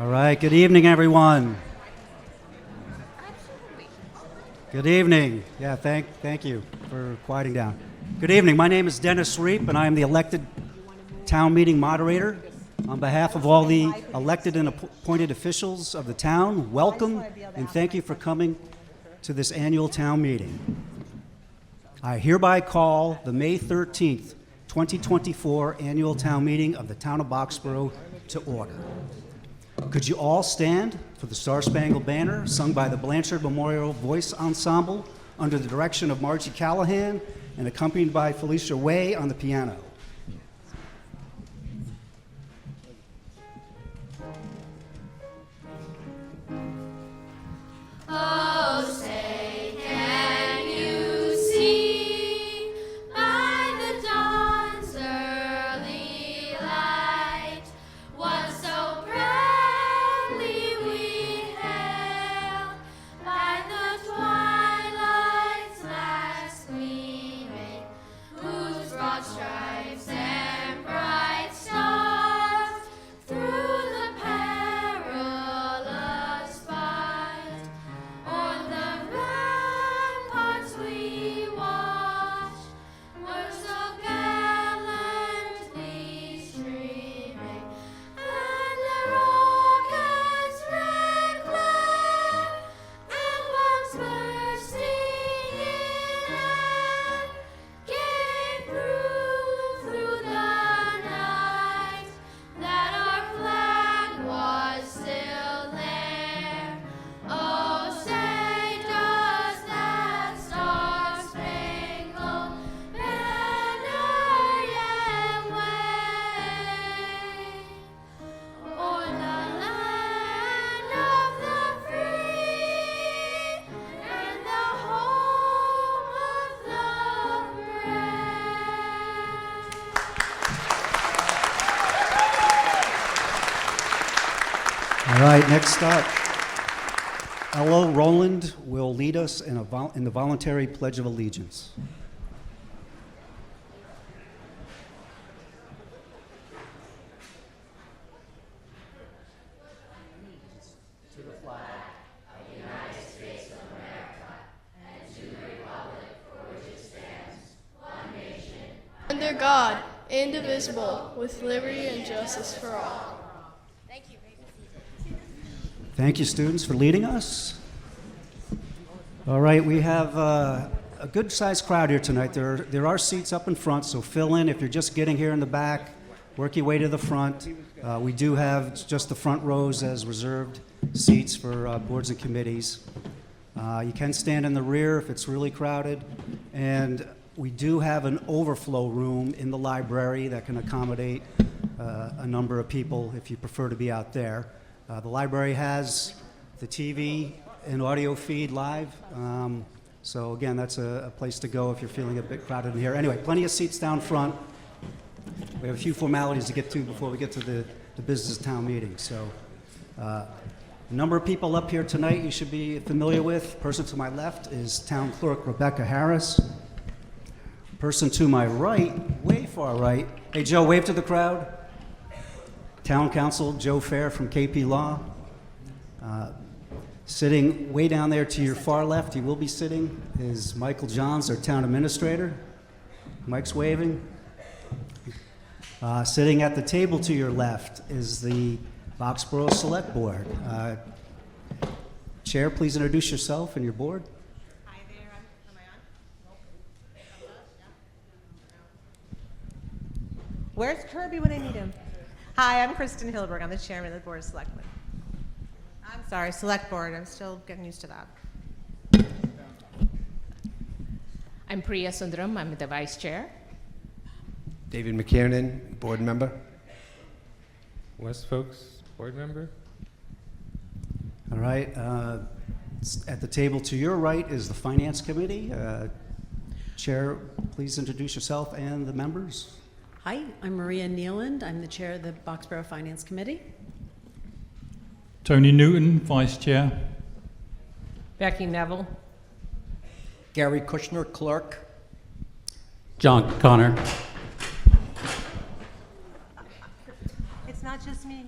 All right, good evening, everyone. Good evening. Yeah, thank you for quieting down. Good evening. My name is Dennis Reep, and I am the elected town meeting moderator. On behalf of all the elected and appointed officials of the town, welcome and thank you for coming to this annual town meeting. I hereby call the May 13th, 2024 annual town meeting of the town of Boxborough to order. Could you all stand for the Star Spangled Banner, sung by the Blanchard Memorial Voice Ensemble under the direction of Margie Callahan and accompanied by Felicia Way on the piano. Oh, say, can you see by the dawn's early light what so proudly we hailed by the twilight's last gleaming, whose broad stripes and bright stars through the perilous fight on the ramparts we watched were so gallantly streaming, and the rocket's red glare and bombs bursting in air gave proof through the night that our flag was still there. Oh, say does that star-spangled banner yet wave o'er the land of the free and the home of the brave? All right, next up, Ella Rowland will lead us in the voluntary Pledge of Allegiance. Under God, indivisible, with liberty and justice for all. Thank you, students, for leading us. All right, we have a good-sized crowd here tonight. There are seats up in front, so fill in. If you're just getting here in the back, work your way to the front. We do have just the front rows as reserved seats for boards and committees. You can stand in the rear if it's really crowded. And we do have an overflow room in the library that can accommodate a number of people if you prefer to be out there. The library has the TV and audio feed live. So again, that's a place to go if you're feeling a bit crowded in here. Anyway, plenty of seats down front. We have a few formalities to get to before we get to the business town meeting. So a number of people up here tonight you should be familiar with. Person to my left is Town Clerk Rebecca Harris. Person to my right, way far right. Hey, Joe, wave to the crowd. Town Council Joe Fair from KP Law. Sitting way down there to your far left, he will be sitting, is Michael Johns, our Town Administrator. Mike's waving. Sitting at the table to your left is the Boxborough Select Board. Chair, please introduce yourself and your board. Hi there, am I on? Where's Kirby when I need him? Hi, I'm Kristen Hilberg. I'm the chairman of the Board of Selectmen. I'm sorry, Select Board. I'm still getting used to that. I'm Priya Sundaram. I'm the vice chair. David McKiernan, board member. West Folks, board member. All right. At the table to your right is the Finance Committee. Chair, please introduce yourself and the members. Hi, I'm Maria Nealand. I'm the chair of the Boxborough Finance Committee. Tony Newton, Vice Chair. Becky Neville. Gary Kushner, clerk. John Connor. It's not just me.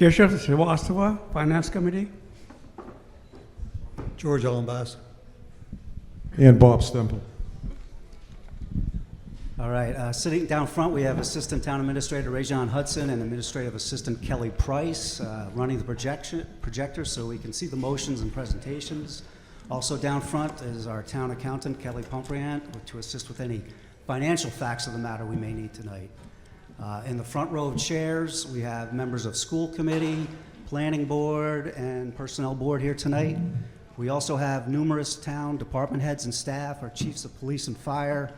Keshav Srivastava, Finance Committee. George Allenbass. And Bob Stemple. All right, sitting down front, we have Assistant Town Administrator Rajon Hudson and Administrative Assistant Kelly Price running the projector so we can see the motions and presentations. Also down front is our Town Accountant, Kelly Pumpriant, to assist with any financial facts of the matter we may need tonight. In the front row of chairs, we have members of School Committee, Planning Board, and Personnel Board here tonight. We also have numerous town department heads and staff, our chiefs of police and fire,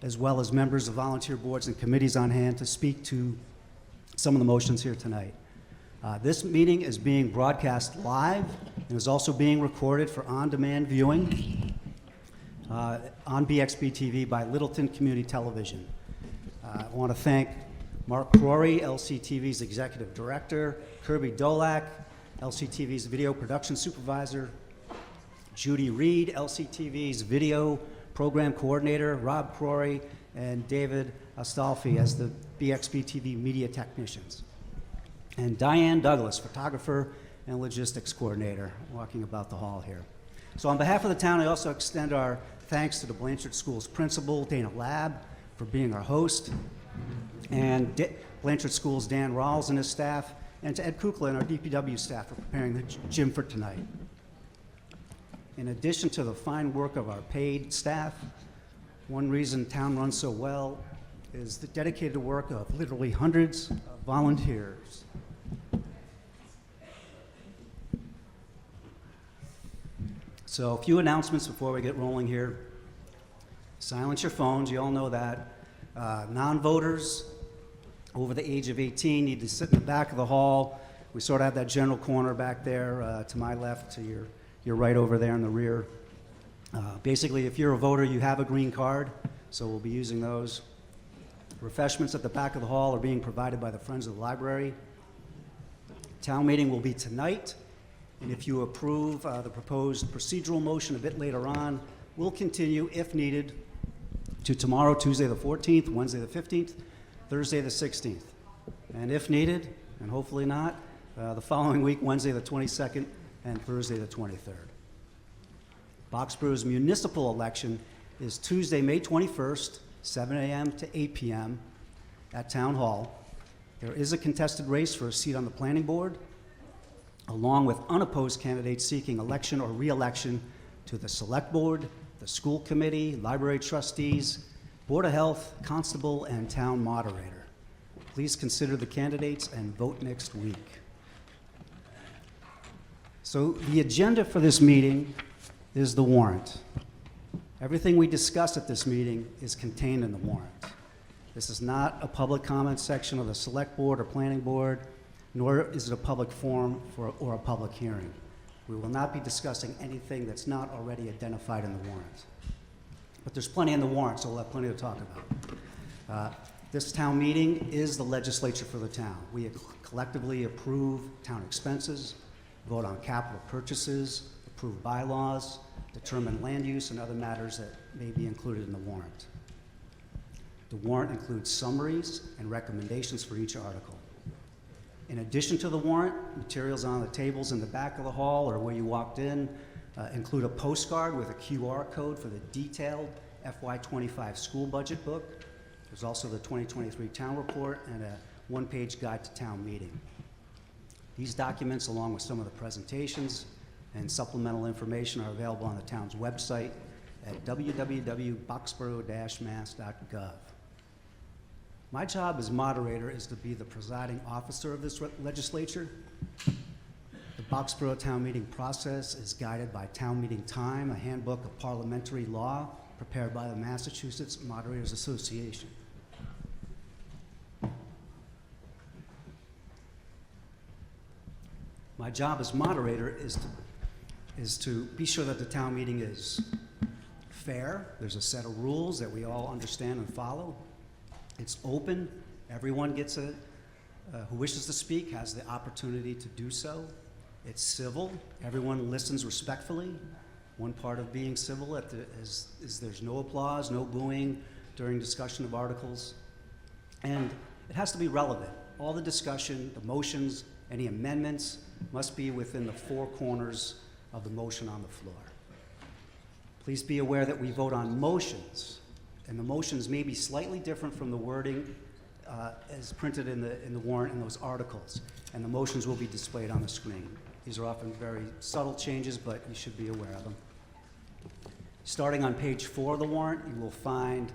as well as members of volunteer boards and committees on hand to speak to some of the motions here tonight. This meeting is being broadcast live and is also being recorded for on-demand viewing on BXB-TV by Littleton Community Television. I want to thank Mark Crory, LCTV's Executive Director, Kirby Dolak, LCTV's Video Production Supervisor, Judy Reed, LCTV's Video Program Coordinator, Rob Crory, and David Astolfi as the BXB-TV Media Technicians. And Diane Douglas, Photographer and Logistics Coordinator, walking about the hall here. So on behalf of the town, I also extend our thanks to the Blanchard School's principal, Dana Lab, for being our host, and Blanchard School's Dan Rawls and his staff, and to Ed Kukla and our DPW staff for preparing the gym for tonight. In addition to the fine work of our paid staff, one reason town runs so well is the dedicated work of literally hundreds of volunteers. So a few announcements before we get rolling here. Silence your phones, you all know that. Non-voters over the age of 18 need to sit in the back of the hall. We sort of have that general corner back there to my left, to your right over there in the rear. Basically, if you're a voter, you have a green card, so we'll be using those. Refreshments at the back of the hall are being provided by the Friends of the Library. Town meeting will be tonight, and if you approve the proposed procedural motion a bit later on, we'll continue, if needed, to tomorrow, Tuesday the 14th, Wednesday the 15th, Thursday the 16th. And if needed, and hopefully not, the following week, Wednesday the 22nd and Thursday the 23rd. Boxborough's municipal election is Tuesday, May 21st, 7 a.m. to 8 p.m. at Town Hall. There is a contested race for a seat on the planning board, along with unopposed candidates seeking election or re-election to the select board, the school committee, library trustees, board of health, constable, and town moderator. Please consider the candidates and vote next week. So the agenda for this meeting is the warrant. Everything we discuss at this meeting is contained in the warrant. This is not a public comment section of the select board or planning board, nor is it a public forum or a public hearing. We will not be discussing anything that's not already identified in the warrant. But there's plenty in the warrant, so we'll have plenty to talk about. This town meeting is the legislature for the town. We collectively approve town expenses, vote on capital purchases, approve bylaws, determine land use and other matters that may be included in the warrant. The warrant includes summaries and recommendations for each article. In addition to the warrant, materials on the tables in the back of the hall or where you walked in include a postcard with a QR code for the detailed FY25 school budget book. There's also the 2023 town report and a one-page guide to town meeting. These documents, along with some of the presentations and supplemental information, are available on the town's website at www.boxborough-mass.gov. My job as moderator is to be the presiding officer of this legislature. The Boxborough town meeting process is guided by Town Meeting Time, a handbook of parliamentary law prepared by the Massachusetts Moderators Association. My job as moderator is to be sure that the town meeting is fair. There's a set of rules that we all understand and follow. It's open. Everyone gets who wishes to speak has the opportunity to do so. It's civil. Everyone listens respectfully. One part of being civil is there's no applause, no booing during discussion of articles. And it has to be relevant. All the discussion, the motions, Any amendments must be within the four corners of the motion on the floor. Please be aware that we vote on motions, and the motions may be slightly different from the wording as printed in the warrant and those articles, and the motions will be displayed on the screen. These are often very subtle changes, but you should be aware of them. Starting on page 4 of the warrant, you will find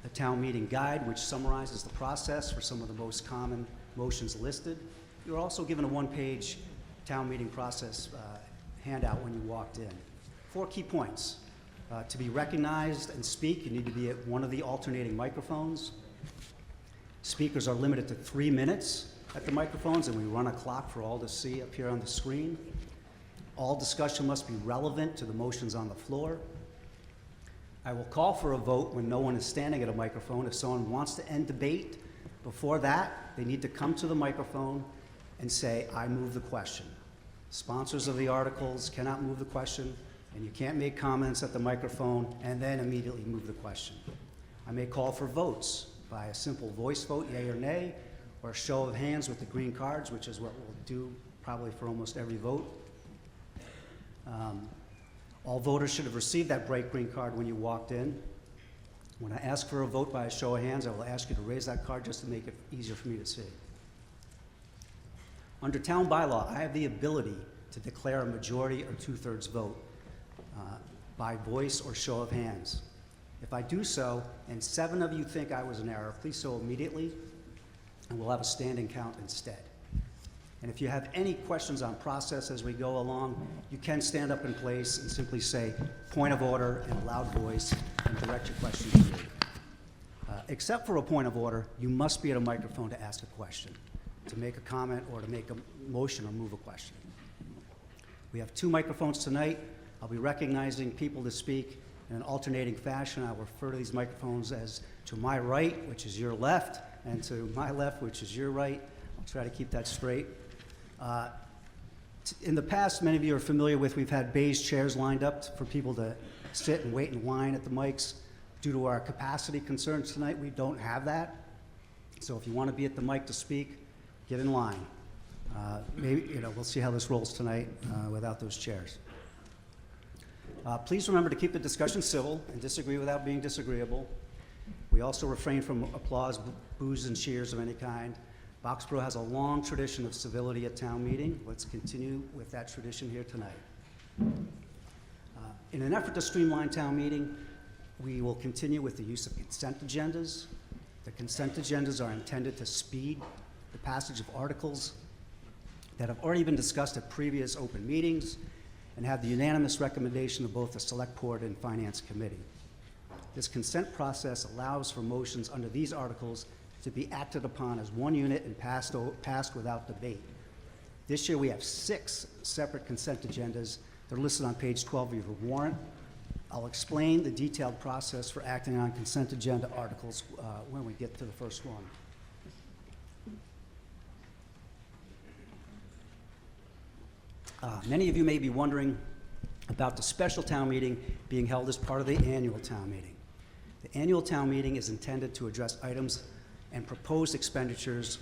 the town meeting guide, which summarizes the process for some of the most common motions listed. You were also given a one-page town meeting process handout when you walked in. 4 key points. To be recognized and speak, you need to be at one of the alternating microphones. Speakers are limited to 3 minutes at the microphones, and we run a clock for all to see up here on the screen. All discussion must be relevant to the motions on the floor. I will call for a vote when no one is standing at a microphone. If someone wants to end debate, before that, they need to come to the microphone and say, "I move the question." Sponsors of the articles cannot move the question, and you can't make comments at the microphone and then immediately move the question. I may call for votes by a simple voice vote, yea or nay, or a show of hands with the green cards, which is what we'll do probably for almost every vote. All voters should have received that bright green card when you walked in. When I ask for a vote by a show of hands, I will ask you to raise that card just to make it easier for me to see. Under town bylaw, I have the ability to declare a majority or 2/3 vote by voice or show of hands. If I do so, and 7 of you think I was in error, please so immediately, and we'll have a standing count instead. And if you have any questions on process as we go along, you can stand up in place and simply say, "Point of order," in a loud voice, and direct your question to me. Except for a point of order, you must be at a microphone to ask a question, to make a comment, or to make a motion or move a question. We have 2 microphones tonight. I'll be recognizing people to speak in an alternating fashion. I'll refer to these microphones as to my right, which is your left, and to my left, which is your right. I'll try to keep that straight. In the past, many of you are familiar with, we've had beige chairs lined up for people to sit and wait in line at the mics. Due to our capacity concerns tonight, we don't have that. So if you want to be at the mic to speak, get in line. Maybe, we'll see how this rolls tonight without those chairs. Please remember to keep the discussion civil and disagree without being disagreeable. We also refrain from applause, boos, and cheers of any kind. Boxborough has a long tradition of civility at town meeting. Let's continue with that tradition here tonight. In an effort to streamline town meeting, we will continue with the use of consent agendas. The consent agendas are intended to speed the passage of articles that have already been discussed at previous open meetings and have the unanimous recommendation of both the Select Board and Finance Committee. This consent process allows for motions under these articles to be acted upon as one unit and passed without debate. This year we have 6 separate consent agendas. They're listed on page 12 of your warrant. I'll explain the detailed process for acting on consent agenda articles when we get to the first one. Many of you may be wondering about the special town meeting being held as part of the annual town meeting. The annual town meeting is intended to address items and proposed expenditures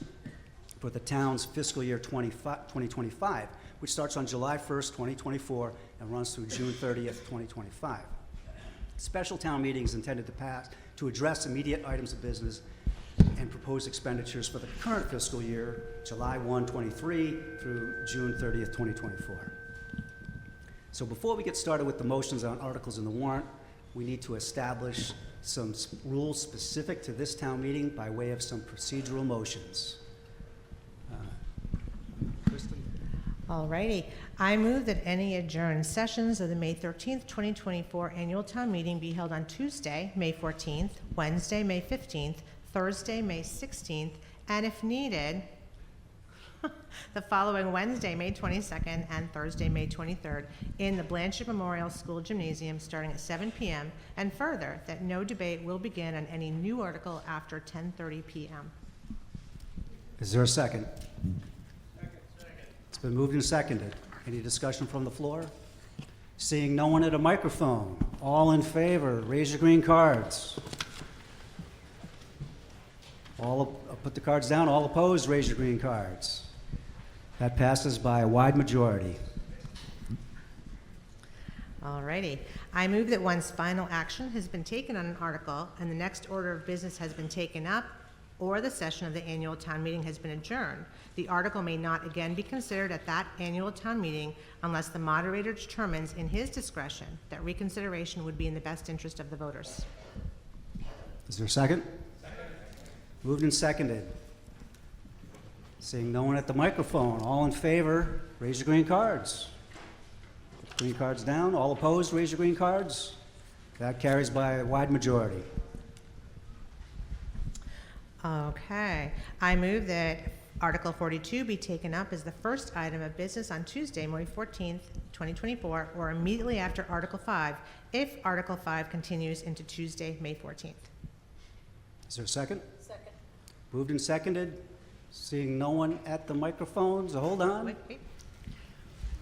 for the town's fiscal year 2025, which starts on July 1st, 2024, and runs through June 30th, 2025. Special town meeting is intended to address immediate items of business and proposed expenditures for the current fiscal year, July 1, 23 through June 30th, 2024. So before we get started with the motions on articles in the warrant, we need to establish some rules specific to this town meeting by way of some procedural motions. Kristen? All righty. I move that any adjourned sessions of the May 13th, 2024 annual town meeting be held on Tuesday, May 14th, Wednesday, May 15th, Thursday, May 16th, and if needed, the following Wednesday, May 22nd, and Thursday, May 23rd, in the Blanchard Memorial School Gymnasium starting at 7 p.m., and further, that no debate will begin on any new article after 10:30 p.m. Is there a second? It's been moved and seconded. Any discussion from the floor? Seeing no one at a microphone, all in favor, raise your green cards. Put the cards down. All opposed, raise your green cards. That passes by a wide majority. Alrighty. I move that once final action has been taken on an article and the next order of business has been taken up, or the session of the annual town meeting has been adjourned, the article may not again be considered at that annual town meeting unless the moderator determines in his discretion that reconsideration would be in the best interest of the voters. Is there a second? Second. Moved and seconded. Seeing no one at the microphone, all in favor, raise your green cards. Put the green cards down. All opposed, raise your green cards. That carries by a wide majority. Okay. I move that Article 42 be taken up as the first item of business on Tuesday, May 14th, 2024, or immediately after Article 5, if Article 5 continues into Tuesday, May 14th. Is there a second? Second. Moved and seconded. Seeing no one at the microphones, hold on. Wait.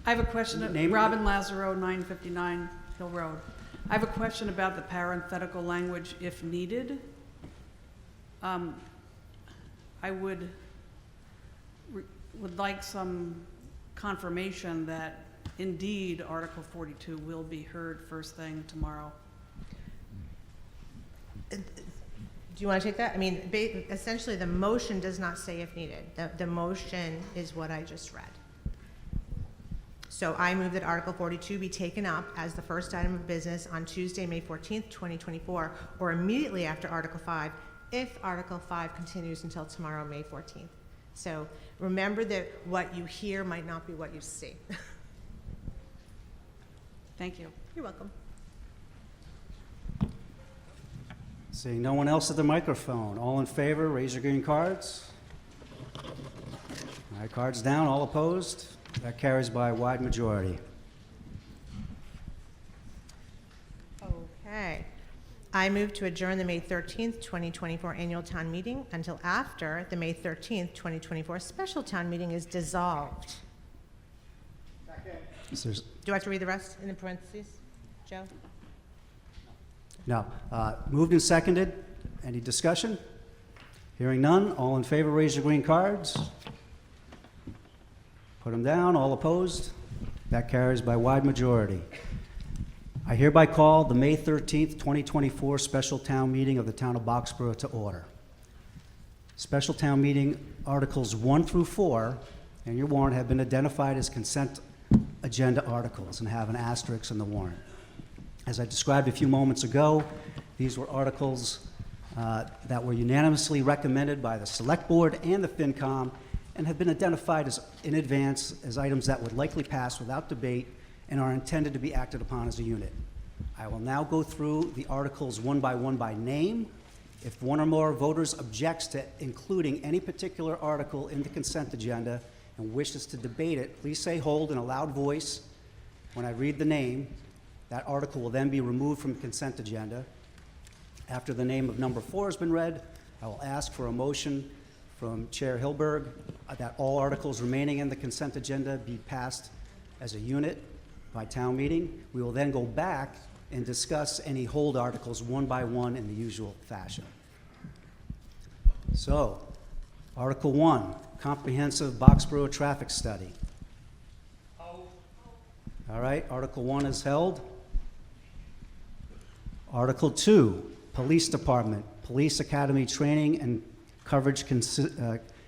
I have a question. Name- Robin Lazaro, 959 Hill Road. I have a question about the parenthetical language, if needed. I would like some confirmation that indeed Article 42 will be heard first thing tomorrow. Do you want to take that? I mean, essentially, the motion does not say if needed. The motion is what I just read. So I move that Article 42 be taken up as the first item of business on Tuesday, May 14th, 2024, or immediately after Article 5, if Article 5 continues until tomorrow, May 14th. So remember that what you hear might not be what you see. Thank you. You're welcome. Seeing no one else at the microphone, all in favor, raise your green cards. All right, cards down, all opposed. That carries by a wide majority. Okay. I move to adjourn the May 13th, 2024 annual town meeting until after the May 13th, 2024 special town meeting is dissolved. Is there- Do I have to read the rest in the parentheses, Joe? No. Moved and seconded. Any discussion? Hearing none. All in favor, raise your green cards. Put them down. All opposed? That carries by wide majority. I hereby call the May 13th, 2024 special town meeting of the town of Boxborough to order. Special town meeting Articles 1 through 4 in your warrant have been identified as consent agenda articles and have an asterisk in the warrant. As I described a few moments ago, these were articles that were unanimously recommended by the Select Board and the FinCom and have been identified as, in advance, as items that would likely pass without debate and are intended to be acted upon as a unit. I will now go through the articles one by name. If one or more voters objects to including any particular article in the consent agenda and wishes to debate it, please say hold in a loud voice when I read the name. That article will then be removed from the consent agenda. After the name of number 4 has been read, I will ask for a motion from Chair Hilberg that all articles remaining in the consent agenda be passed as a unit by town meeting. We will then go back and discuss any hold articles one by one in the usual fashion. So, Article 1, Comprehensive Boxborough Traffic Study. All right, Article 1 is held. Article 2, Police Department, Police Academy Training and Coverage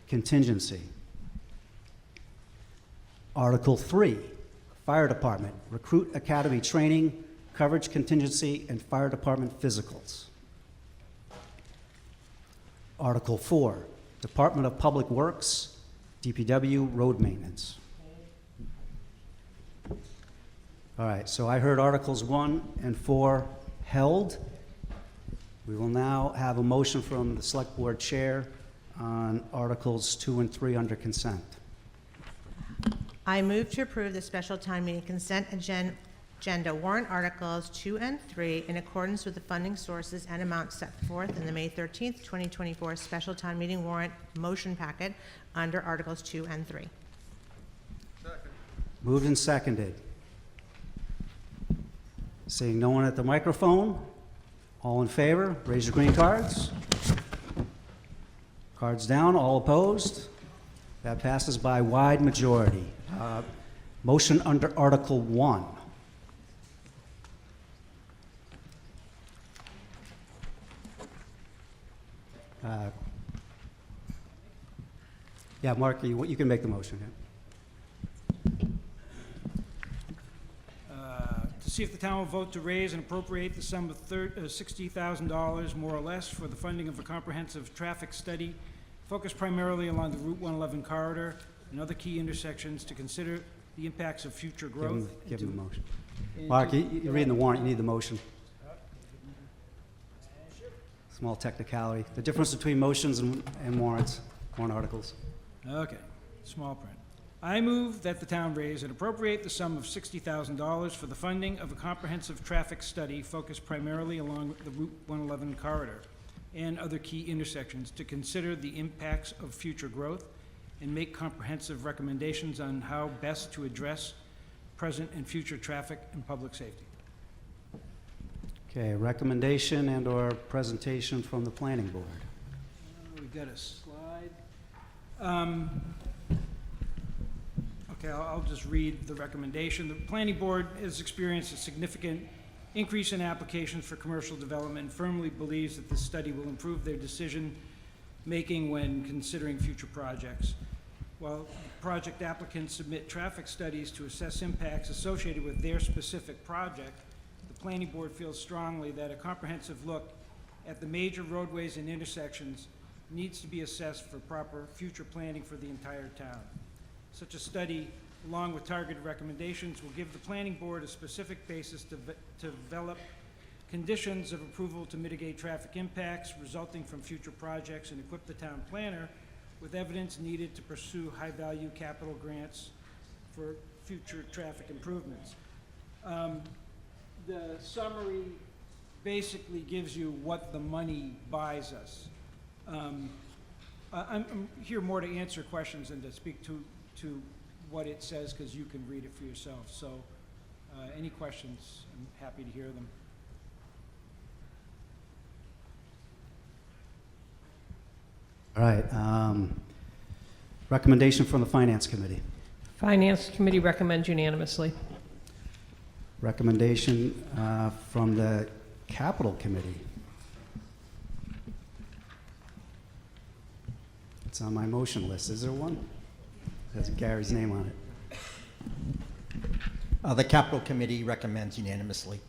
Contingency. Article 3, Fire Department, Recruit Academy Training, Coverage Contingency, and Fire Department Physicals. Article 4, Department of Public Works, DPW Road Maintenance. All right, so I heard Articles 1 and 4 held. We will now have a motion from the Select Board Chair on Articles 2 and 3 under consent. I move to approve the special town meeting consent agenda warrant Articles 2 and 3 in accordance with the funding sources and amounts set forth in the May 13th, 2024 special town meeting warrant motion packet under Articles 2 and 3. Moved and seconded. Seeing no one at the microphone, all in favor, raise your green cards. Cards down, all opposed? That passes by wide majority. Motion under Article 1. Yeah, Mark, you can make the motion. Yeah. To see if the town will vote to raise and appropriate the sum of $60,000 more or less for the funding of a comprehensive traffic study focused primarily along the Route 111 corridor and other key intersections to consider the impacts of future growth. Give him the motion. Mark, you're reading the warrant, you need the motion. Small technicality. The difference between motions and warrants, warrant articles. Okay, small print. I move that the town raise and appropriate the sum of $60,000 for the funding of a comprehensive traffic study focused primarily along the Route 111 corridor and other key intersections to consider the impacts of future growth and make comprehensive recommendations on how best to address present and future traffic and public safety. Okay, recommendation and/or presentation from the planning board. We got a slide. Okay, I'll just read the recommendation. The planning board has experienced a significant increase in applications for commercial development and firmly believes that this study will improve their decision-making when considering future projects. While project applicants submit traffic studies to assess impacts associated with their specific project, the planning board feels strongly that a comprehensive look at the major roadways and intersections needs to be assessed for proper future planning for the entire town. Such a study, along with targeted recommendations, will give the planning board a specific basis to develop conditions of approval to mitigate traffic impacts resulting from future projects and equip the town planner with evidence needed to pursue high-value capital grants for future traffic improvements. The summary basically gives you what the money buys us. I'm here more to answer questions than to speak to what it says, because you can read it for yourself. So any questions, I'm happy to hear them. All right. Recommendation from the Finance Committee. Finance Committee recommends unanimously. Recommendation from the Capital Committee. It's on my motion list. Is there one? It has Gary's name on it. The Capital Committee recommends unanimously.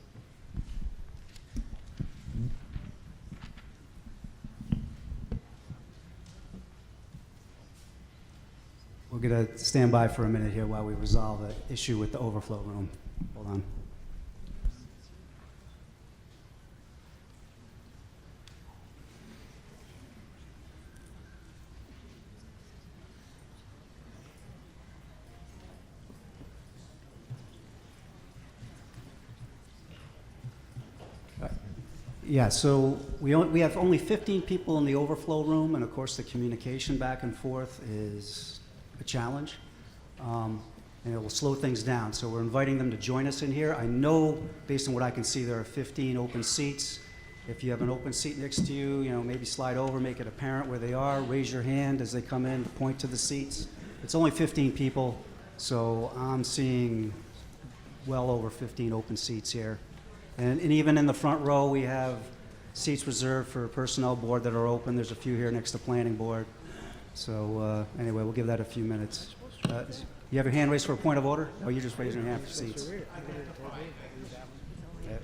We're going to stand by for a minute here while we resolve the issue with the overflow room. Hold on. Yeah, so we have only 15 people in the overflow room, and of course the communication back and forth is a challenge, and it will slow things down. So we're inviting them to join us in here. I know, based on what I can see, there are 15 open seats. If you have an open seat next to you, maybe slide over, make it apparent where they are, raise your hand as they come in, point to the seats. It's only 15 people, so I'm seeing well over 15 open seats here. And even in the front row, we have seats reserved for personnel board that are open. There's a few here next to planning board. So anyway, we'll give that a few minutes. You have your hand raised for a point of order? Oh, you're just raising your hand for seats. Yeah.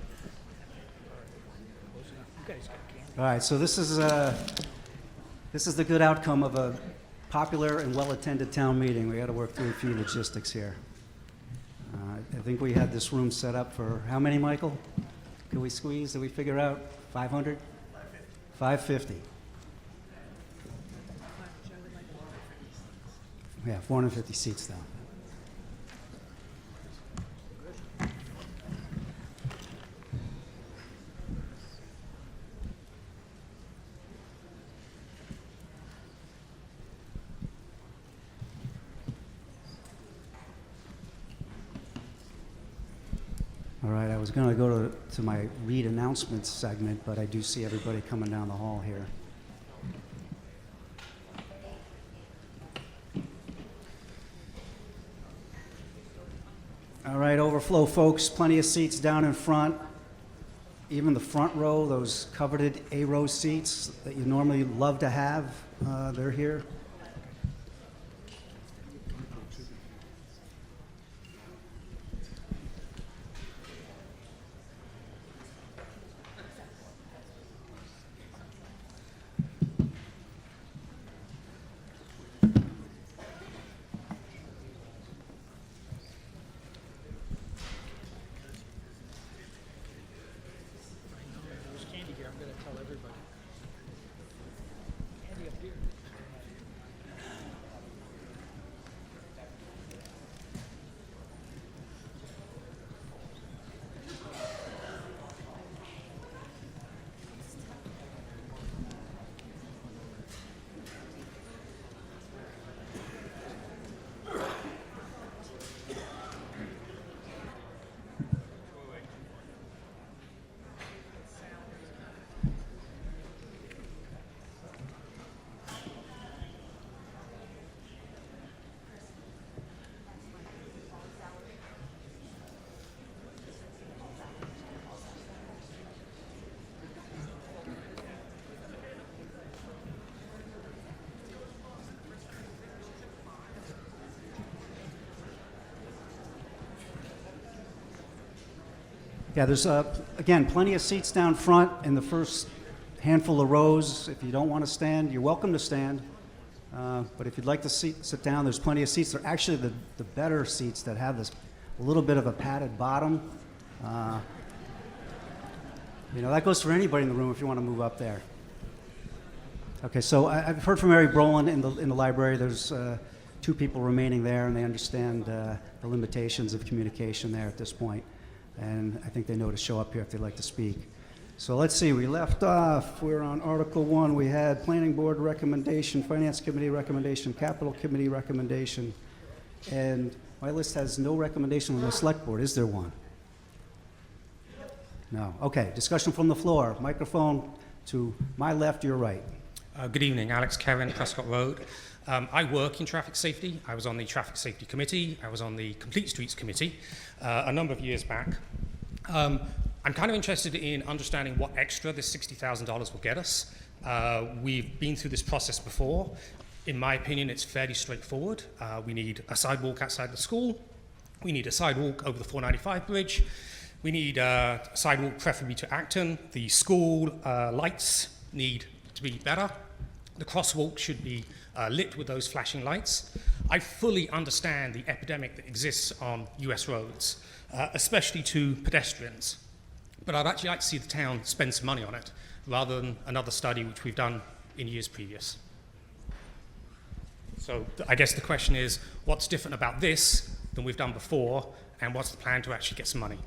All right, so this is the good outcome of a popular and well-attended town meeting. We got to work through a few logistics here. I think we had this room set up for how many, Michael? Could we squeeze? Did we figure out 500? 550. Yeah, 450 seats though. All right, I was going to go to my read announcements segment, but I do see everybody coming down the hall here. All right, overflow folks, plenty of seats down in front. Even the front row, those coveted A-row seats that you normally love to have, they're here. Yeah, there's, again, plenty of seats down front in the first handful of rows. If you don't want to stand, you're welcome to stand. But if you'd like to sit down, there's plenty of seats. They're actually the better seats that have this a little bit of a padded bottom. You know, that goes for anybody in the room if you want to move up there. Okay, so I've heard from Mary Brolin in the library. There's 2 people remaining there, and they understand the limitations of communication there at this point. And I think they know to show up here if they'd like to speak. So let's see, we left off, we're on Article 1. We had Planning Board recommendation, Finance Committee recommendation, Capital Committee recommendation, and my list has no recommendation from the Select Board. Is there one? No. Okay, discussion from the floor. Microphone to my left, your right. Good evening, Alex Kevin, Prescott Road. I work in traffic safety. I was on the Traffic Safety Committee. I was on the Complete Streets Committee a number of years back. I'm kind of interested in understanding what extra this $60,000 will get us. We've been through this process before. In my opinion, it's fairly straightforward. We need a sidewalk outside the school. We need a sidewalk over the 495 bridge. We need a sidewalk preferably to Acton. The school lights need to be better. The crosswalk should be lit with those flashing lights. I fully understand the epidemic that exists on US roads, especially to pedestrians. But I'd actually like to see the town spend some money on it, rather than another study which we've done in years previous. So I guess the question is, what's different about this than we've done before, and what's the plan to actually get some money?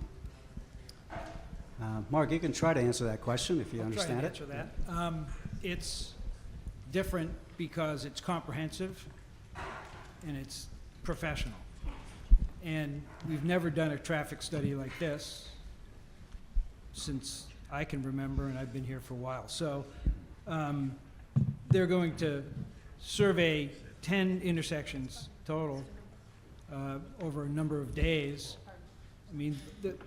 Mark, you can try to answer that question if you I'll understand try it. to answer that. It's different because it's comprehensive and it's professional. And we've never done a traffic study like this since I can remember, and I've been here for a while. So they're going to survey 10 intersections total over a number of days. I mean,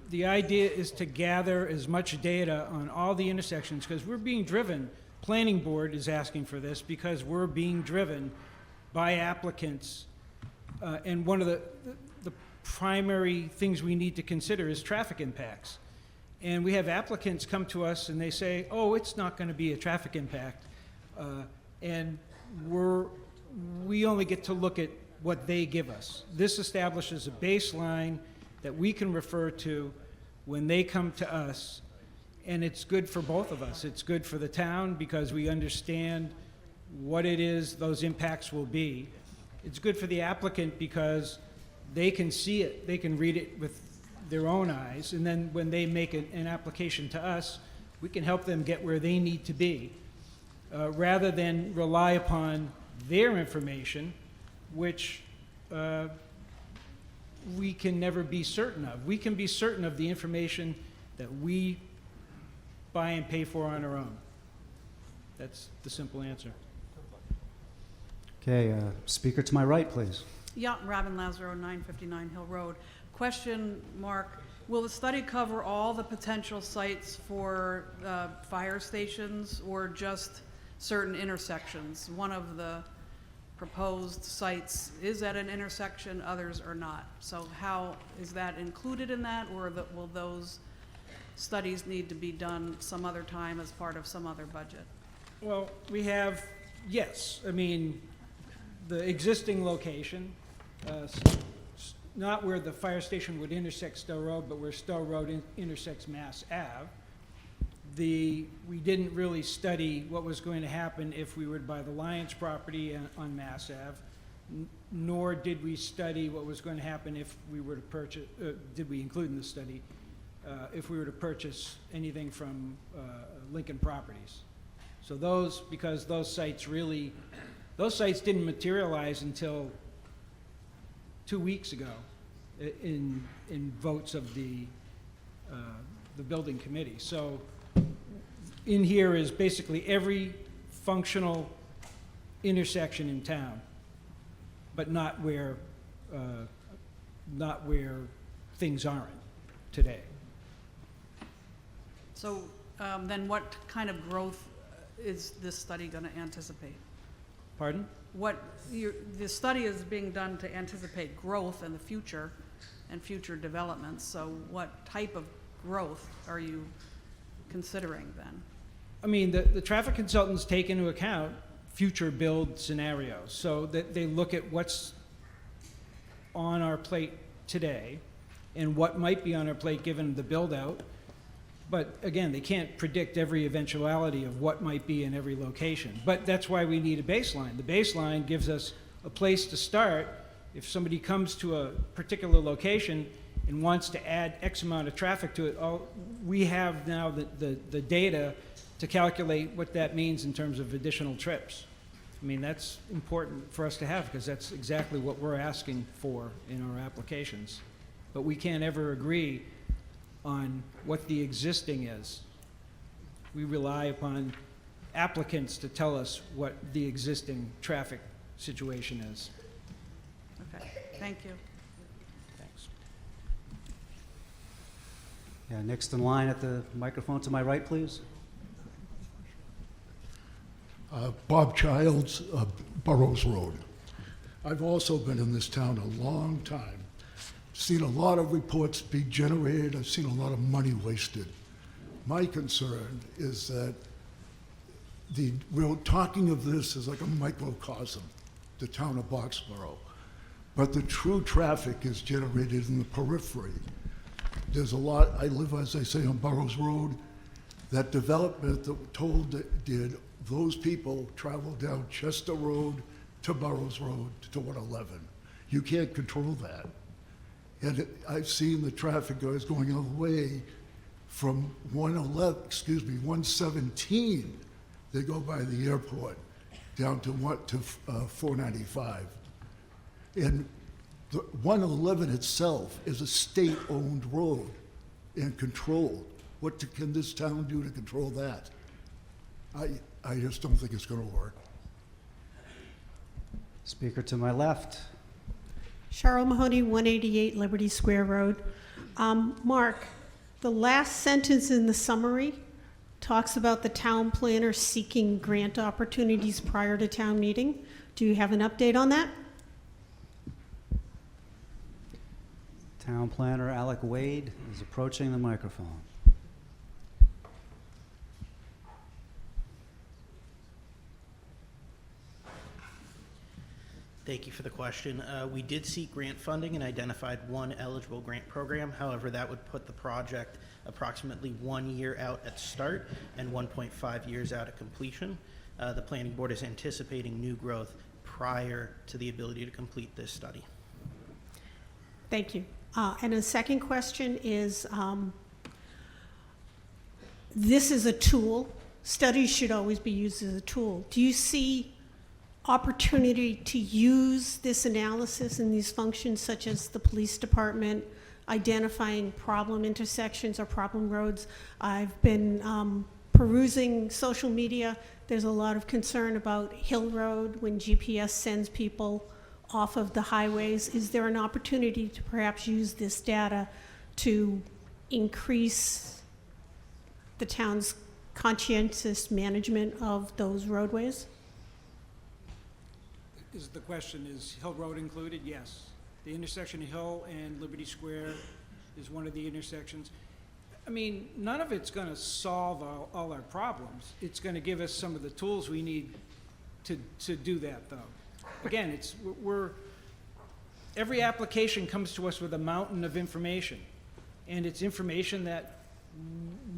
the idea is to gather as much data on all the intersections, because we're being driven. Planning Board is asking for this because we're being driven by applicants. And one of the primary things we need to consider is traffic impacts. And we have applicants come to us and they say, oh, it's not going to be a traffic impact. And we only get to look at what they give us. This establishes a baseline that we can refer to when they come to us, and it's good for both of us. It's good for the town because we understand what it is those impacts will be. It's good for the applicant because they can see it, they can read it with their own eyes, and then when they make an application to us, we can help them get where they need to be, rather than rely upon their information, which we can never be certain of. We can be certain of the information that we buy and pay for on our own. That's the simple answer. Okay, speaker to my right, please. Yeah, Robin Lazaro, 959 Hill Road. Question, Mark, will the study cover all the potential sites for fire stations or just certain intersections? One of the proposed sites is at an intersection, others are not. So how is that included in that, or will those studies need to be done some other time as part of some other budget? Well, we have, yes, I mean, the existing location, not where the fire station would intersect Stowe Road, but where Stowe Road intersects Mass Ave. We didn't really study what was going to happen if we were to buy the Lions property on Mass Ave, nor did we study what was going to happen if we were to purchase, did we include in the study, if we were to purchase anything from Lincoln Properties. So because those sites didn't materialize until 2 weeks ago in votes of the building committee. So in here is basically every functional intersection in town, but not where things aren't today. So then what kind of growth is this study going to anticipate? Pardon? The study is being done to anticipate growth in the future and future developments. So what type of growth are you considering then? I mean, the traffic consultants take into account future build scenarios, so that they look at what's on our plate today and what might be on our plate given the build out. But again, they can't predict every eventuality of what might be in every location. But that's why we need a baseline. The baseline gives us a place to start. If somebody comes to a particular location and wants to add X amount of traffic to it, we have now the data to calculate what that means in terms of additional trips. I mean, that's important for us to have because that's exactly what we're asking for in our applications. But we can't ever agree on what the existing is. We rely upon applicants to tell us what the existing traffic situation is. Okay, thank you. Thanks. Yeah, next in line at the microphone to my right, please. Bob Childs, Burroughs Road. I've also been in this town a long time. Seen a lot of reports be generated. I've seen a lot of money wasted. My concern is that we're talking of this as like a microcosm, the town of Boxborough, but the true traffic is generated in the periphery. There's a lot, I live, as I say, on Burroughs Road. That development that did, those people travel down Chester Road to Burroughs Road to 111. You can't control that. And I've seen the traffic guys going all the way from 117, they go by the airport, down to 495. And the 111 itself is a state-owned road and controlled. What can this town do to control that? I just don't think it's going to work. Speaker to my left. Cheryl Mahoney, 188 Liberty Square Road. Mark, the last sentence in the summary talks about the town planner seeking grant opportunities prior to town meeting. Do you have an update on that? Town planner Alec Wade is approaching the microphone. Thank you for the question. We did seek grant funding and identified one eligible grant program. However, that would put the project approximately 1 year out at start and 1.5 years out at completion. The planning board is anticipating new growth prior to the ability to complete this study. Thank you. And a second question is, this is a tool. Studies should always be used as a tool. Do you see opportunity to use this analysis and these functions, such as the police department identifying problem intersections or problem roads? I've been perusing social media. There's a lot of concern about Hill Road when GPS sends people off of the highways. Is there an opportunity to perhaps use this data to increase the town's conscientious management of those roadways? The question is Hill Road included? Yes. The intersection of Hill and Liberty Square is one of the intersections. I mean, none of it's going to solve all our problems. It's going to give us some of the tools we need to do that, though. Again, every application comes to us with a mountain of information, and it's information that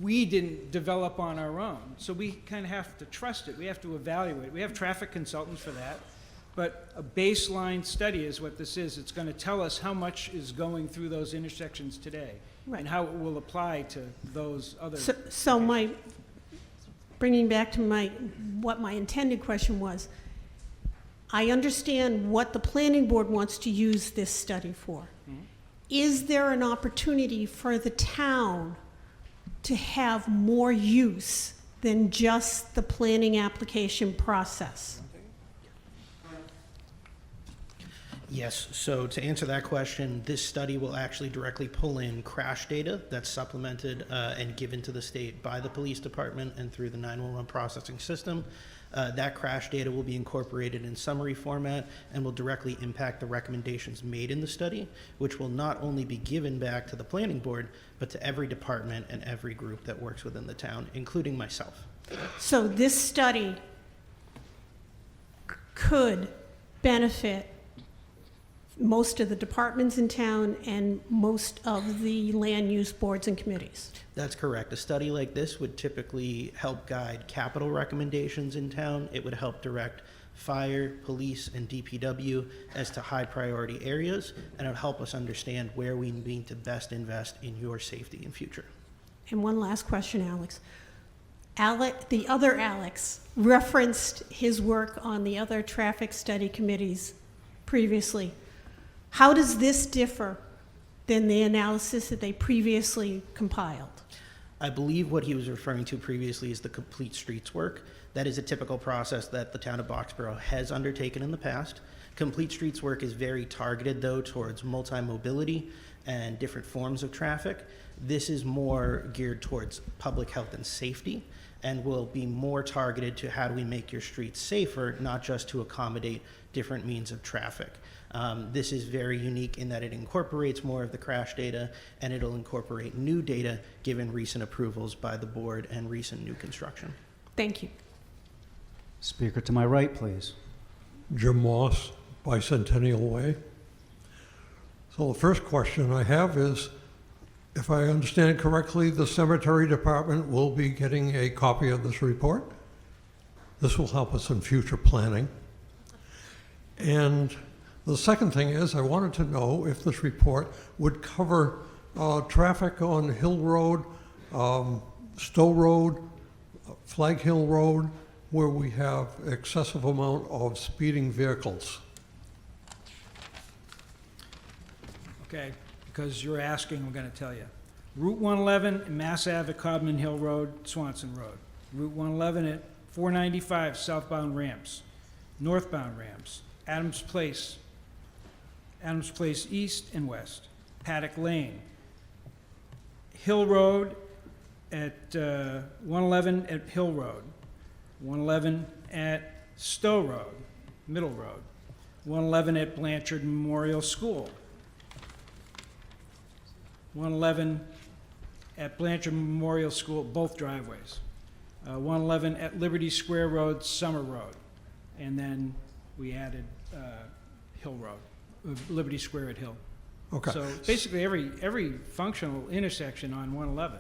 we didn't develop on our own. So we kind of have to trust it. We have to evaluate. We have traffic consultants for that. But a baseline study is what this is. It's going to tell us how much is going through those intersections today, Right. and how it will apply to those other. So bringing back to what my intended question was, I understand what the planning board wants to use this study for. Mhm. Is there an opportunity for the town to have more use than just the planning application process? Yes, so to answer that question, this study will actually directly pull in crash data that's supplemented and given to the state by the police department and through the 911 processing system. That crash data will be incorporated in summary format and will directly impact the recommendations made in the study, which will not only be given back to the planning board, but to every department and every group that works within the town, including myself. So this study could benefit most of the departments in town and most of the land use boards and committees. That's correct. A study like this would typically help guide capital recommendations in town. It would help direct fire, police, and DPW as to high priority areas, and it would help us understand where we need to best invest in your safety and future. And one last question, Alex. The other Alex referenced his work on the other traffic study committees previously. How does this differ than the analysis that they previously compiled? I believe what he was referring to previously is the complete streets work. That is a typical process that the town of Boxborough has undertaken in the past. Complete streets work is very targeted, though, towards multi-mobility and different forms of traffic. This is more geared towards public health and safety, and will be more targeted to how do we make your streets safer, not just to accommodate different means of traffic. This is very unique in that it incorporates more of the crash data, and it'll incorporate new data given recent approvals by the board and recent new construction. Thank you. Speaker to my right, please. Jim Moss, Bicentennial Way. So the first question I have is, if I understand correctly, the cemetery department will be getting a copy of this report. This will help us in future planning. And the second thing is, I wanted to know if this report would cover traffic on Hill Road, Stowe Road, Flag Hill Road, where we have excessive amount of speeding vehicles. Okay, because you're asking, I'm going to tell you. Route 111, Mass Ave at Codman Hill Road, Swanson Road. Route 111 at 495, southbound ramps, northbound ramps, Adams Place east and west, Paddock Lane, Hill Road at 111 at Hill Road, 111 at Stowe Road, Middle Road, 111 at Blanchard Memorial School, 111 at Blanchard Memorial School, both driveways, 111 at Liberty Square Road, Summer Road, and then we added Hill Road, Liberty Square at Hill. Okay. So basically every functional intersection on 111.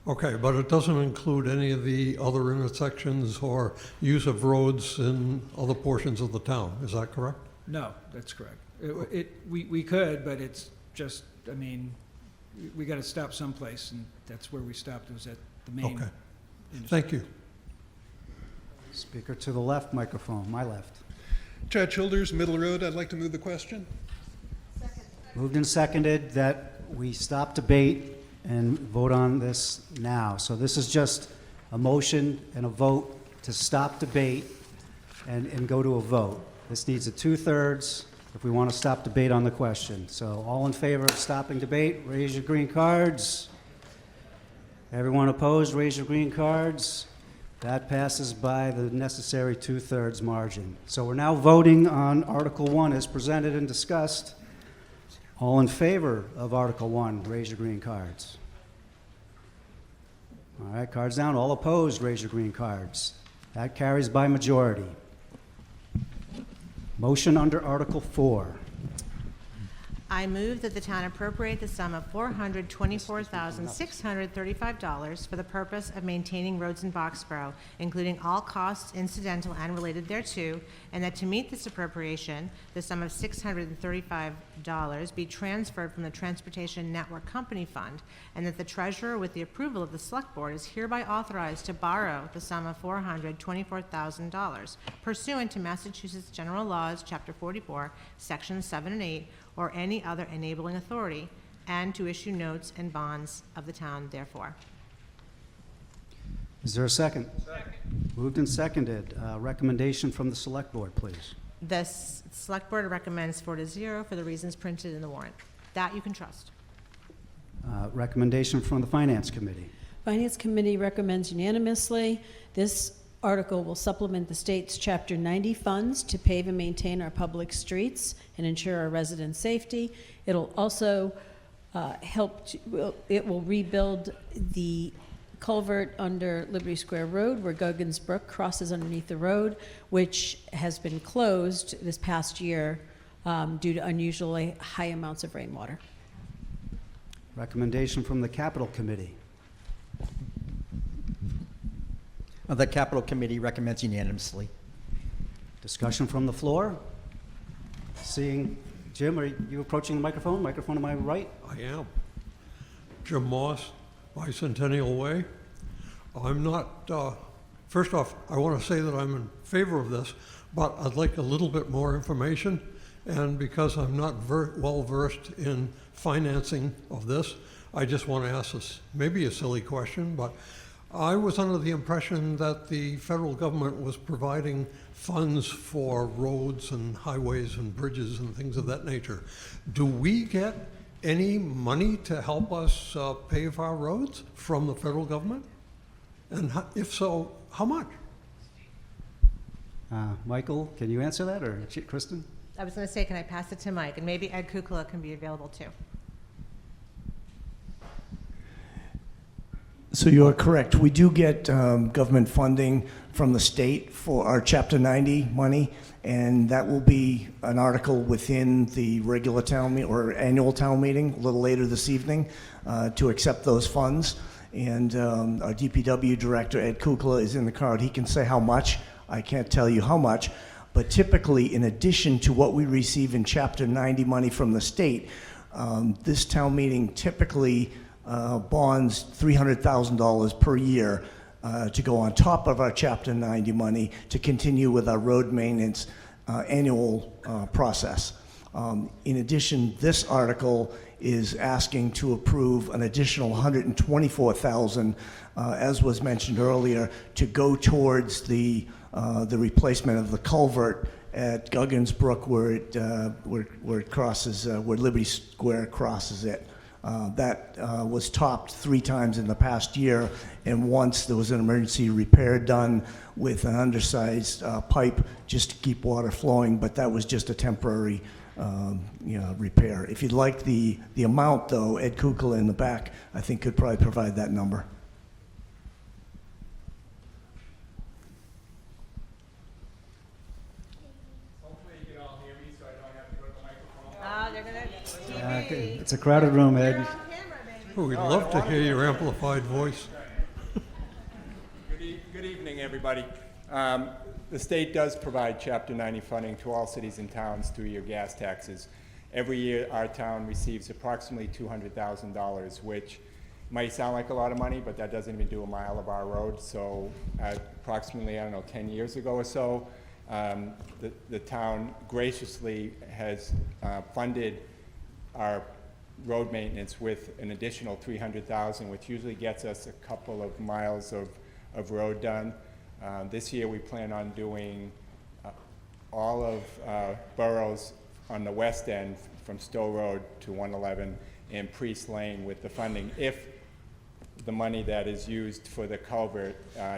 Okay, but it doesn't include any of the other intersections or use of roads in other portions of the town, is that correct? No, that's correct. We could, but it's just, I mean, we got to stop someplace, and that's where we stopped. It was at the main. Okay. Thank you. Speaker to the left microphone, my left. Chad Childers, Middle Road. I'd like to move the question. Moved and seconded that we stop debate and vote on this now. So this is just a motion and a vote to stop debate and go to a vote. This needs a 2/3 if we want to stop debate on the question. So all in favor of stopping debate, raise your green cards. Everyone opposed, raise your green cards. That passes by the necessary 2/3 margin. So we're now voting on Article 1 as presented and discussed. All in favor of Article 1, raise your green cards. All right, cards down. All opposed, raise your green cards. That carries by majority. Motion under Article 4. I move that the town appropriate the sum of $424,635 for the purpose of maintaining roads in Boxborough, including all costs incidental and related thereto, and that to meet this appropriation, the sum of $635 be transferred from the Transportation Network Company Fund, and that the treasurer, with the approval of the Select Board, is hereby authorized to borrow the sum of $424,000 pursuant to Massachusetts General Laws, Chapter 44, Sections 7 and 8, or any other enabling authority, and to issue notes and bonds of the town therefore. Is there a second? Second. Moved and seconded. Recommendation from the Select Board, please. The Select Board recommends 4-0 for the reasons printed in the warrant. That you can trust. Recommendation from the Finance Committee. Finance Committee recommends unanimously. This article will supplement the state's Chapter 90 funds to pave and maintain our public streets and ensure our residents' safety. It'll also it will rebuild the culvert under Liberty Square Road where Guggins Brook crosses underneath the road, which has been closed this past year due to unusually high amounts of rainwater. Recommendation from the Capital Committee. The Capital Committee recommends unanimously. Discussion from the floor. Seeing Jim, are you approaching the microphone? Microphone to my right. I am. Jim Moss, Bicentennial Way. I'm not, first off, I want to say that I'm in favor of this, but I'd like a little bit more information. And because I'm not well versed in financing of this, I just want to ask this, maybe a silly question, but I was under the impression that the federal government was providing funds for roads and highways and bridges and things of that nature. Do we get any money to help us pave our roads from the federal government? And if so, how much? Michael, can you answer that, or Kristen? I was going to say, can I pass it to Mike? And maybe Ed Kukla can be available too. So you are correct. We do get government funding from the state for our Chapter 90 money, and that will be an article within the regular town meeting or annual town meeting a little later this evening to accept those funds. And our DPW director, Ed Kukla, is in the crowd. He can say how much. I can't tell you how much. But typically, in addition to what we receive in Chapter 90 money from the state, this town meeting typically bonds $300,000 per year to go on top of our Chapter 90 money to continue with our road maintenance annual process. In addition, this article is asking to approve an additional $124,000, as was mentioned earlier, to go towards the replacement of the culvert at Guggins Brook where it crosses, where Liberty Square crosses it. That was topped 3 times in the past year, and once there was an emergency repair done with an undersized pipe just to keep water flowing, but that was just a temporary repair. If you'd like the amount, though, Ed Kukla in the back, I think could probably provide that number. It's a crowded room, Ed. Oh, we'd love to hear your amplified voice. Good evening, everybody. The state does provide Chapter 90 funding to all cities and towns through your gas taxes. Every year, our town receives approximately $200,000, which might sound like a lot of money, but that doesn't even do a mile of our road. So approximately, 10 years ago or so, the town graciously has funded our road maintenance with an additional $300,000, which usually gets us a couple of miles of road done. This year we plan on doing all of boroughs on the west end from Stowe Road to 111 and Priest Lane with the funding if the money that is used for the culvert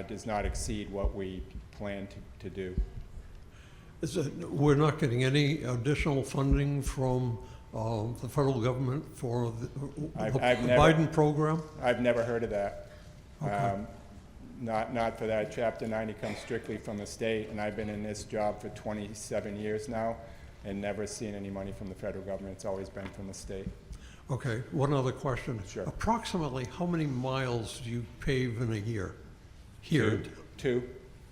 does not exceed what we plan to do. We're not getting any additional funding from the federal government for the Biden program? I've never heard of that. Okay. Not for that. Chapter 90 comes strictly from the state, and I've been in this job for 27 years now and never seen any money from the federal government. It's always been from the state. Okay, one other question. Sure. Approximately how many miles do you pave in a year? Here? Two.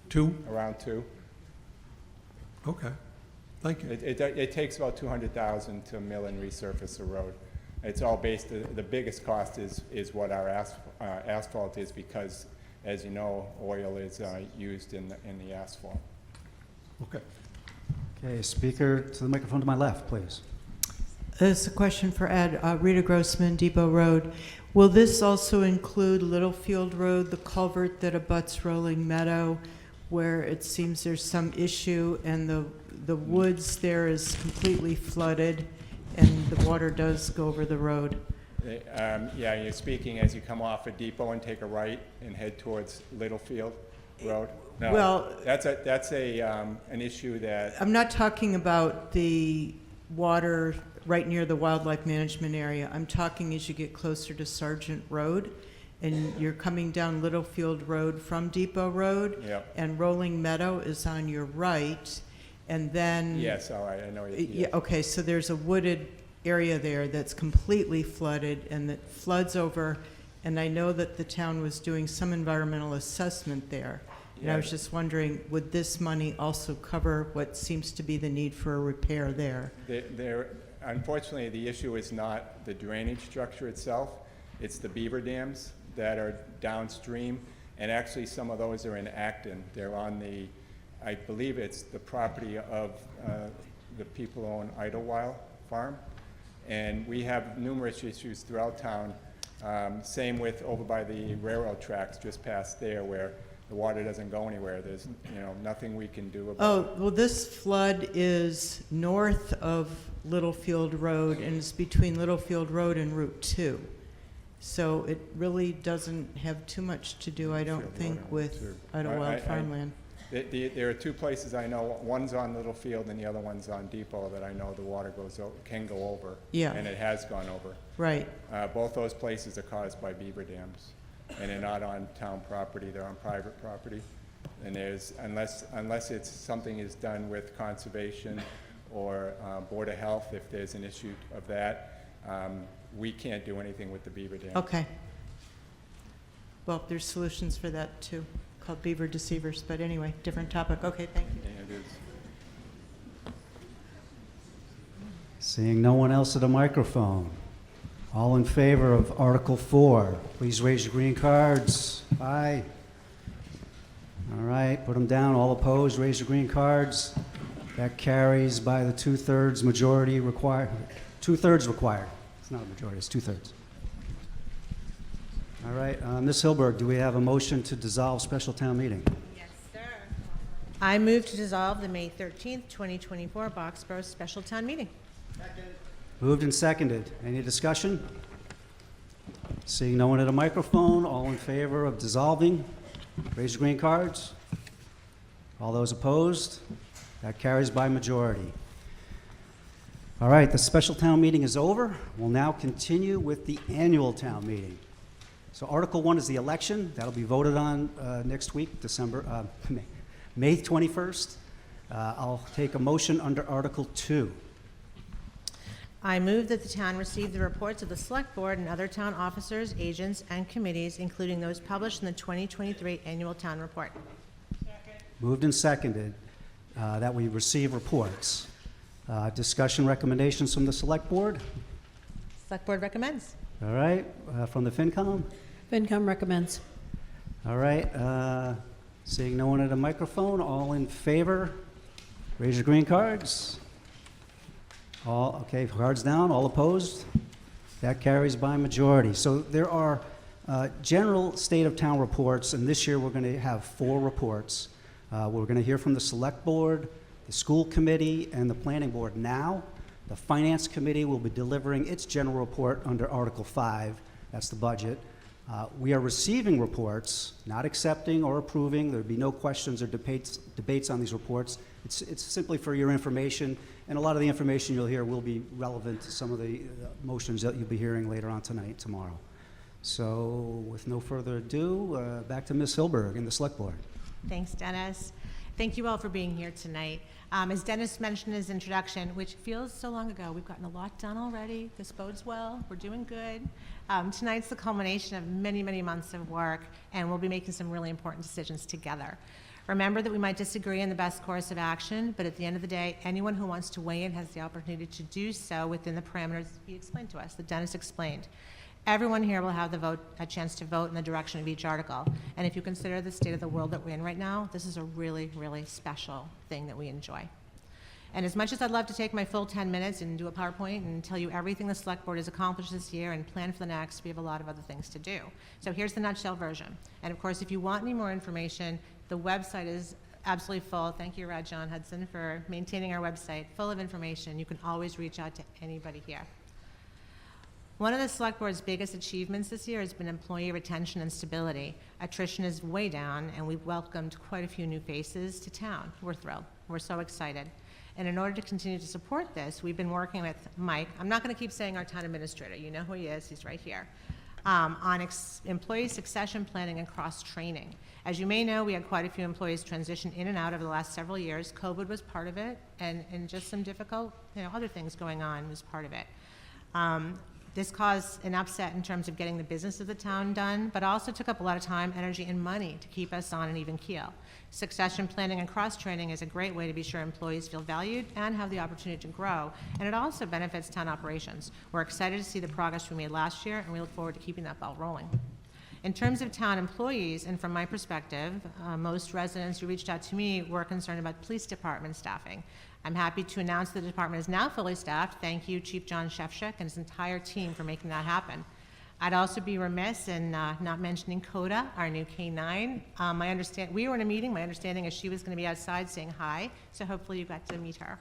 Two? Around 2. Okay, thank you. It takes about 200,000 to mill and resurface a road. It's all based, the biggest cost is what our asphalt is because, as you know, oil is used in the asphalt. Okay. Okay, speaker to the microphone to my left, please. This is a question for Ed. Rita Grossman, Depot Road. Will this also include Littlefield Road, the culvert that abuts Rolling Meadow, where it seems there's some issue and the woods there is completely flooded and the water does go over the road? Yeah, you're speaking as you come off a Depot and take a right and head towards Littlefield Road? No, Well, that's an issue that... I'm not talking about the water right near the wildlife management area. I'm talking as you get closer to Sargent Road and you're coming down Littlefield Road from Depot Road. Yep. And Rolling Meadow is on your right. And then... Yes, all right, I know. Yeah, okay, so there's a wooded area there that's completely flooded and that floods over. And I know that the town was doing some environmental assessment there. And I was just wondering, would this money also cover what seems to be the need for a repair there? Unfortunately, the issue is not the drainage structure itself. It's the beaver dams that are downstream. And actually, some of those are in Acton. They're on the, I believe it's the property of the people who own Idlewild Farm. And we have numerous issues throughout town. Same with over by the railroad tracks just past there where the water doesn't go anywhere. There's nothing we can do about it. Oh, well, this flood is north of Littlefield Road and it's between Littlefield Road and Route 2. So it really doesn't have too much to do, I don't think, with Idlewild farmland. There are two places I know. One's on Littlefield and the other one's on Depot that I know the water can go over. Yeah. And it has gone over. Right. Both those places are caused by beaver dams. And they're not on town property, they're on private property. And there's, unless it's something is done with conservation or Board of Health, if there's an issue of that, we can't do anything with the beaver dam. Okay. Well, there's solutions for that too, called beaver deceivers, but anyway, different topic. Okay, thank you. Yeah, it is. Seeing no one else at a microphone. All in favor of Article 4, please raise your green cards. Aye. All right, put them down. All opposed, raise your green cards. That carries by the two-thirds majority required. Two-thirds required. It's not a majority, it's two-thirds. All right, Ms. Hilberg, do we have a motion to dissolve special town meeting? Yes, sir. I move to dissolve the May 13th, 2024 Boxborough Special Town Meeting. Second. Moved and seconded. Any discussion? Seeing no one at a microphone, all in favor of dissolving, raise your green cards. All those opposed? That carries by majority. All right, the special town meeting is over. We'll now continue with the annual town meeting. So Article 1 is the election. That'll be voted on next week, May 21st. I'll take a motion under Article 2. I move that the town receive the reports of the Select Board and other town officers, agents, and committees, including those published in the 2023 Annual Town Report. Moved and seconded that we receive reports. Discussion recommendations from the Select Board. Select Board recommends. All right, from the FinCom. FinCom recommends. All right, seeing no one at a microphone, all in favor, raise your green cards. All, okay, cards down, all opposed? That carries by majority. So there are general state of town reports, and this year we're going to have 4 reports. We're going to hear from the Select Board, the school committee and the planning board now. The finance committee will be delivering its general report under Article 5. That's the budget. We are receiving reports, not accepting or approving. There'll be no questions or debates on these reports. It's simply for your information, and a lot of the information you'll hear will be relevant to some of the motions that you'll be hearing later on tonight, tomorrow. So with no further ado, back to Ms. Hilberg and the Select Board. Thanks, Dennis. Thank you all for being here tonight. As Dennis mentioned in his introduction, which feels so long ago, we've gotten a lot done already. This bodes well. We're doing good. Tonight's the culmination of many, many months of work, and we'll be making some really important decisions together. Remember that we might disagree on the best course of action, but at the end of the day, anyone who wants to weigh in has the opportunity to do so within the parameters he explained to us, that Dennis explained. Everyone here will have a chance to vote in the direction of each article. And if you consider the state of the world that we're in right now, this is a really, really special thing that we enjoy. And as much as I'd love to take my full 10 minutes and do a PowerPoint and tell you everything the Select Board has accomplished this year and plan for the next, we have a lot of other things to do. So here's the nutshell version. And of course, if you want any more information, the website is absolutely full. Thank you, John Hudson, for maintaining our website, full of information. You can always reach out to anybody here. One of the Select Board's biggest achievements this year has been employee retention and stability. Attrition is way down, and we've welcomed quite a few new faces to town. We're thrilled. We're so excited. And in order to continue to support this, we've been working with Mike. I'm not going to keep saying our town administrator. You know who he is. He's right here. On employee succession planning and cross-training. As you may know, we had quite a few employees transition in and out over the last several years. COVID was part of it, and just some difficult, other things going on was part of it. This caused an upset in terms of getting the business of the town done, but also took up a lot of time, energy, and money to keep us on an even keel. Succession planning and cross-training is a great way to be sure employees feel valued and have the opportunity to grow, and it also benefits town operations. We're excited to see the progress we made last year, and we look forward to keeping that ball rolling. In terms of town employees, and from my perspective, most residents who reached out to me were concerned about police department staffing. I'm happy to announce the department is now fully staffed. Thank you, Chief John Shefchuk and his entire team for making that happen. I'd also be remiss in not mentioning Coda, our new K-9. We were in a meeting. My understanding is she was going to be outside saying hi, so hopefully you got to meet her.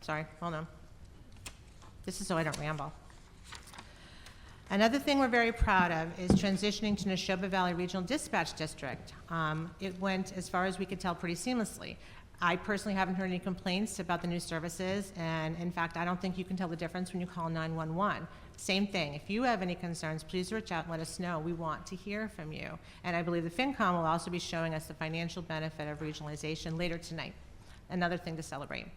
Sorry, hold on. This is so I don't ramble. Another thing we're very proud of is transitioning to Neshoba Valley Regional Dispatch District. It went, as far as we could tell, pretty seamlessly. I personally haven't heard any complaints about the new services, and in fact, I don't think you can tell the difference when you call 911. Same thing. If you have any concerns, please reach out and let us know. We want to hear from you. And I believe the FinCom will also be showing us the financial benefit of regionalization later tonight. Another thing to celebrate.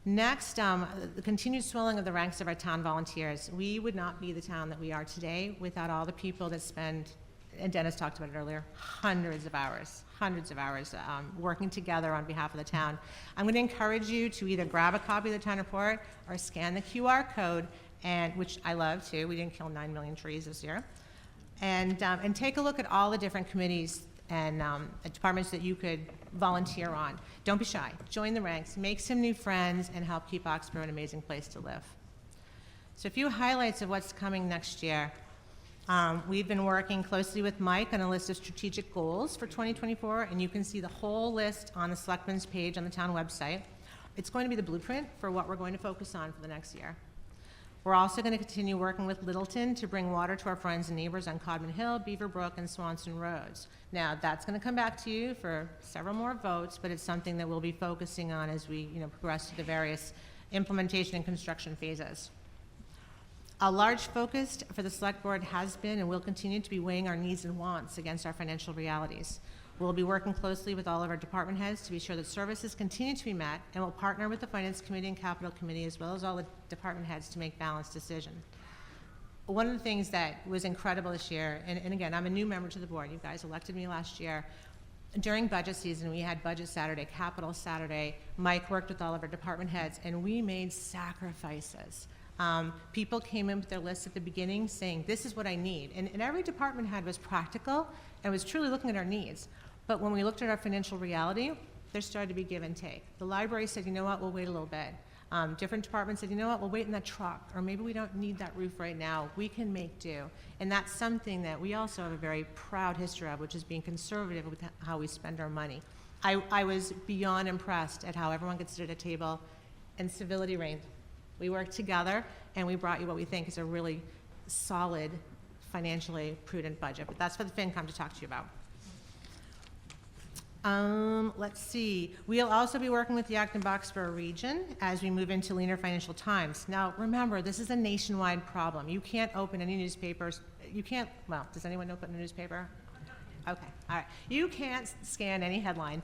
Next, the continued swelling of the ranks of our town volunteers. We would not be the town that we are today without all the people that spend, and Dennis talked about it earlier, hundreds of hours working together on behalf of the town. I'm going to encourage you to either grab a copy of the town report or scan the QR code, which I love too. We didn't kill 9 million trees this year. And take a look at all the different committees and departments that you could volunteer on. Don't be shy. Join the ranks, make some new friends, and help keep Oxbow an amazing place to live. So a few highlights of what's coming next year. We've been working closely with Mike on a list of strategic goals for 2024, and you can see the whole list on the Selectmen's page on the town website. It's going to be the blueprint for what we're going to focus on for the next year. We're also going to continue working with Littleton to bring water to our friends and neighbors on Codman Hill, Beaver Brook, and Swanson Roads. Now, that's going to come back to you for several more votes, but it's something that we'll be focusing on as we progress through the various implementation and construction phases. A large focus for the Select Board has been and will continue to be weighing our needs and wants against our financial realities. We'll be working closely with all of our department heads to be sure that services continue to be met, and we'll partner with the Finance Committee and Capital Committee as well as all the department heads to make balanced decisions. One of the things that was incredible this year, and again, I'm a new member to the board. You guys elected me last year. During budget season, we had Budget Saturday, Capital Saturday. Mike worked with all of our department heads, and we made sacrifices. People came in with their lists at the beginning saying, this is what I need. And every department head was practical and was truly looking at our needs. But when we looked at our financial reality, there started to be give and take. The library said, you know what, we'll wait a little bit. Different departments said, you know what, we'll wait in that truck, or maybe we don't need that roof right now. We can make do. And that's something that we also have a very proud history of, which is being conservative with how we spend our money. I was beyond impressed at how everyone could sit at a table and civility reigned. We worked together and we brought you what we think is a really solid, financially prudent budget. But that's for the FinCom to talk to you about. Let's see. We'll also be working with the Acton-Boxborough region as we move into leaner financial times. Now, remember, this is a nationwide problem. You can't open any newspapers. You can't, well, does anyone open a newspaper? Okay, all right. You can't scan any headline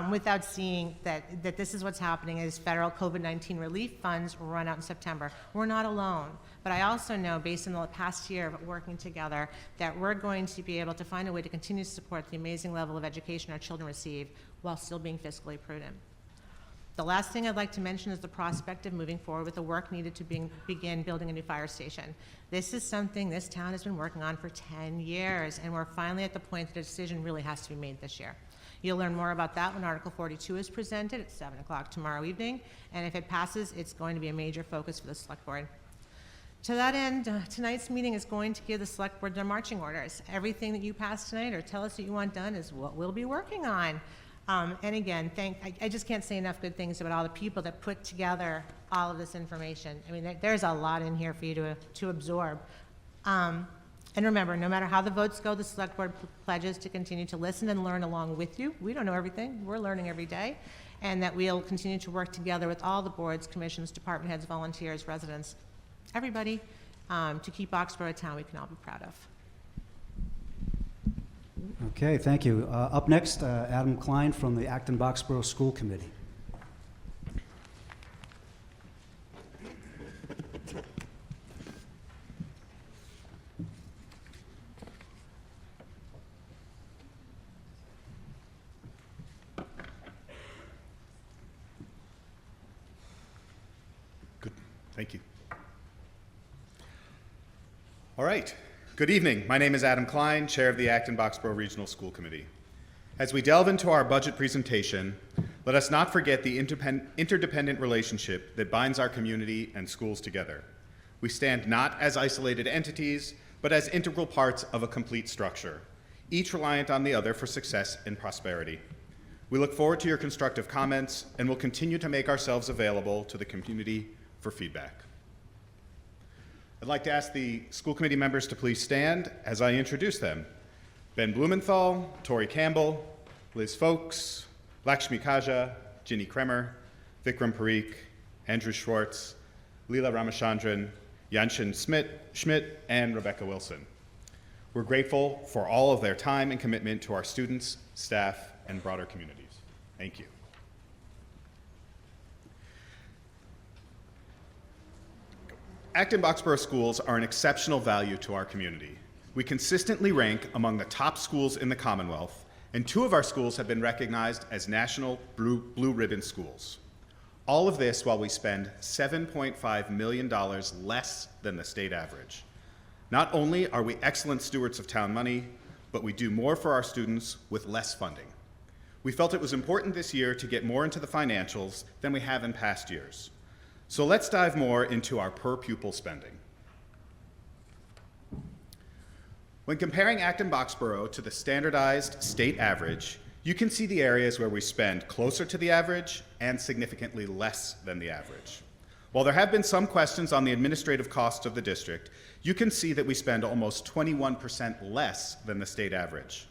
without seeing that this is what's happening as federal COVID-19 relief funds run out in September. We're not alone, but I also know, based on the past year of working together, that we're going to be able to find a way to continue to support the amazing level of education our children receive while still being fiscally prudent. The last thing I'd like to mention is the prospect of moving forward with the work needed to begin building a new fire station. This is something this town has been working on for 10 years, and we're finally at the point that a decision really has to be made this year. You'll learn more about that when Article 42 is presented at 7 o'clock tomorrow evening, and if it passes, it's going to be a major focus for the Select Board. To that end, tonight's meeting is going to give the Select Board their marching orders. Everything that you pass tonight or tell us that you want done is what we'll be working on. And again, I just can't say enough good things about all the people that put together all of this information. I mean, there's a lot in here for you to absorb. And remember, no matter how the votes go, the Select Board pledges to continue to listen and learn along with you. We don't know everything. We're learning every day. And that we'll continue to work together with all the boards, commissions, department heads, volunteers, residents, everybody, to keep Boxborough a town we can all be proud of. Okay, thank you. Up next, Adam Klein from the Acton-Boxborough School Committee. Good. Thank you. All right. Good evening. My name is Adam Klein, Chair of the Acton-Boxborough Regional School Committee. As we delve into our budget presentation, let us not forget the interdependent relationship that binds our community and schools together. We stand not as isolated entities, but as integral parts of a complete structure, each reliant on the other for success and prosperity. We look forward to your constructive comments and will continue to make ourselves available to the community for feedback. I'd like to ask the school committee members to please stand as I introduce them. Ben Blumenthal, Tori Campbell, Liz Folks, Lakshmi Kaja, Ginny Kremer, Vikram Parikh, Andrew Schwartz, Leela Ramachandran, Yanshin Schmidt, and Rebecca Wilson. We're grateful for all of their time and commitment to our students, staff, and broader communities. Thank you. Acton-Boxborough schools are an exceptional value to our community. We consistently rank among the top schools in the Commonwealth, and 2 of our schools have been recognized as national blue ribbon schools. All of this while we spend $7.5 million less than the state average. Not only are we excellent stewards of town money, but we do more for our students with less funding. We felt it was important this year to get more into the financials than we have in past years. So let's dive more into our per pupil spending. When comparing Acton-Boxborough to the standardized state average, you can see the areas where we spend closer to the average and significantly less than the average. While there have been some questions on the administrative costs of the district, you can see that we spend almost 21% less than the state average.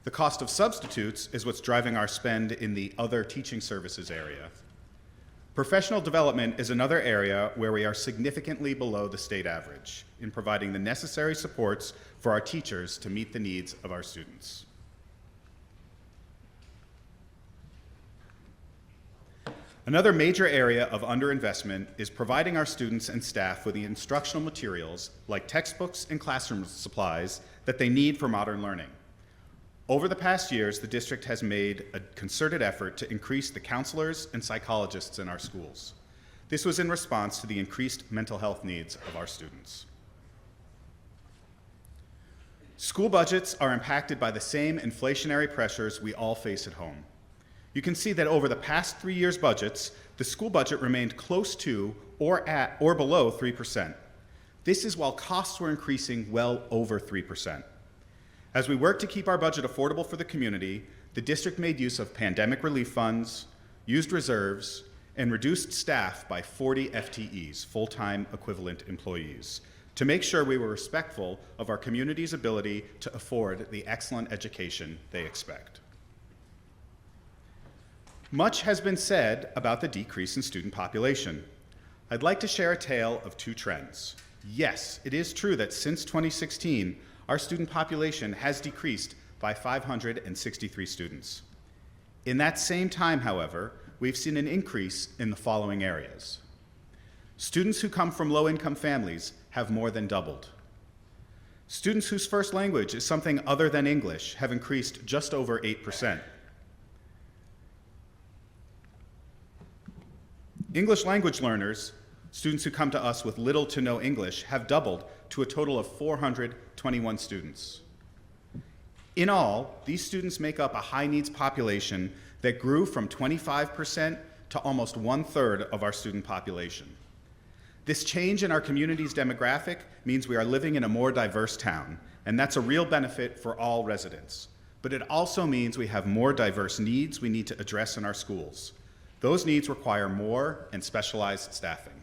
The cost of substitutes is what's driving our spend in the other teaching services area. Professional development is another area where we are significantly below the state average in providing the necessary supports for our teachers to meet the needs of our students. Another major area of underinvestment is providing our students and staff with the instructional materials like textbooks and classroom supplies that they need for modern learning. Over the past years, the district has made a concerted effort to increase the counselors and psychologists in our schools. This was in response to the increased mental health needs of our students. School budgets are impacted by the same inflationary pressures we all face at home. You can see that over the past 3 years' budgets, the school budget remained close to or at or below 3%. This is while costs were increasing well over 3%. As we work to keep our budget affordable for the community, the district made use of pandemic relief funds, used reserves, and reduced staff by 40 FTEs, full-time equivalent employees, to make sure we were respectful of our community's ability to afford the excellent education they expect. Much has been said about the decrease in student population. I'd like to share a tale of two trends. Yes, it is true that since 2016, our student population has decreased by 563 students. In that same time, however, we've seen an increase in the following areas. Students who come from low-income families have more than doubled. Students whose first language is something other than English have increased just over 8%. English language learners, students who come to us with little to no English, have doubled to a total of 421 students. In all, these students make up a high-needs population that grew from 25% to almost 1/3 of our student population. This change in our community's demographic means we are living in a more diverse town, and that's a real benefit for all residents. But it also means we have more diverse needs we need to address in our schools. Those needs require more and specialized staffing.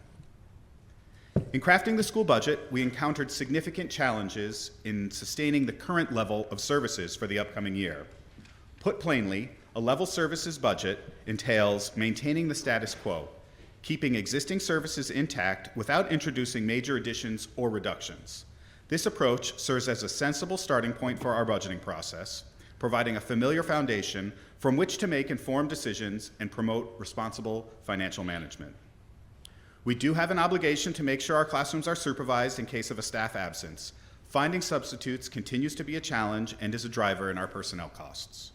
In crafting the school budget, we encountered significant challenges in sustaining the current level of services for the upcoming year. Put plainly, a level services budget entails maintaining the status quo, keeping existing services intact without introducing major additions or reductions. This approach serves as a sensible starting point for our budgeting process, providing a familiar foundation from which to make informed decisions and promote responsible financial management. We do have an obligation to make sure our classrooms are supervised in case of a staff absence. Finding substitutes continues to be a challenge and is a driver in our personnel costs.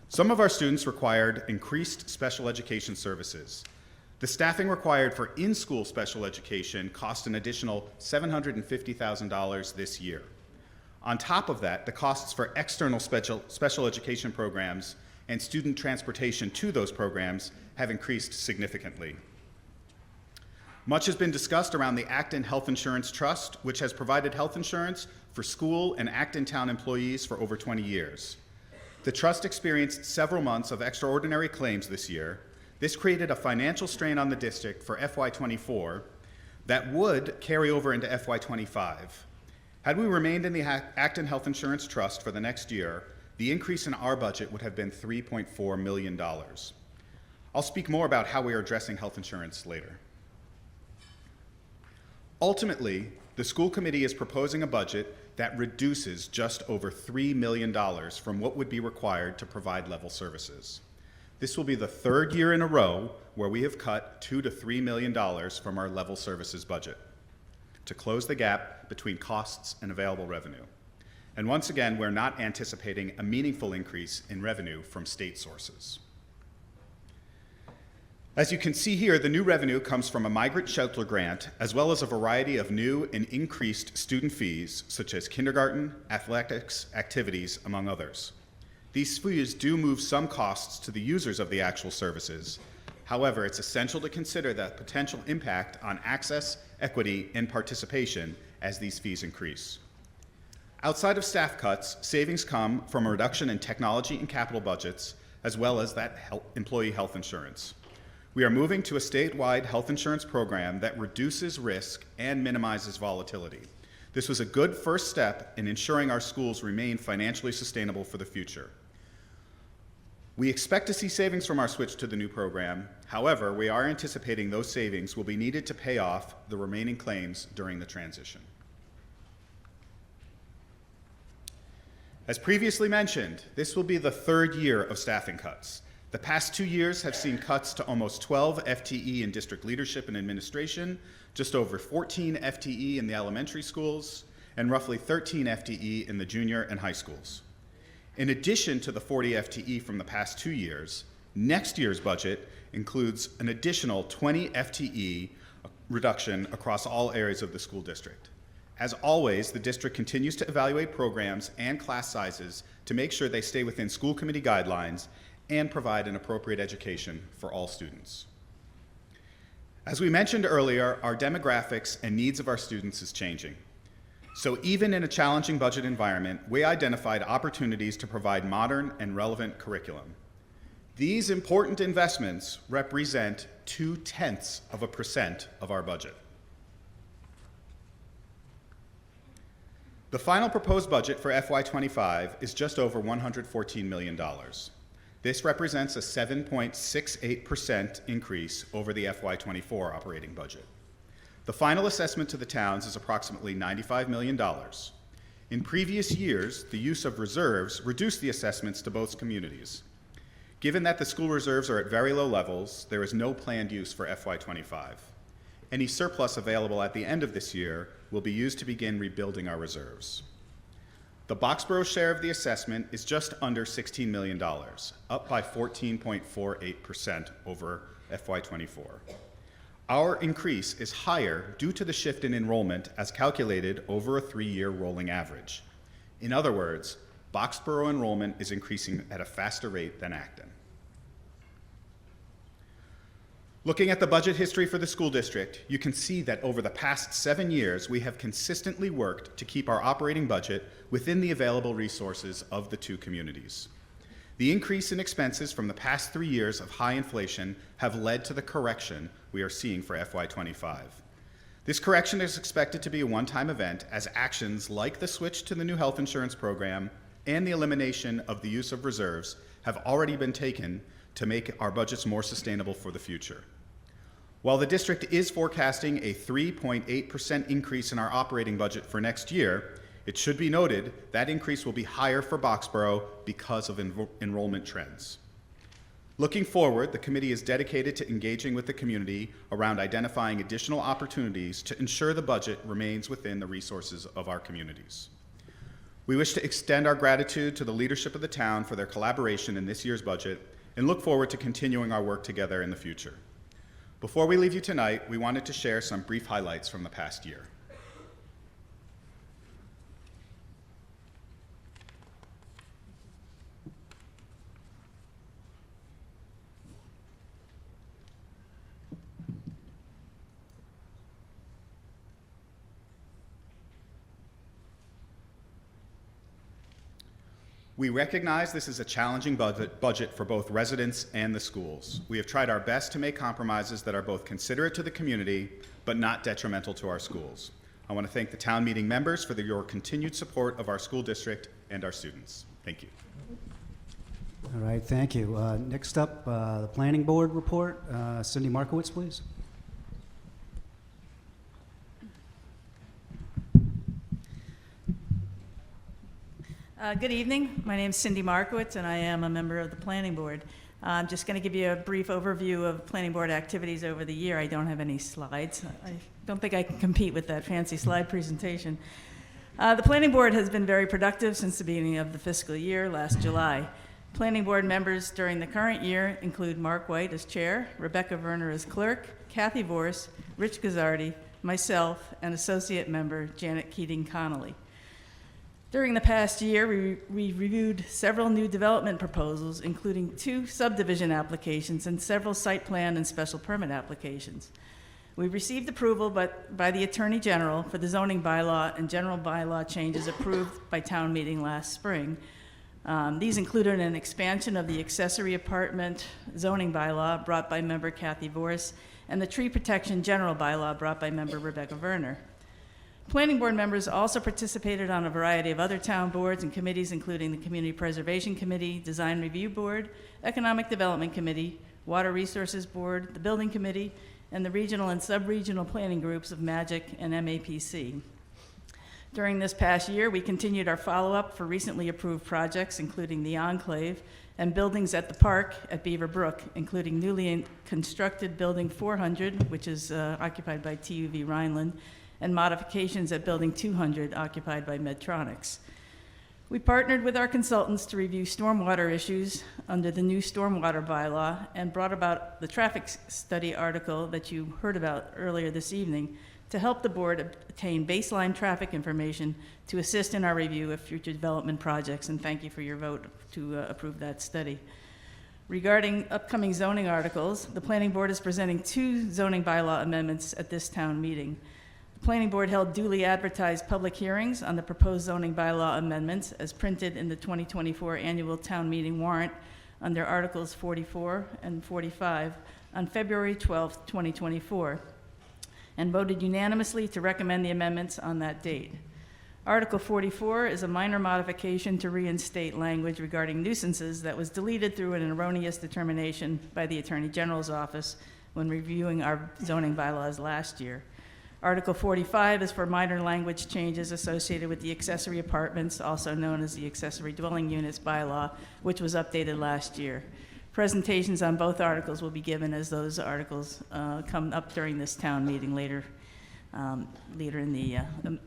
Some of our students required increased special education services. The staffing required for in-school special education cost an additional $750,000 this year. On top of that, the costs for external special education programs and student transportation to those programs have increased significantly. Much has been discussed around the Acton Health Insurance Trust, which has provided health insurance for school and Acton Town employees for over 20 years. The trust experienced several months of extraordinary claims this year. This created a financial strain on the district for FY24 that would carry over into FY25. Had we remained in the Acton Health Insurance Trust for the next year, the increase in our budget would have been $3.4 million. I'll speak more about how we are addressing health insurance later. Ultimately, the school committee is proposing a budget that reduces just over $3 million from what would be required to provide level services. This will be the third year in a row where we have cut $2 to $3 million from our level services budget to close the gap between costs and available revenue. And once again, we're not anticipating a meaningful increase in revenue from state sources. As you can see here, the new revenue comes from a migrant shelter grant, as well as a variety of new and increased student fees, such as kindergarten, athletics, activities, among others. These fees do move some costs to the users of the actual services. However, it's essential to consider the potential impact on access, equity, and participation as these fees increase. Outside of staff cuts, savings come from a reduction in technology and capital budgets, as well as that employee health insurance. We are moving to a statewide health insurance program that reduces risk and minimizes volatility. This was a good first step in ensuring our schools remain financially sustainable for the future. We expect to see savings from our switch to the new program. However, we are anticipating those savings will be needed to pay off the remaining claims during the transition. As previously mentioned, this will be the third year of staffing cuts. The past 2 years have seen cuts to almost 12 FTE in district leadership and administration, just over 14 FTE in the elementary schools, and roughly 13 FTE in the junior and high schools. In addition to the 40 FTE from the past 2 years, next year's budget includes an additional 20 FTE reduction across all areas of the school district. As always, the district continues to evaluate programs and class sizes to make sure they stay within school committee guidelines and provide an appropriate education for all students. As we mentioned earlier, our demographics and needs of our students is changing. So even in a challenging budget environment, we identified opportunities to provide modern and relevant curriculum. These important investments represent 0.2% of our budget. The final proposed budget for FY25 is just over $114 million. This represents a 7.68% increase over the FY24 operating budget. The final assessment to the towns is approximately $95 million. In previous years, the use of reserves reduced the assessments to both communities. Given that the school reserves are at very low levels, there is no planned use for FY25. Any surplus available at the end of this year will be used to begin rebuilding our reserves. The Boxborough share of the assessment is just under $16 million, up by 14.48% over FY24. Our increase is higher due to the shift in enrollment as calculated over a 3-year rolling average. In other words, Boxborough enrollment is increasing at a faster rate than Acton. Looking at the budget history for the school district, you can see that over the past 7 years, we have consistently worked to keep our operating budget within the available resources of the two communities. The increase in expenses from the past 3 years of high inflation have led to the correction we are seeing for FY25. This correction is expected to be a one-time event as actions like the switch to the new health insurance program and the elimination of the use of reserves have already been taken to make our budgets more sustainable for the future. While the district is forecasting a 3.8% increase in our operating budget for next year, it should be noted that increase will be higher for Boxborough because of enrollment trends. Looking forward, the committee is dedicated to engaging with the community around identifying additional opportunities to ensure the budget remains within the resources of our communities. We wish to extend our gratitude to the leadership of the town for their collaboration in this year's budget and look forward to continuing our work together in the future. Before we leave you tonight, we wanted to share some brief highlights from the past year. We recognize this is a challenging budget for both residents and the schools. We have tried our best to make compromises that are both considerate to the community, but not detrimental to our schools. I want to thank the town meeting members for your continued support of our school district and our students. Thank you. All right, thank you. Next up, the planning board report. Cindy Markowitz, please. Good evening. My name is Cindy Markowitz, and I am a member of the Planning Board. I'm just going to give you a brief overview of Planning Board activities over the year. I don't have any slides. I don't think I can compete with that fancy slide presentation. The Planning Board has been very productive since the beginning of the fiscal year last July. Planning Board members during the current year include Mark White as chair, Rebecca Werner as clerk, Kathy Vorse, Rich Gazzardi, myself, and associate member Janet Keating-Connolly. During the past year, we reviewed several new development proposals, including 2 subdivision applications and several site plan and special permit applications. We received approval by the Attorney General for the zoning bylaw and general bylaw changes approved by town meeting last spring. These included an expansion of the accessory apartment zoning bylaw brought by member Kathy Vorse and the tree protection general bylaw brought by member Rebecca Werner. Planning board members also participated on a variety of other town boards and committees, including the Community Preservation Committee, Design Review Board, Economic Development Committee, Water Resources Board, the Building Committee, and the regional and sub-regional planning groups of MAGIC and MAPC. During this past year, we continued our follow-up for recently approved projects, including the Enclave and buildings at the park at Beaver Brook, including newly constructed Building 400, which is occupied by TUV Rhineland, and modifications at Building 200, occupied by Medtronics. We partnered with our consultants to review stormwater issues under the new stormwater bylaw and brought about the traffic study article that you heard about earlier this evening to help the board obtain baseline traffic information to assist in our review of future development projects, and thank you for your vote to approve that study. Regarding upcoming zoning articles, the Planning Board is presenting 2 zoning bylaw amendments at this town meeting. The Planning Board held duly advertised public hearings on the proposed zoning bylaw amendments as printed in the 2024 annual town meeting warrant under Articles 44 and 45 on February 12, 2024, and voted unanimously to recommend the amendments on that date. Article 44 is a minor modification to reinstate language regarding nuisances that was deleted through an erroneous determination by the Attorney General's office when reviewing our zoning bylaws last year. Article 45 is for minor language changes associated with the accessory apartments, also known as the accessory dwelling units bylaw, which was updated last year. Presentations on both articles will be given as those articles come up during this town meeting later in the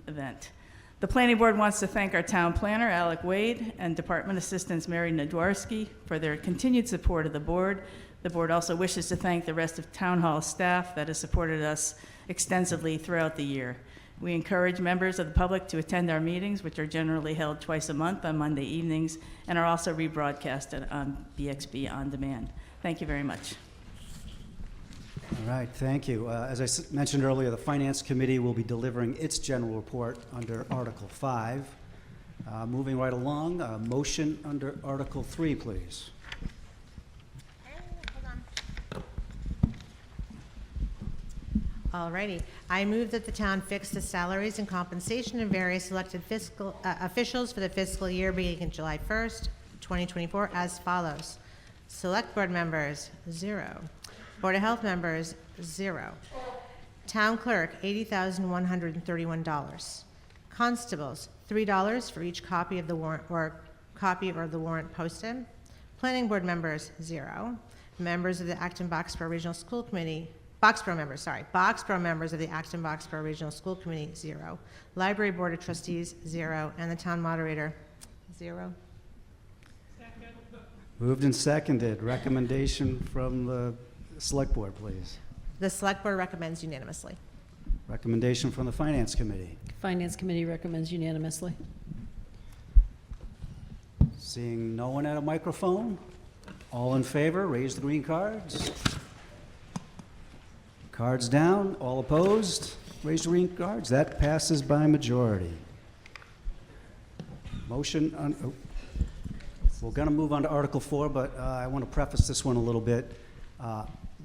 event. The Planning Board wants to thank our town planner, Alec Wade, and Department Assistants Mary Nadwarski for their continued support of the board. The board also wishes to thank the rest of Town Hall staff that has supported us extensively throughout the year. We encourage members of the public to attend our meetings, which are generally held twice a month on Monday evenings and are also rebroadcasted on BXB On Demand. Thank you very much. All right, thank you. As I mentioned earlier, the Finance Committee will be delivering its general report under Article 5. Moving right along, motion under Article 3, please. Alrighty. I move that the town fix the salaries and compensation of various elected officials for the fiscal year beginning July 1st, 2024 as follows. Select Board members, 0. Board of Health members, 0. Town Clerk, $80,131. Constables, $3 for each copy of the warrant or copy of the warrant posted. Planning Board members, 0. Members of the Acton Boxborough Regional School Committee, Boxborough members of the Acton Boxborough Regional School Committee, 0. Library Board of Trustees, 0. And the Town Moderator, 0. Moved and seconded. Recommendation from the Select Board, please. The Select Board recommends unanimously. Recommendation from the Finance Committee. Finance Committee recommends unanimously. Seeing no one at a microphone, all in favor, raise the green cards. Cards down. All opposed, raise the green cards. That passes by majority. Motion on... Oh. We're going to move on to Article 4, but I want to preface this one a little bit.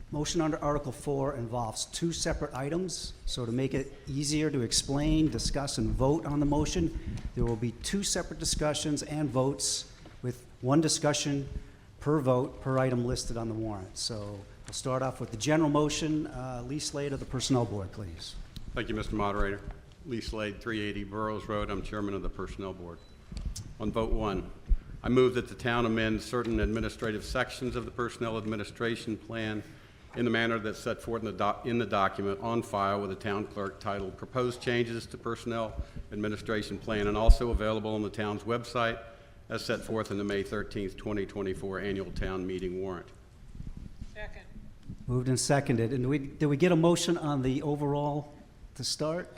Motion under Article 4 involves 2 separate items, so to make it easier to explain, discuss, and vote on the motion, there will be 2 separate discussions and votes with 1 discussion per vote per item listed on the warrant. So we'll start off with the general motion. Lee Slade of the Personnel Board, please. Thank you, Mr. Moderator. Lee Slade, 380 Burroughs Road. I'm Chairman of the Personnel Board. On vote 1, I move that the town amend certain administrative sections of the Personnel Administration Plan in the manner that's set forth in the document on file with the town clerk titled Proposed Changes to Personnel Administration Plan and also available on the town's website as set forth in the May 13th, 2024 annual town meeting warrant. Second. Moved and seconded. And did we get a motion on the overall to start?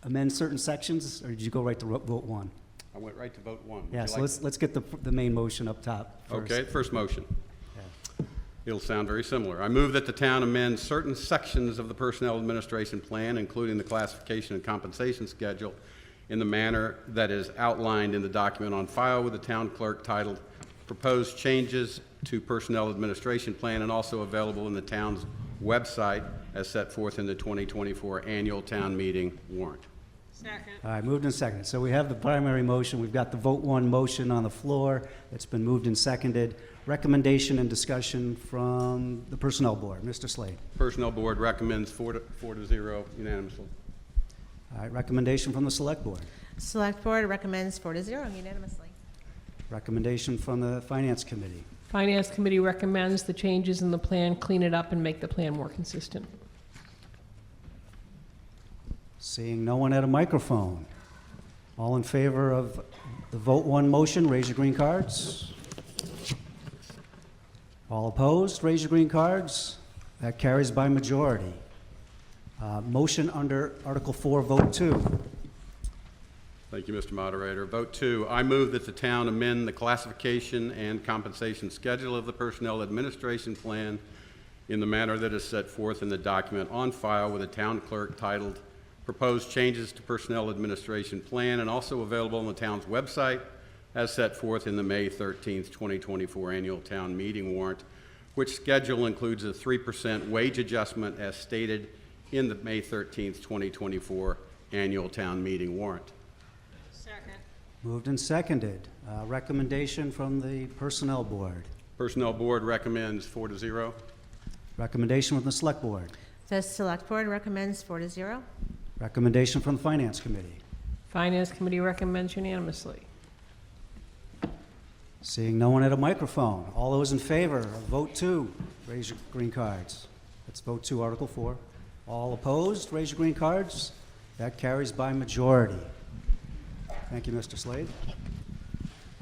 Amend certain sections, or did you go right to vote 1? I went right to vote 1. Yeah, so let's get the main motion up top first. Okay, first motion. Yeah. It'll sound very similar. I move that the town amend certain sections of the Personnel Administration Plan, including the classification and compensation schedule, in the manner that is outlined in the document on file with the town clerk titled Proposed Changes to Personnel Administration Plan and also available in the town's website as set forth in the 2024 annual town meeting warrant. Second. All right, moved and seconded. So we have the primary motion. We've got the vote 1 motion on the floor. It's been moved and seconded. Recommendation and discussion from the Personnel Board. Mr. Slade. Personnel Board recommends 4 to 0 unanimously. All right, recommendation from the Select Board. Select Board recommends 4 to 0 unanimously. Recommendation from the Finance Committee. Finance Committee recommends the changes in the plan, clean it up, and make the plan more consistent. Seeing no one at a microphone. All in favor of the vote 1 motion, raise your green cards. All opposed, raise your green cards. That carries by majority. Motion under Article 4, vote 2. Thank you, Mr. Moderator. Vote 2, I move that the town amend the classification and compensation schedule of the Personnel Administration Plan in the manner that is set forth in the document on file with the town clerk titled Proposed Changes to Personnel Administration Plan, and also available on the town's website as set forth in the May 13th, 2024 annual town meeting warrant, which schedule includes a 3% wage adjustment as stated in the May 13th, 2024 annual town meeting warrant. Moved and seconded. Recommendation from the Personnel Board. Personnel Board recommends 4-0. Recommendation from the Select Board. The Select Board recommends 4-0. Recommendation from the Finance Committee. Finance Committee recommends unanimously. Seeing no one at a microphone, all those in favor of vote 2, raise your green cards. Let's vote 2, Article 4. All opposed, raise your green cards. That carries by majority. Thank you, Mr. Slade.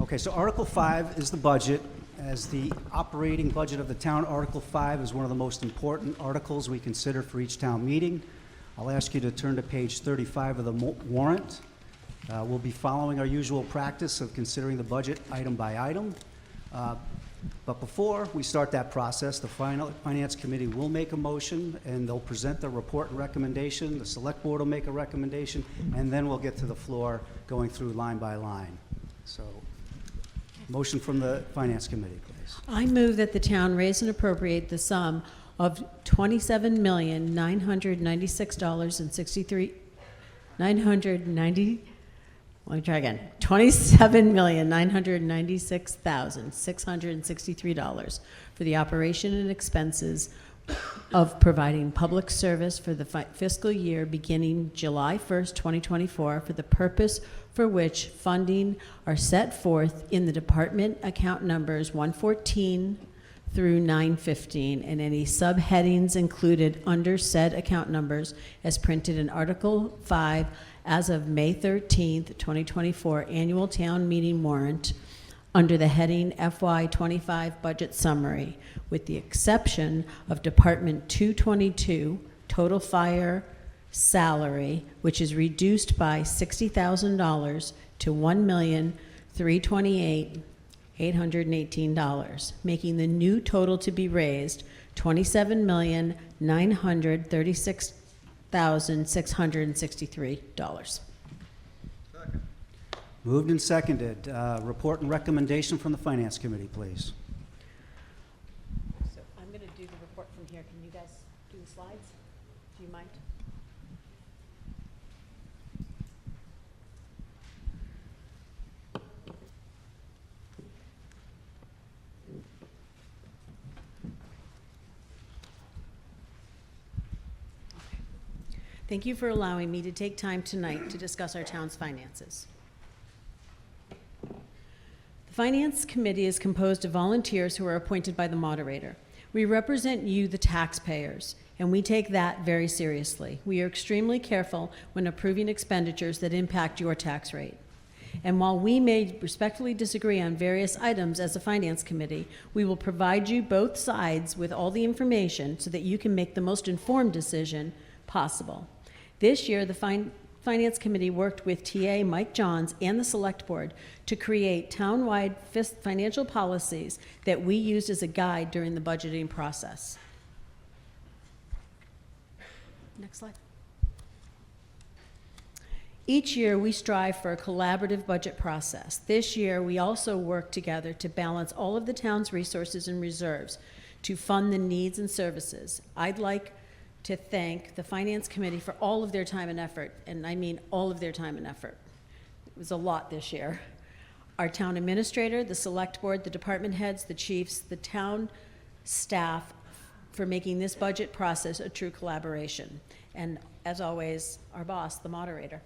Okay, so Article 5 is the budget. As the operating budget of the town, Article 5 is one of the most important articles we consider for each town meeting. I'll ask you to turn to page 35 of the warrant. We'll be following our usual practice of considering the budget item by item. But before we start that process, the Finance Committee will make a motion, and they'll present the report and recommendation. The Select Board will make a recommendation, and then we'll get to the floor going through line by line. So, motion from the Finance Committee, please. I move that the town raise and appropriate the sum of $27,996.63. Let me try again. $27,996,663 for the operation and expenses of providing public service for the fiscal year beginning July 1st, 2024, for the purpose for which funding are set forth in the department account numbers 114 through 915 and any subheadings included under said account numbers as printed in Article 5 as of May 13th, 2024 annual town meeting warrant under the heading FY25 budget summary, with the exception of Department 222 total fire salary, which is reduced by $60,000 to $1,328,818, making the new total to be raised $27,936,663. Moved and seconded. Report and recommendation from the Finance Committee, please. So I'm going to do the report from here. Can you guys do the slides? Do you mind? Thank you for allowing me to take time tonight to discuss our town's finances. The Finance Committee is composed of volunteers who are appointed by the moderator. We represent you, the taxpayers, and we take that very seriously. We are extremely careful when approving expenditures that impact your tax rate. And while we may respectfully disagree on various items as a Finance Committee, we will provide you both sides with all the information so that you can make the most informed decision possible. This year, the Finance Committee worked with TA Mike Johns and the Select Board to create town-wide financial policies that we used as a guide during the budgeting process. Next slide. Each year, we strive for a collaborative budget process. This year, we also work together to balance all of the town's resources and reserves to fund the needs and services. I'd like to thank the Finance Committee for all of their time and effort, and I mean all of their time and effort. It was a lot this year. Our town administrator, the Select Board, the department heads, the chiefs, the town staff for making this budget process a true collaboration. And as always, our boss, the moderator.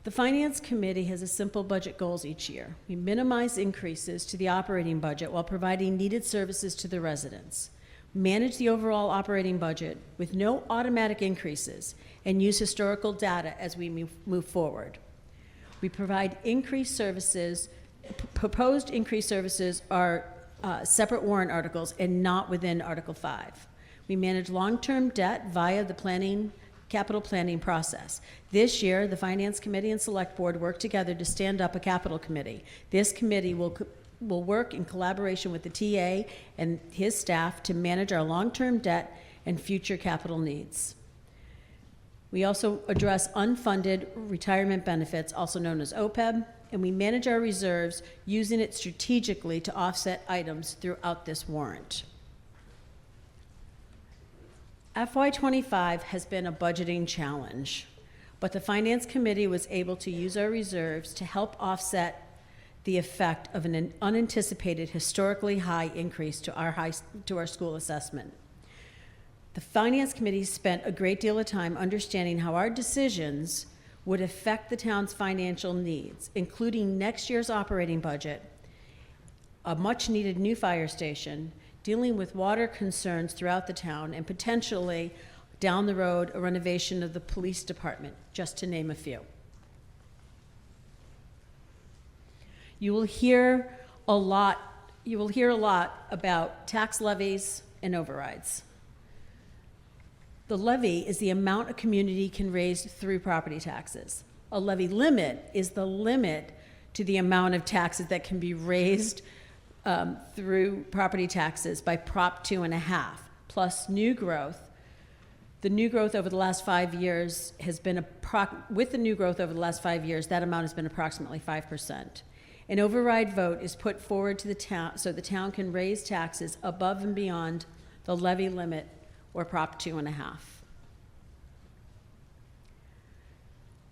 The Finance Committee has a simple budget goals each year. We minimize increases to the operating budget while providing needed services to the residents. Manage the overall operating budget with no automatic increases and use historical data as we move forward. We provide increased services. Proposed increased services are separate warrant articles and not within Article 5. We manage long-term debt via the capital planning process. This year, the Finance Committee and Select Board worked together to stand up a capital committee. This committee will work in collaboration with the TA and his staff to manage our long-term debt and future capital needs. We also address unfunded retirement benefits, also known as OPEB, and we manage our reserves using it strategically to offset items throughout this warrant. FY25 has been a budgeting challenge, but the Finance Committee was able to use our reserves to help offset the effect of an unanticipated historically high increase to our school assessment. The Finance Committee spent a great deal of time understanding how our decisions would affect the town's financial needs, including next year's operating budget, a much-needed new fire station, dealing with water concerns throughout the town, and potentially, down the road, a renovation of the police department, just to name a few. You will hear a lot about tax levies and overrides. The levy is the amount a community can raise through property taxes. A levy limit is the limit to the amount of taxes that can be raised through property taxes by Prop 2.5, plus new growth. The new growth over the last 5 years has been, that amount has been approximately 5%. An override vote is put forward to the town so the town can raise taxes above and beyond the levy limit or Prop 2.5.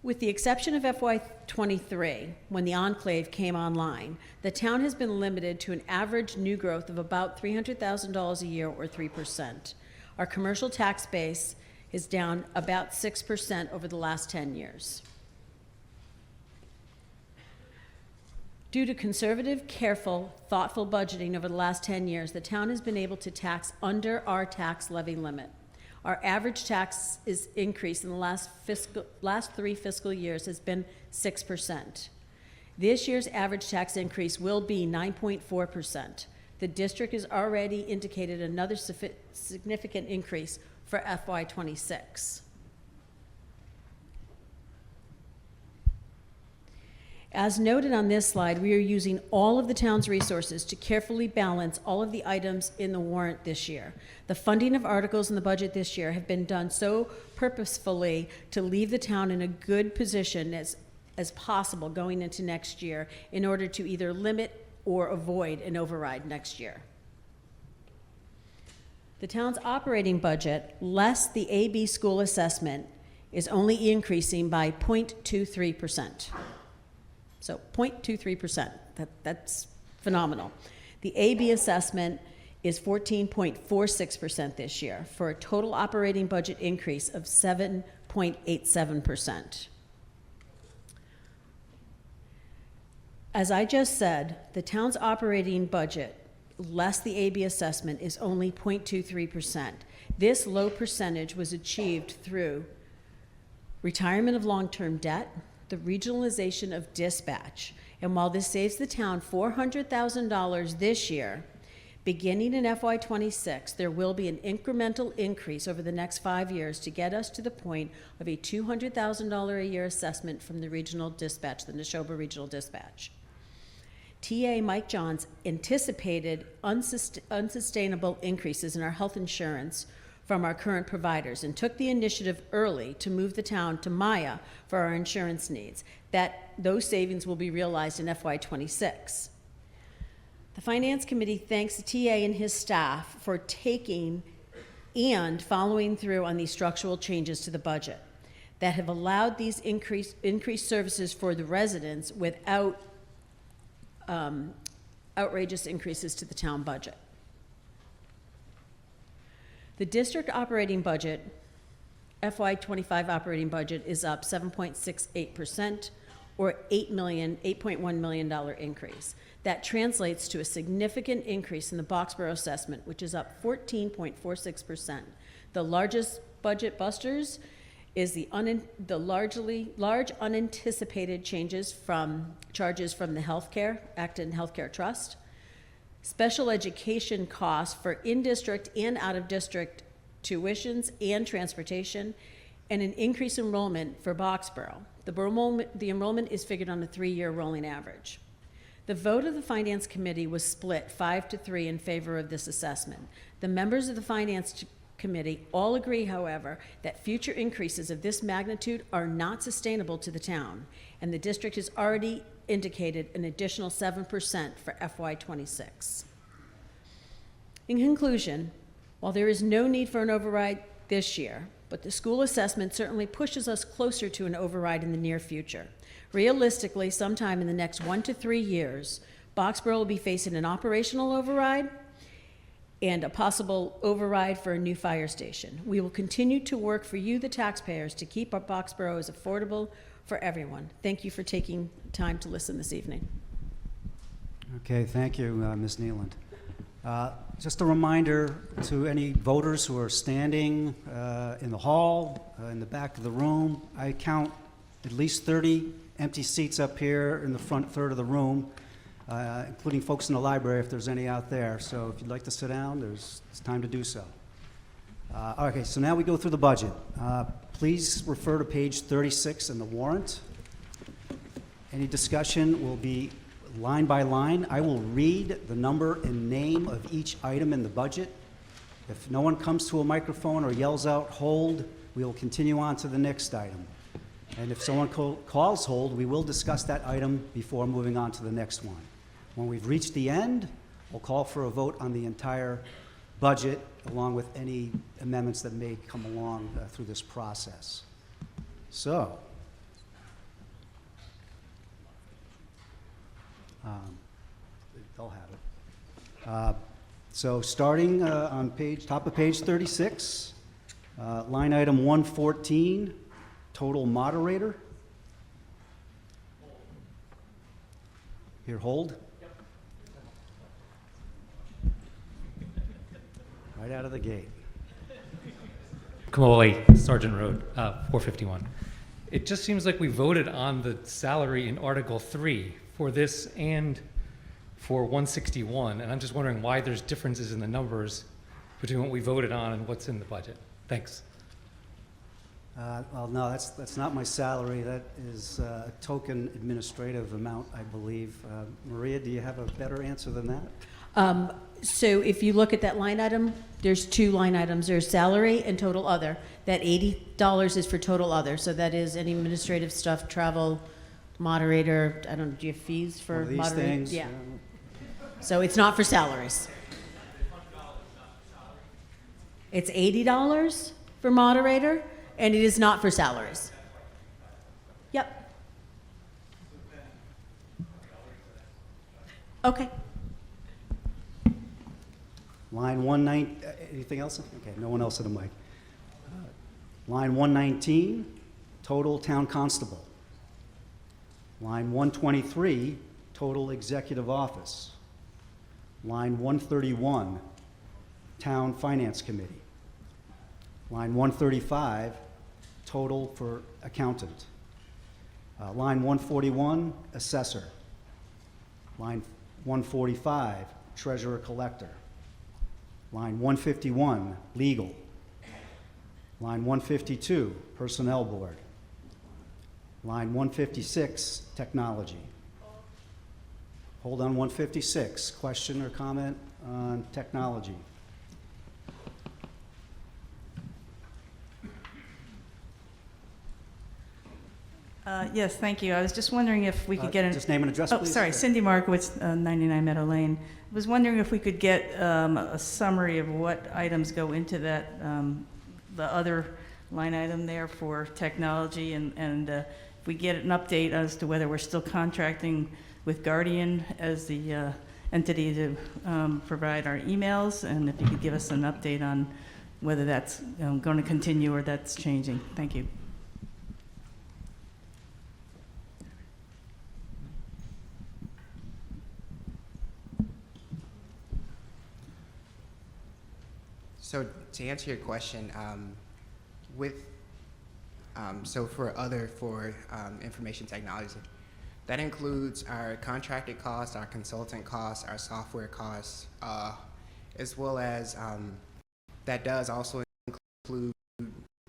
With the exception of FY23, when the enclave came online, the town has been limited to an average new growth of about $300,000 a year or 3%. Our commercial tax base is down about 6% over the last 10 years. Due to conservative, careful, thoughtful budgeting over the last 10 years, the town has been able to tax under our tax levy limit. Our average tax increase in the last 3 fiscal years has been 6%. This year's average tax increase will be 9.4%. The district has already indicated another significant increase for FY26. As noted on this slide, we are using all of the town's resources to carefully balance all of the items in the warrant this year. The funding of articles in the budget this year have been done so purposefully to leave the town in a good position as possible going into next year in order to either limit or avoid an override next year. The town's operating budget, less the AB school assessment, is only increasing by 0.23%. So 0.23%, that's phenomenal. The AB assessment is 14.46% this year for a total operating budget increase of 7.87%. As I just said, the town's operating budget, less the AB assessment, is only 0.23%. This low percentage was achieved through retirement of long-term debt, the regionalization of dispatch, and while this saves the town $400,000 this year, beginning in FY26, there will be an incremental increase over the next 5 years to get us to the point of a $200,000 a year assessment from the regional dispatch, the Neshoba Regional Dispatch. TA Mike Johns anticipated unsustainable increases in our health insurance from our current providers and took the initiative early to move the town to Maya for our insurance needs. Those savings will be realized in FY26. The Finance Committee thanks the TA and his staff for taking and following through on these structural changes to the budget that have allowed these increased services for the residents without outrageous increases to the town budget. The district operating budget, FY25 operating budget, is up 7.68%, or $8.1 million increase. That translates to a significant increase in the Boxborough assessment, which is up 14.46%. The largest budget busters is the large unanticipated charges from the Healthcare Acton Healthcare Trust, special education costs for in-district and out-of-district tuitions and transportation, and an increased enrollment for Boxborough. The enrollment is figured on a 3-year rolling average. The vote of the Finance Committee was split 5-3 in favor of this assessment. The members of the Finance Committee all agree, however, that future increases of this magnitude are not sustainable to the town, and the district has already indicated an additional 7% for FY26. In conclusion, while there is no need for an override this year, but the school assessment certainly pushes us closer to an override in the near future. Realistically, sometime in the next 1 to 3 years, Boxborough will be facing an operational override and a possible override for a new fire station. We will continue to work for you, the taxpayers, to keep our Boxborough as affordable for everyone. Thank you for taking time to listen this evening. Okay, thank you, Ms. Nealand. Just a reminder to any voters who are standing in the hall, in the back of the room, I count at least 30 empty seats up here in the front third of the room, including folks in the library if there's any out there. So if you'd like to sit down, it's time to do so. Okay, so now we go through the budget. Please refer to page 36 in the warrant. Any discussion will be line by line. I will read the number and name of each item in the budget. If no one comes to a microphone or yells out, hold, we will continue on to the next item. And if someone calls hold, we will discuss that item before moving on to the next one. When we've reached the end, we'll call for a vote on the entire budget, along with any amendments that may come along through this process. So, they'll have it. So starting on top of page 36, line item 114, total moderator. Here, hold. Right out of the gate. Kamali, Sergeant Road, 451. It just seems like we voted on the salary in Article 3 for this and for 161, and I'm just wondering why there's differences in the numbers between what we voted on and what's in the budget. Thanks. Well, no, that's not my salary. That is a token administrative amount, I believe. Maria, do you have a better answer than that? So if you look at that line item, there's 2 line items. There's salary and total other. That $80 is for total other. So that is any administrative stuff, travel, moderator. I don't know, do you have fees for these moderator? things? Yeah. So it's not for salaries. It's $80 for moderator, and it is not for salaries. Yep. Okay. Line 119, anything else? Okay, no one else at the mic. Line 119, total town constable. Line 123, total executive office. Line 131, town finance committee. Line 135, total for accountant. Line 141, assessor. Line 145, treasurer collector. Line 151, legal. Line 152, personnel board. Line 156, technology. Hold on 156, question or comment on technology? Yes, thank you. I was just wondering if we could get an... Just name and address, oh, please. sorry, Cindy Markowitz, 99 Meadow Lane. I was wondering if we could get a summary of what items go into that, the other line item there for technology, and if we get an update as to whether we're still contracting with Guardian as the entity to provide our emails, and if you could give us an update on whether that's going to continue or that's changing. Thank you. So to answer your question, so for information technology, that includes our contracted costs, our consultant costs, our software costs, as well as that does also include include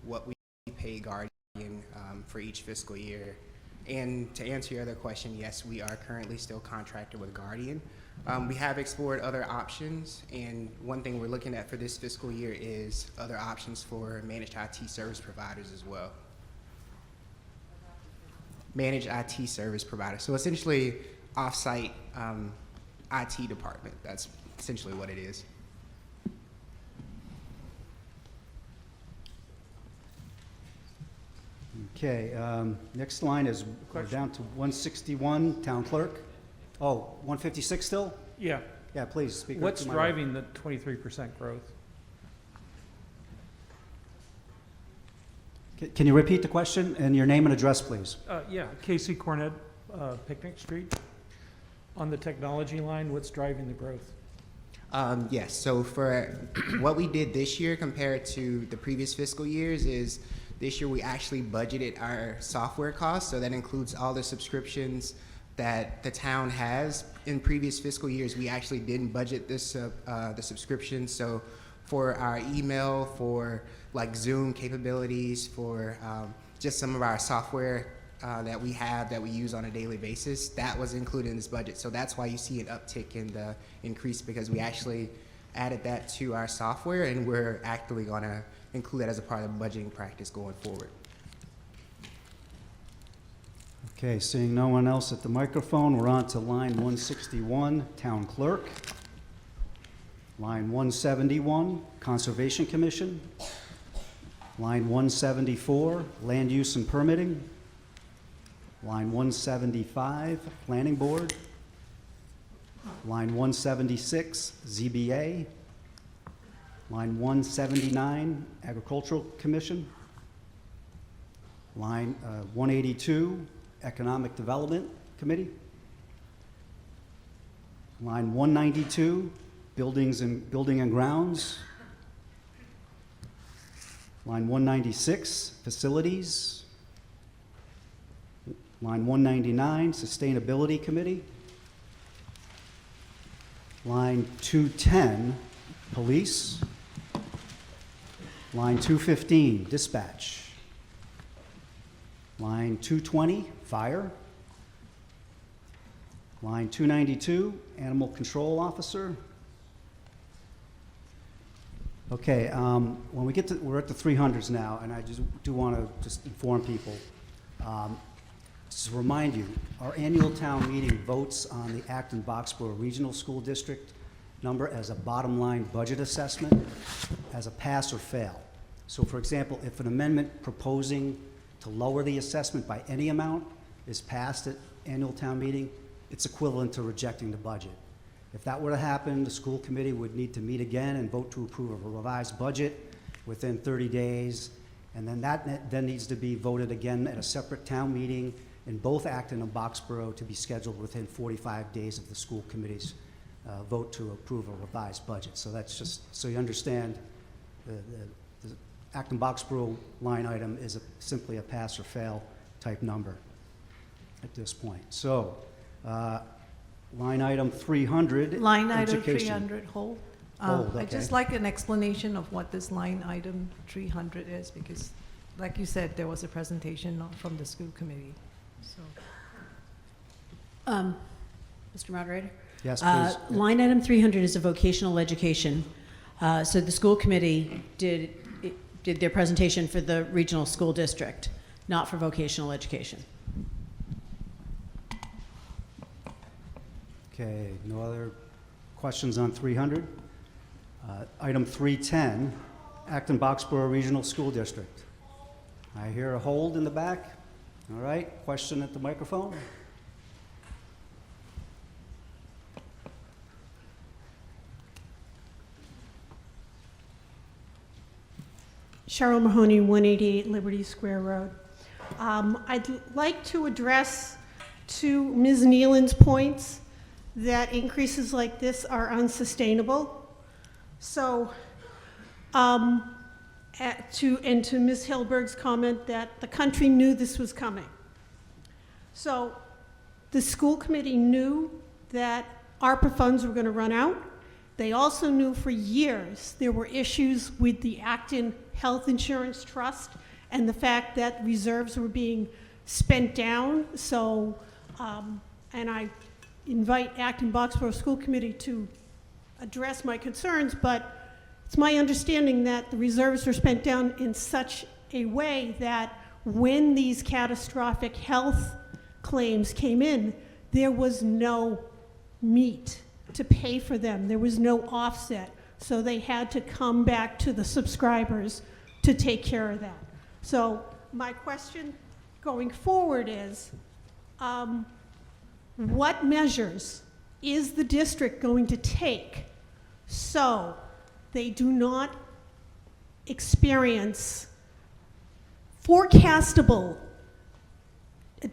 what we pay Guardian for each fiscal year. And to answer your other question, yes, we are currently still contracted with Guardian. We have explored other options, and one thing we're looking at for this fiscal year is other options for managed IT service providers as well. Managed IT service provider. So essentially, off-site IT department. That's essentially what it is. Okay, next line is, we're down to 161, town clerk. Oh, 156 still? Yeah. Yeah, please, speak. What's to my driving the 23% growth? Can you repeat the question and your name and address, please? Yeah, Casey Cornett, Picnic Street. On the technology line, what's driving the growth? Yes, so for what we did this year compared to the previous fiscal years is this year we actually budgeted our software costs, so that includes all the subscriptions that the town has. In previous fiscal years, we actually didn't budget this the subscriptions, so for our email, for like Zoom capabilities, for just some of our software that we have that we use on a daily basis, that was included in this budget. So that's why you see an uptick in the increase, because we actually added that to our software, and we're actively going to include that as a part of the budgeting practice going forward. Okay, seeing no one else at the microphone, we're on to line 161, town clerk. Line 171, Conservation Commission. Line 174, Land Use and Permitting. Line 175, Planning Board. Line 176, ZBA. Line 179, Agricultural Commission. Line 182, Economic Development Committee. Line 192, Building and Grounds. Line 196, Facilities. Line 199, Sustainability Committee. Line 210, Police. Line 215, Dispatch. Line 220, Fire. Line 292, Animal Control Officer. Okay, when we get to, we're at the 300s now, and I just do want to just inform people. Just to remind you, our annual town meeting votes on the Acton-Boxborough Regional School District number as a bottom line budget assessment, as a pass or fail. So for example, if an amendment proposing to lower the assessment by any amount is passed at annual town meeting, it's equivalent to rejecting the budget. If that were to happen, the school committee would need to meet again and vote to approve a revised budget within 30 days, and then that then needs to be voted again at a separate town meeting in both Acton and Boxborough to be scheduled within 45 days of the school committee's vote to approve a revised budget. So that's just so you understand, the Acton-Boxborough line item is simply a pass or fail type number at this point. So line item 300, Line item education. 300, hold. Hold, I'd just okay. like an explanation of what this line item 300 is, because like you said, there was a presentation from the school committee, so. Mr. Moderator? Yes, please. Line item 300 is a vocational education. So the school committee did their presentation for the regional school district, not for vocational education. Okay, no other questions on 300? Item 310, Acton-Boxborough Regional School District. I hear a hold in the back. All right, question at the microphone. Cheryl Mahoney, 188 Liberty Square Road. I'd like to address to Ms. Nealon's points that increases like this are unsustainable. So, to Ms. Hilberg's comment that the country knew this was coming. So, the school committee knew that ARPA funds were going to run out, They also knew for years there were issues with the Acton Health Insurance Trust and the fact that reserves were being spent down. So, and I invite Acton Boxborough School Committee to address my concerns, but it's my understanding that the reserves are spent down in such a way that when these catastrophic health claims came in, there was no meat to pay for them. There was no offset. So they had to come back to the subscribers to take care of that. So my question going forward is, what measures is the district going to take so they do not experience forecastable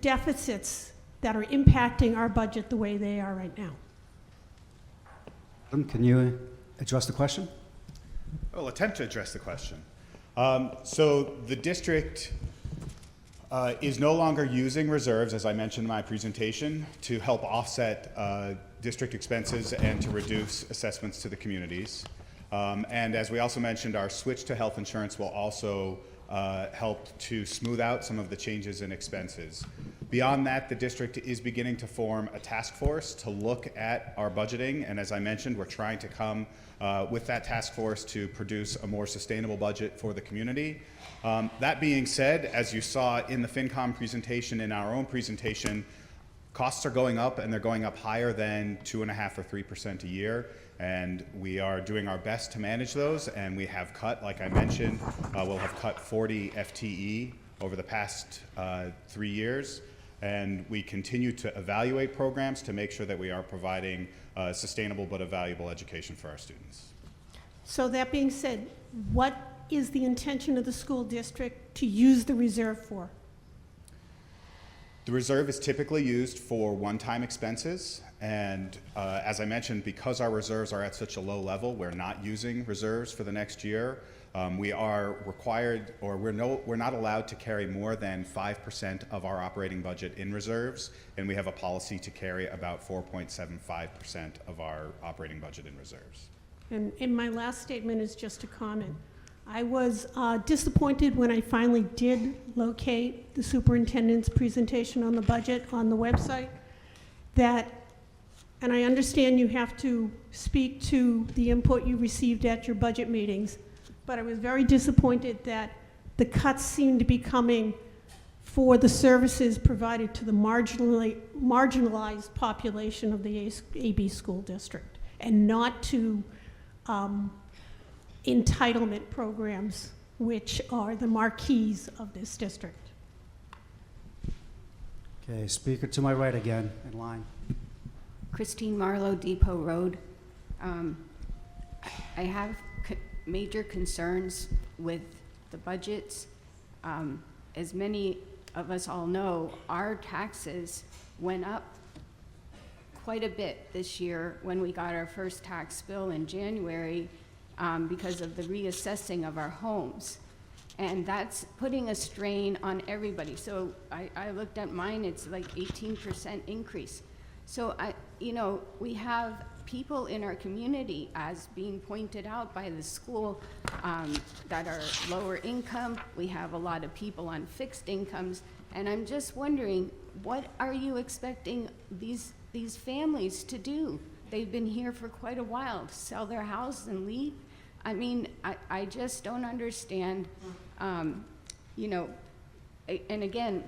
deficits that are impacting our budget the way they are right now? Can you address the question? I'll attempt to address the question. So the district is no longer using reserves, as I mentioned in my presentation, to help offset district expenses and to reduce assessments to the communities. And as we also mentioned, our switch to health insurance will also help to smooth out some of the changes in expenses. Beyond that, the district is beginning to form a task force to look at our budgeting, and as I mentioned, we're trying to come with that task force to produce a more sustainable budget for the community. That being said, as you saw in the FinCom presentation, in our own presentation, costs are going up, and they're going up higher than 2.5% or 3% a year, and we are doing our best to manage those, and we have cut, like I mentioned, we'll have cut 40 FTE over the past 3 years, and we continue to evaluate programs to make sure that we are providing sustainable but a valuable education for our students. So that being said, what is the intention of the school district to use the reserve for? The reserve is typically used for one-time expenses, and as I mentioned, because our reserves are at such a low level, we're not using reserves for the next year. We are required, or we're not allowed to carry more than 5% of our operating budget in reserves, and we have a policy to carry about 4.75% of our operating budget in reserves. And my last statement is just a comment. I was disappointed when I finally did locate the superintendent's presentation on the budget on the website, and I understand you have to speak to the input you received at your budget meetings, but I was very disappointed that the cuts seem to be coming for the services provided to the marginalized population of the AB school district, and not to entitlement programs, which are the marquees of this district. Okay, speaker to my right again, in line. Christine Marlowe, Depot Road. I have major concerns with the budgets. As many of us all know, our taxes went up quite a bit this year when we got our first tax bill in January because of the reassessing of our homes. And that's putting a strain on everybody. So I looked at mine, it's like 18% increase. So we have people in our community, as being pointed out by the school, that are lower income. We have a lot of people on fixed incomes. And I'm just wondering, what are you expecting these families to do? They've been here for quite a while, to sell their house and leave. I mean, I just don't understand, and again,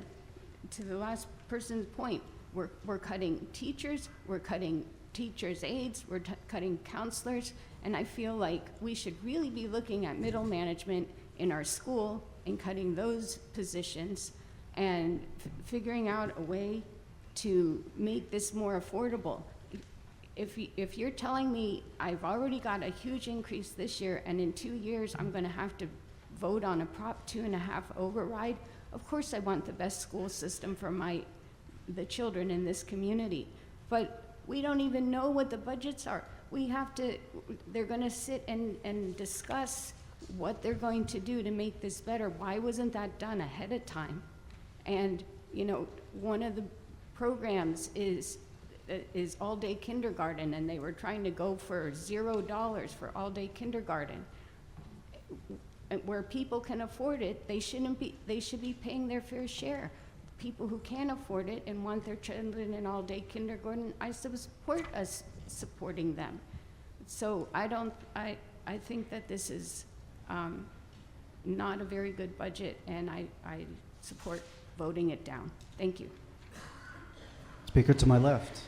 to the last person's point, we're cutting teachers, we're cutting teachers' aides, we're cutting counselors, and I feel like we should really be looking at middle management in our school and cutting those positions and figuring out a way to make this more affordable. If you're telling me I've already got a huge increase this year, and in 2 years I'm going to have to vote on a Prop 2.5 override, of course I want the best school system for the children in this community. But we don't even know what the budgets are. They're going to sit and discuss what they're going to do to make this better. Why wasn't that done ahead of time? And one of the programs is is all-day kindergarten, and they were trying to go for $0 for all-day kindergarten. Where people can afford it, they should be paying their fair share. People who can't afford it and want their children in all-day kindergarten, I support us supporting them. So I think that this is not a very good budget, and I support voting it down. Thank you. Speaker to my left.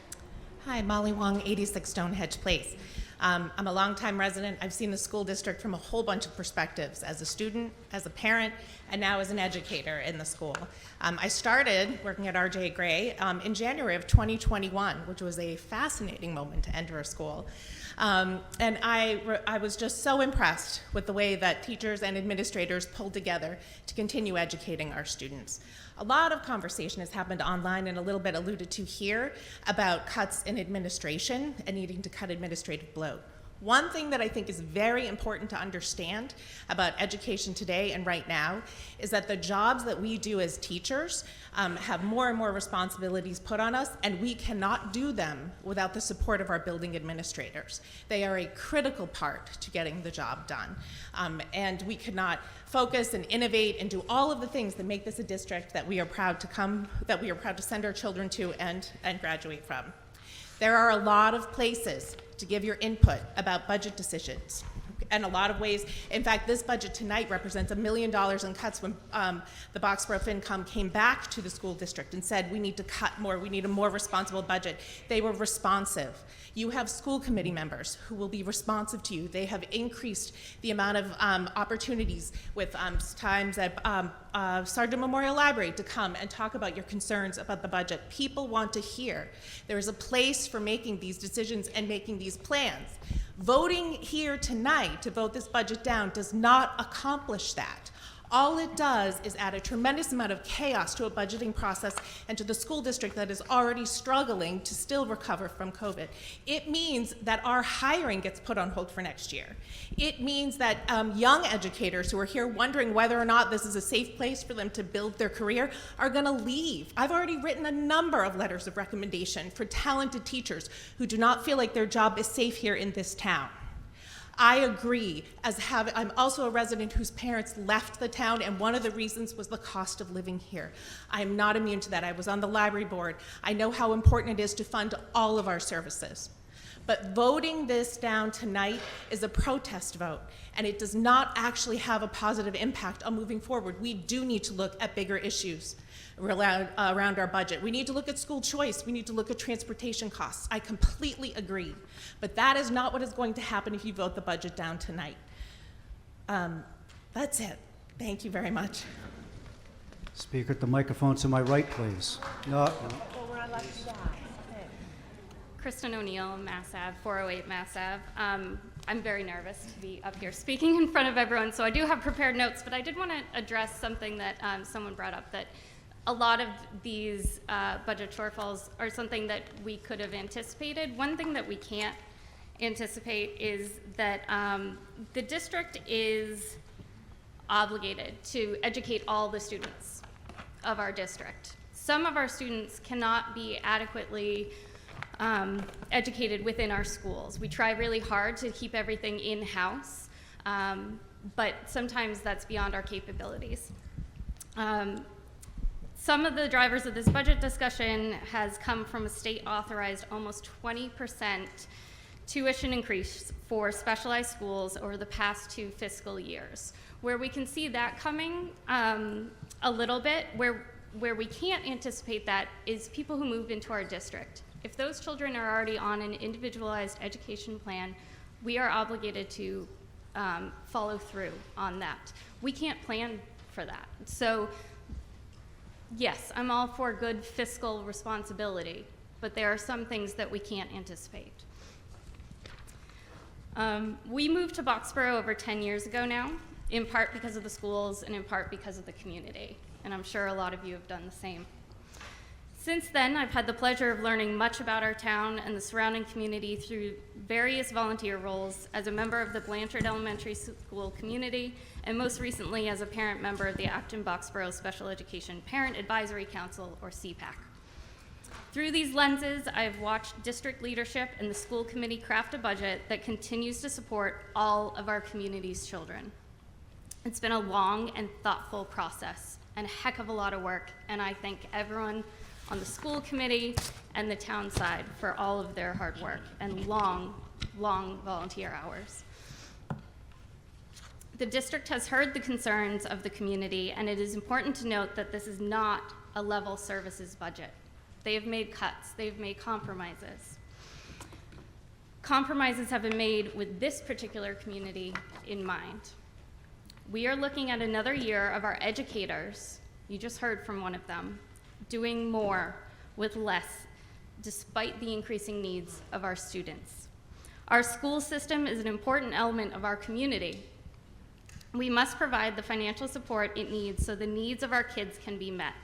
Hi, Molly Wong, 86 Stonehenge Place. I'm a longtime resident. I've seen the school district from a whole bunch of perspectives, as a student, as a parent, and now as an educator in the school. I started working at RJ Gray in January of 2021, which was a fascinating moment to enter a school. And I was just so impressed with the way that teachers and administrators pulled together to continue educating our students. A lot of conversation has happened online and a little bit alluded to here about cuts in administration and needing to cut administrative bloat. One thing that I think is very important to understand about education today and right now is that the jobs that we do as teachers have more and more responsibilities put on us, and we cannot do them without the support of our building administrators. They are a critical part to getting the job done. And we cannot focus and innovate and do all of the things that make this a district that we are proud to send our children to and graduate from. There are a lot of places to give your input about budget decisions. In a lot of ways, in fact, this budget tonight represents $1 million in cuts when the Boxborough FinCom came back to the school district and said, we need to cut more, we need a more responsible budget. They were responsive. You have school committee members who will be responsive to you. They have increased the amount of opportunities with times at Sergeant Memorial Library to come and talk about your concerns about the budget. People want to hear. There is a place for making these decisions and making these plans. Voting here tonight to vote this budget down does not accomplish that. All it does is add a tremendous amount of chaos to a budgeting process and to the school district that is already struggling to still recover from COVID. It means that our hiring gets put on hold for next year. It means that young educators who are here wondering whether or not this is a safe place for them to build their career are going to leave. I've already written a number of letters of recommendation for talented teachers who do not feel like their job is safe here in this town. I agree, I'm also a resident whose parents left the town, and one of the reasons was the cost of living here. I'm not immune to that. I was on the library board. I know how important it is to fund all of our services. But voting this down tonight is a protest vote, and it does not actually have a positive impact on moving forward. We do need to look at bigger issues around our budget. We need to look at school choice. We need to look at transportation costs. I completely agree. But that is not what is going to happen if you vote the budget down tonight. That's it. Thank you very much. Speaker at the microphone to my right, please. No. Kristen O'Neill, Mass Ave, 408 Mass Ave. I'm very nervous to be up here speaking in front of everyone, so I do have prepared notes, but I did want to address something that someone brought up, that a lot of these budget shortfalls are something that we could have anticipated. One thing that we can't anticipate is that the district is obligated to educate all the students of our district. Some of our students cannot be adequately educated within our schools. We try really hard to keep everything in-house, but sometimes that's beyond our capabilities. Some of the drivers of this budget discussion has come from a state-authorized almost 20% tuition increase for specialized schools over the past 2 fiscal years. Where we can see that coming a little bit, where we can't anticipate that is people who move into our district. If those children are already on an individualized education plan, we are obligated to follow through on that. We can't plan for that. So yes, I'm all for good fiscal responsibility, but there are some things that we can't anticipate. We moved to Boxborough over 10 years ago now, in part because of the schools and in part because of the community, and I'm sure a lot of you have done the same. Since then, I've had the pleasure of learning much about our town and the surrounding community through various volunteer roles as a member of the Blanchard Elementary School community, and most recently as a parent member of the Acton Boxborough Special Education Parent Advisory Council, or CPAC. Through these lenses, I've watched district leadership and the school committee craft a budget that continues to support all of our community's children. It's been a long and thoughtful process and a heck of a lot of work, and I thank everyone on the school committee and the town side for all of their hard work and long volunteer hours. The district has heard the concerns of the community, and it is important to note that this is not a level services budget. They have made cuts, they've made compromises. Compromises have been made with this particular community in mind. We are looking at another year of our educators, you just heard from one of them, doing more with less, despite the increasing needs of our students. Our school system is an important element of our community. We must provide the financial support it needs so the needs of our kids can be met.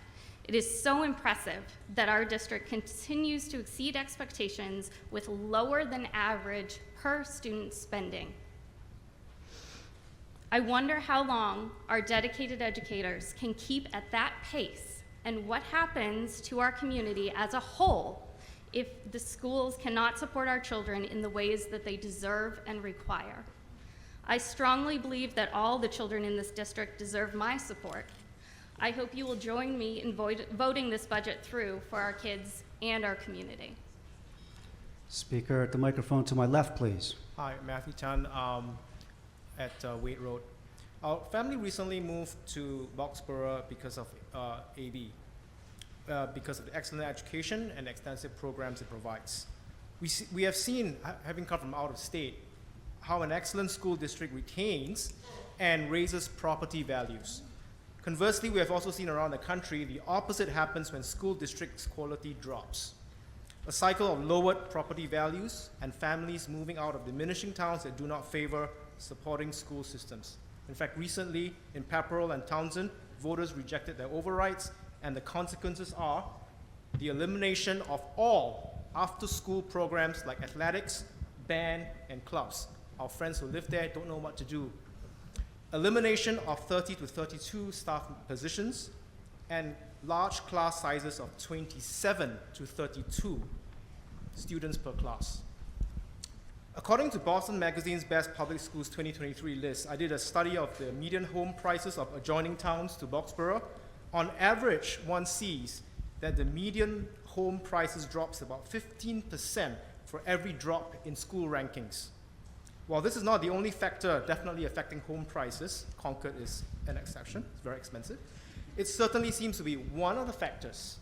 It is so impressive that our district continues to exceed expectations with lower than average per student spending. I wonder how long our dedicated educators can keep at that pace and what happens to our community as a whole if the schools cannot support our children in the ways that they deserve and require. I strongly believe that all the children in this district deserve my support. I hope you will join me in voting this budget through for our kids and our community. Speaker at the microphone to my left, please. Hi, Matthew Tan at Wade Road. Our family recently moved to Boxborough because of AB, because of the excellent education and extensive programs it provides. We have seen, having come from out of state, how an excellent school district retains and raises property values. Conversely, we have also seen around the country the opposite happens when school districts' quality drops. A cycle of lowered property values and families moving out of diminishing towns that do not favor supporting school systems. In fact, recently in Pepperell and Townsend, voters rejected their overrides, and the consequences are the elimination of all after-school programs like athletics, band, and clubs. Our friends who live there don't know what to do. Elimination of 30 to 32 staff positions, and large class sizes of 27 to 32 students per class. According to Boston Magazine's Best Public Schools 2023 list, I did a study of the median home prices of adjoining towns to Boxborough. On average, one sees that the median home prices drops about 15% for every drop in school rankings. While this is not the only factor definitely affecting home prices, Concord is an exception, it's very expensive, it certainly seems to be one of the factors.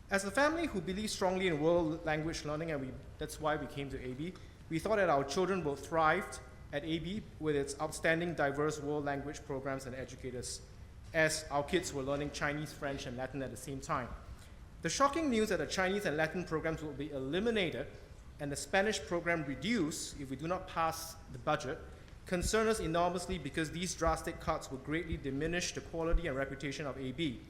As a family who believes strongly in world language learning, and that's why we came to AB, we thought that our children will thrive at AB with its outstanding diverse world language programs and educators, as our kids were learning Chinese, French, and Latin at the same time. The shocking news that the Chinese and Latin programs will be eliminated and the Spanish program reduced if we do not pass the budget concern us enormously because these drastic cuts will greatly diminish the quality and reputation of AB.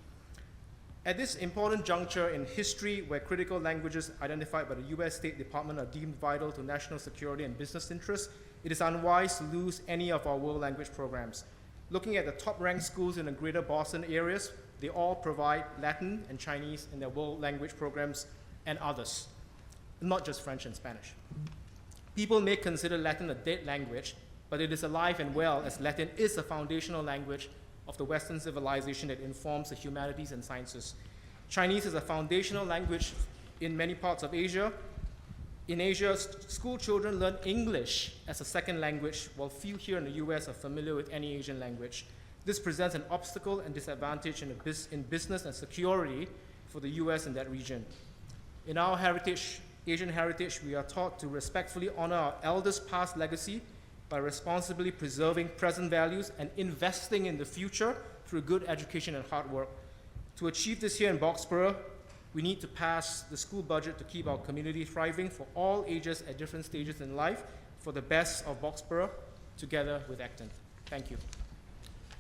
At this important juncture in history where critical languages identified by the US State Department are deemed vital to national security and business interests, it is unwise to lose any of our world language programs. Looking at the top-ranked schools in the greater Boston areas, they all provide Latin and Chinese in their world language programs and others, not just French and Spanish. People may consider Latin a dead language, but it is alive and well, as Latin is a foundational language of the Western civilization that informs the humanities and sciences. Chinese is a foundational language in many parts of Asia. In Asia, school children learn English as a second language, while few here in the US are familiar with any Asian language. This presents an obstacle and disadvantage in business and security for the US in that region. In our heritage, Asian heritage, we are taught to respectfully honor our elders' past legacy by responsibly preserving present values and investing in the future through good education and hard work. To achieve this here in Boxborough, we need to pass the school budget to keep our community thriving for all ages at different stages in life for the best of Boxborough, together with Acton. Thank you.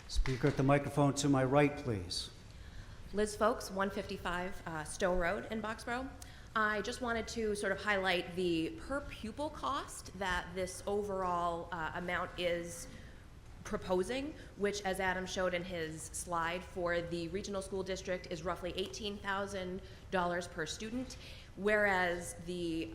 Speaker at the microphone to my right, please. Liz Folks, 155 Stowe Road in Boxborough. I just wanted to sort of highlight the per pupil cost that this overall amount is proposing, which, as Adam showed in his slide, for the regional school district is roughly $18,000 per student, whereas the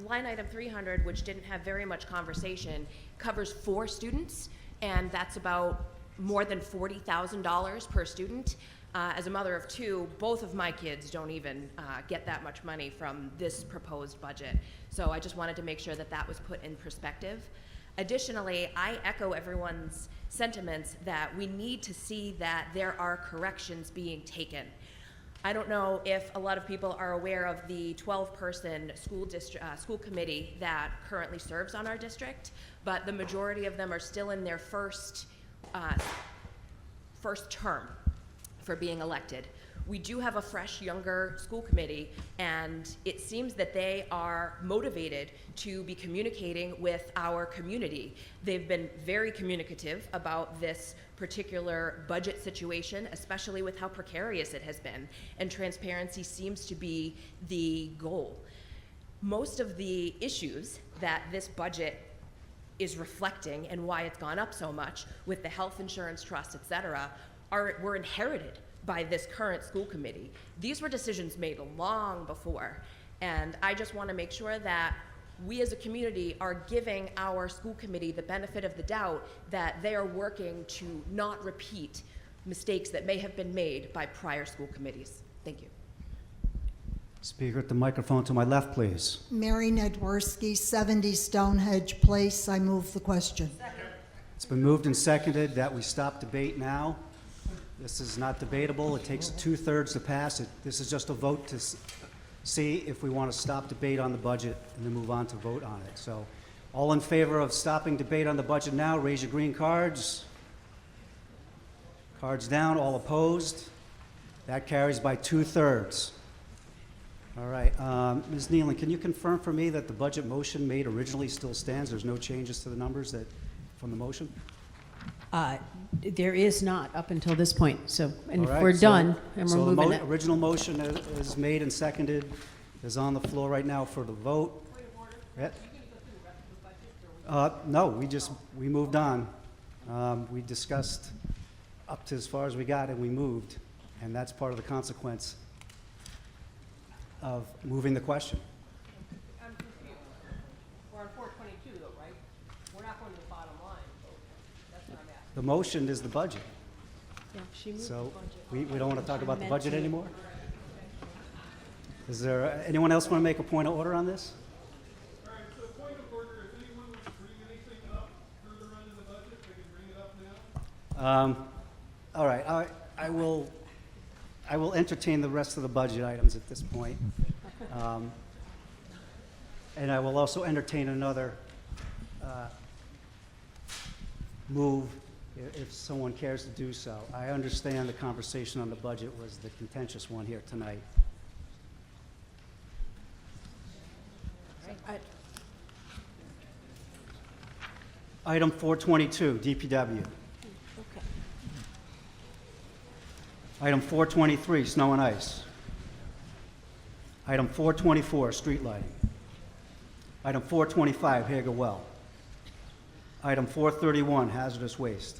line item 300, which didn't have very much conversation, covers 4 students, and that's about more than $40,000 per student. As a mother of 2, both of my kids don't even get that much money from this proposed budget. So I just wanted to make sure that that was put in perspective. Additionally, I echo everyone's sentiments that we need to see that there are corrections being taken. I don't know if a lot of people are aware of the 12-person school committee that currently serves on our district, but the majority of them are still in their first term for being elected. We do have a fresh, younger school committee, and it seems that they are motivated to be communicating with our community. They've been very communicative about this particular budget situation, especially with how precarious it has been, and transparency seems to be the goal. Most of the issues that this budget is reflecting and why it's gone up so much with the health insurance trust, et cetera, were inherited by this current school committee. These were decisions made long before, and I just want to make sure that we as a community are giving our school committee the benefit of the doubt that they are working to not repeat mistakes that may have been made by prior school committees. Thank you. Speaker at the microphone to my left, please. Mary Nedworski, 70 Stonehenge Place. I move the question. It's been moved and seconded that we stop debate now. This is not debatable. It takes 2/3 to pass it. This is just a vote to see if we want to stop debate on the budget and then move on to vote on it. So all in favor of stopping debate on the budget now, raise your green cards. Cards down. All opposed? That carries by 2/3. All right. Ms. Nealon, can you confirm for me that the budget motion made originally still stands? There's no changes to the numbers from the motion? There is not up until this point. So, and All if right, we're done and we're so moving the it. original motion is made and seconded, is on the floor right now for the vote. Yeah. No, we moved on. We discussed up to as far as we got and we moved, and that's part of the consequence of moving the question. I'm confused. We're on 422 though, right? We're not going to the bottom line. That's what I'm asking. The motion is the budget. Yeah, she moved So the budget. we don't want to talk about the Meant budget to. anymore? Is there, anyone else want to make a point of order on this? All right, so point of order, if anyone wants to bring anything up further on in the budget, they can bring it up now. All right, I will entertain the rest of the budget items at this point. And I will also entertain another move if someone cares to do so. I understand the conversation on the budget was the contentious one here tonight. Item 422, DPW. Item 423, snow and ice. Item 424, street lighting. Item 425, Hager Well. Item 431, hazardous waste.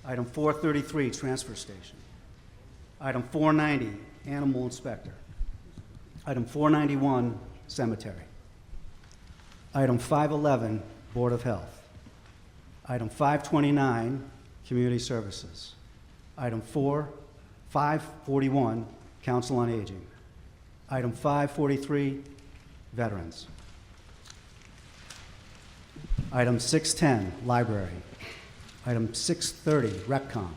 Item 433, transfer station. Item 490, animal inspector. Item 491, cemetery. Item 511, Board of Health. Item 529, community services. Item 541, Council on Aging. Item 543, Veterans. Item 610, Library. Item 630, RecCom.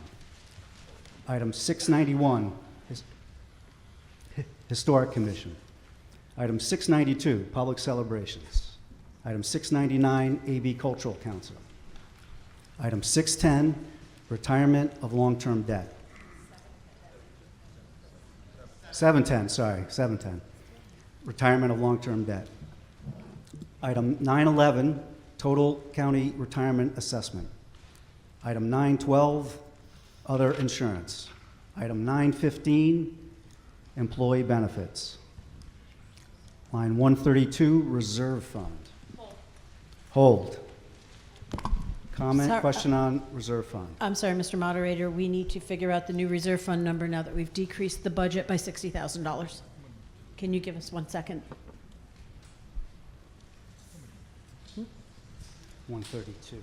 Item 691, Historic Commission. Item 692, Public Celebrations. Item 699, AB Cultural Council. Item 610, Retirement of long-term debt. 710, retirement of long-term debt. Item 911, total county retirement assessment. Item 912, other insurance. Item 915, employee benefits. Line 132, reserve fund. Hold. Comment, Sorry, question on reserve fund. I'm sorry, Mr. Moderator, we need to figure out the new reserve fund number now that we've decreased the budget by $60,000. Can you give us 1 second? 132.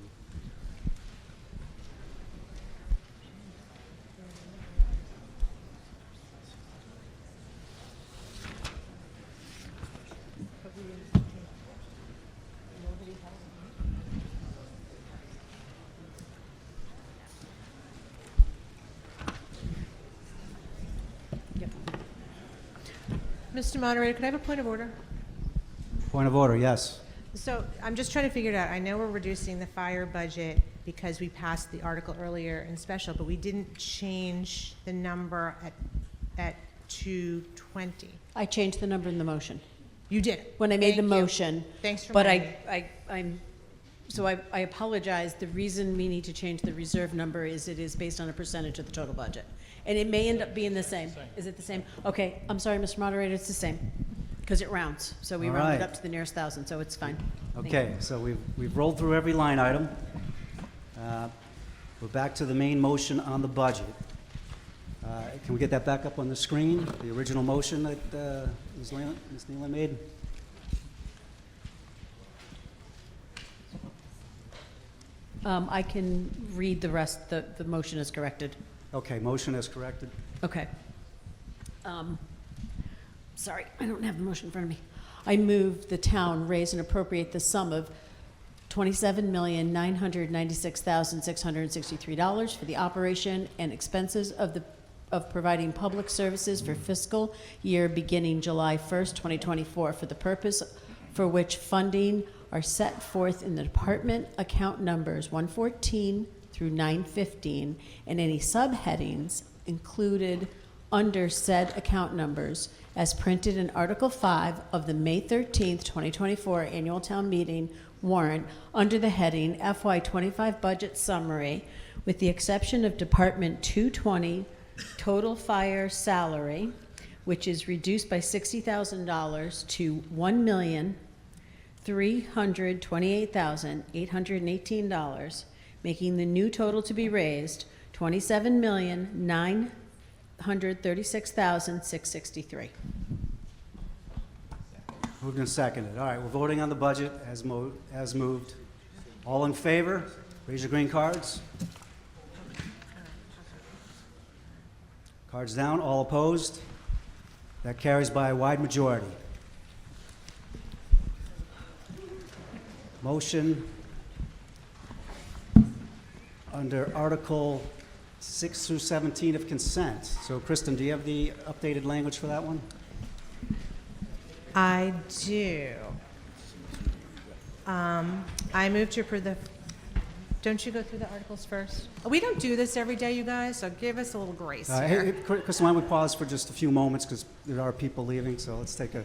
Mr. Moderator, could I have a point of order? Point of order, yes. So I'm just trying to figure it out. I know we're reducing the fire budget because we passed the article earlier in special, but we didn't change the number at 220. I changed the number in the motion. You did? When I made the Thank you. motion. Thanks for But reminding me. I apologize. The reason we need to change the reserve number is it is based on a percentage of the total budget. And it may end up being the same. Is it the same? Okay, I'm sorry, Mr. Moderator, it's the same. Because it rounds. So we All round it right. up to the nearest thousand, so it's fine. Thank Okay, so we've rolled through every line item. We're back to the main motion on the budget. Can we get that back up on the screen? The original motion that Ms. Nealon made? I can read the rest. The motion is corrected. Okay, motion is corrected. Okay. Sorry, I don't have the motion in front of me. I move the town raise and appropriate the sum of $27,996,663 for the operation and expenses of providing public services for fiscal year beginning July 1st, 2024, for the purpose for which funding are set forth in the department account numbers 114 through 915 and any subheadings included under said account numbers as printed in Article 5 of the May 13th, 2024 Annual Town Meeting warrant under the heading FY25 Budget Summary, with the exception of Department 220 Total Fire Salary, which is reduced by $60,000 to $1,328,818, making the new total to be raised $27,936,663. Moved and seconded. All right, we're voting on the budget as moved. All in favor? Raise your green cards. Cards down. All opposed? That carries by a wide majority. Motion under Article 6 through 17 of consent. So, Kristen, do you have the updated language for that one? I do. I move to approve the, don't you go through the articles first? We don't do this every day, you guys, so give us a little grace here. Hey, Kristen, why don't we pause for just a few moments because there are people leaving, so let's take a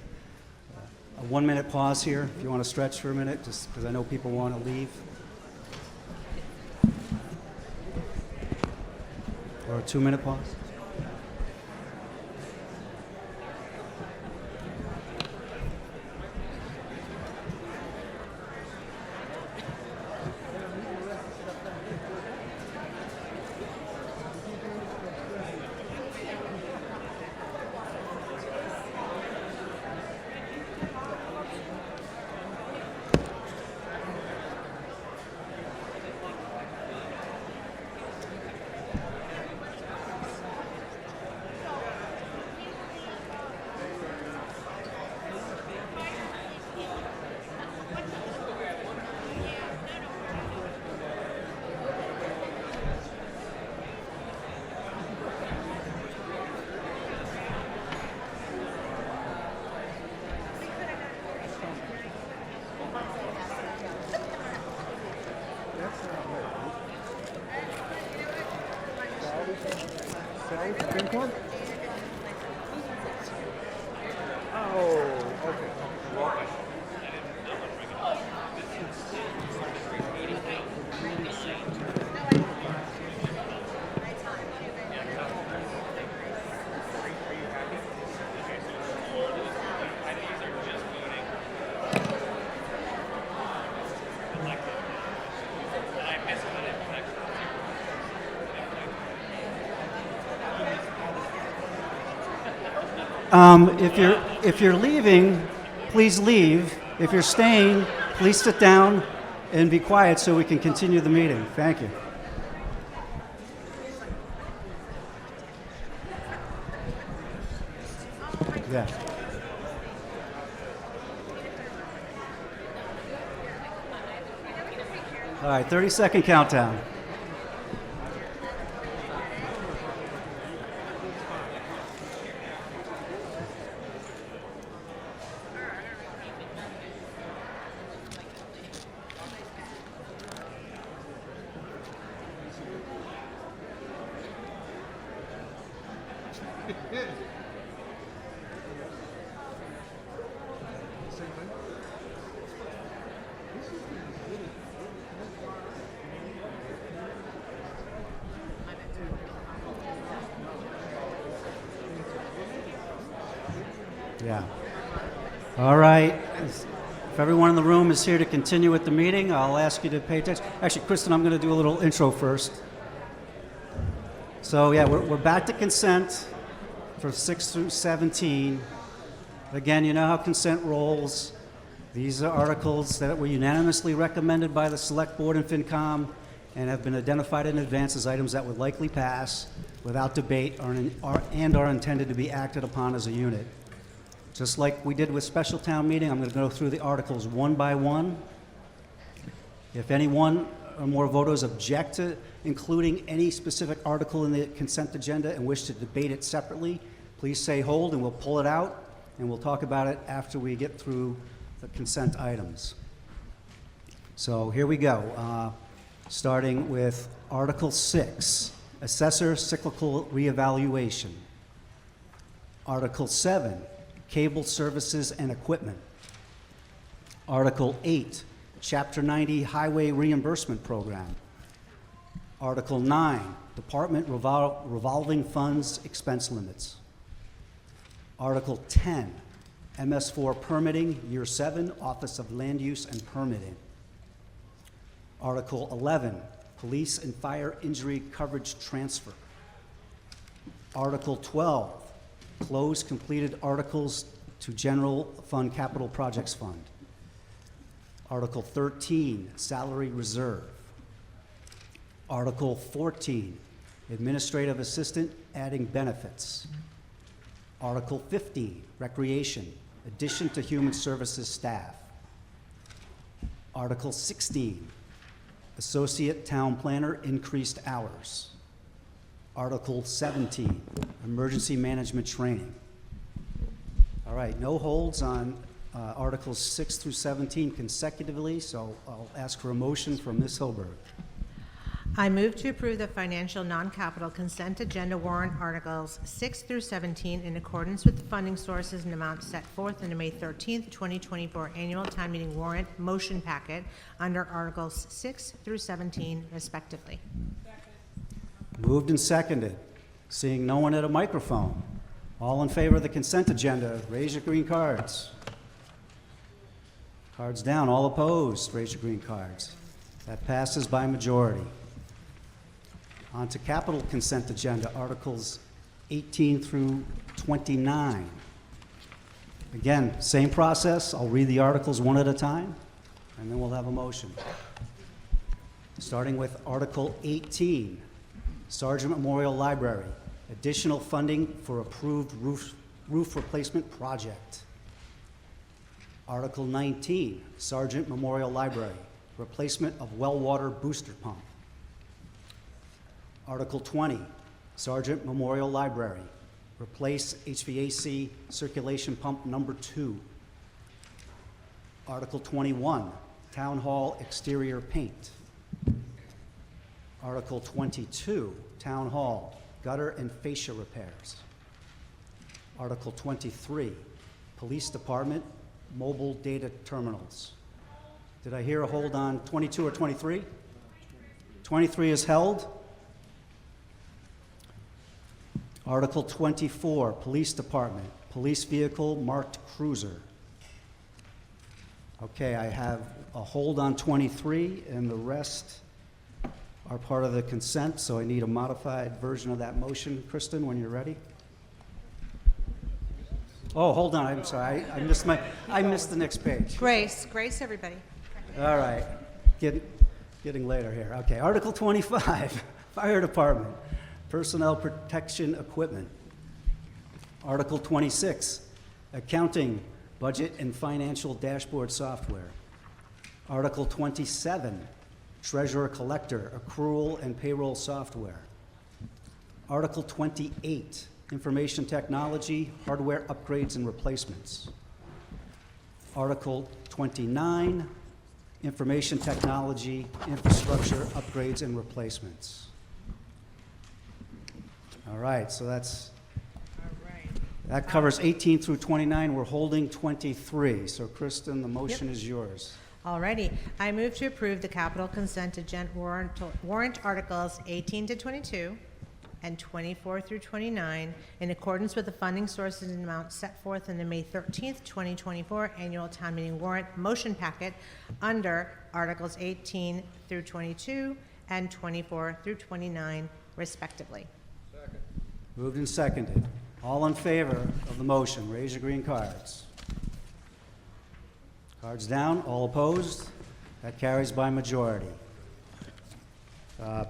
1-minute pause here if you want to stretch for a minute, just because I know people want to leave. Or a 2-minute pause. I missed If you're leaving, please leave. If you're staying, please sit down and be quiet so we can continue the meeting. Thank you. Yeah. All right, 30-second countdown. Yeah. All right. If everyone in the room is here to continue with the meeting, I'll ask you to pay attention. Actually, Kristen, I'm going to do a little intro first. So, yeah, we're back to consent for 6 through 17. Again, you know how consent rolls. These are articles that were unanimously recommended by the Select Board and FinCom and have been identified in advance as items that would likely pass without debate and are intended to be acted upon as a unit. Just like we did with special town meeting, I'm going to go through the articles one by one. If any one or more voters object to including any specific article in the consent agenda and wish to debate it separately, please say hold and we'll pull it out and we'll talk about it after we get through the consent items. So here we go. Starting with Article 6, Assessor Cyclical Reevaluation. Article 7, Cable Services and Equipment. Article 8, Chapter 90 Highway Reimbursement Program. Article 9, Department Revolving Funds Expense Limits. Article 10, MS4 Permitting, Year 7, Office of Land Use and Permitting. Article 11, Police and Fire Injury Coverage Transfer. Article 12, Close completed articles to General Fund Capital Projects Fund. Article 13, Salary Reserve. Article 14, Administrative Assistant adding benefits. Article 15, Recreation, addition to Human Services staff. Article 16, Associate Town Planner increased hours. Article 17, Emergency Management Training. All right, no holds on Articles 6 through 17 consecutively, so I'll ask for a motion from Ms. Hilberg. I move to approve the financial non-capital consent agenda warrant articles 6 through 17 in accordance with the funding sources and amounts set forth in the May 13th, 2024 annual town meeting warrant motion packet under articles 6 through 17 respectively. Moved and seconded. Seeing no one at a microphone. All in favor of the consent agenda, raise your green cards. Cards down. All opposed, raise your green cards. That passes by majority. On to capital consent agenda, Articles 18 through 29. Again, same process. I'll read the articles one at a time, and then we'll have a motion. Starting with Article 18, Sargent Memorial Library, additional funding for approved roof replacement project. Article 19, Sargent Memorial Library, replacement of well water booster pump. Article 20, Sargent Memorial Library, replace HVAC circulation pump number 2. Article 21, Town Hall exterior paint. Article 22, Town Hall, gutter and fascia repairs. Article 23, Police Department, mobile data terminals. Did I hear a hold on 22 or 23? 23 is held. Article 24, Police Department, police vehicle marked cruiser. Okay, I have a hold on 23, and the rest are part of the consent, so I need a modified version of that motion. Kristen, when you're ready. Oh, hold on, I'm sorry, I missed the next page. Grace, everybody. All right, getting later here. Okay, Article 25, Fire Department, Personnel Protection Equipment. Article 26, Accounting, Budget and Financial Dashboard Software. Article 27, Treasurer Collector, Accrual and Payroll Software. Article 28, Information Technology, Hardware Upgrades and Replacements. Article 29, Information Technology, Infrastructure Upgrades and Replacements. All right, so that covers 18 through 29. We're holding 23. So, Kristen, the motion is yours. Alrighty, I move to approve the capital consent agenda warrant articles 18 to 22 and 24 through 29 in accordance with the funding sources and amounts set forth in the May 13th, 2024 annual town meeting warrant motion packet under articles 18 through 22 and 24 through 29 respectively. Moved and seconded. All in favor of the motion, raise your green cards. Cards down. All opposed? That carries by majority.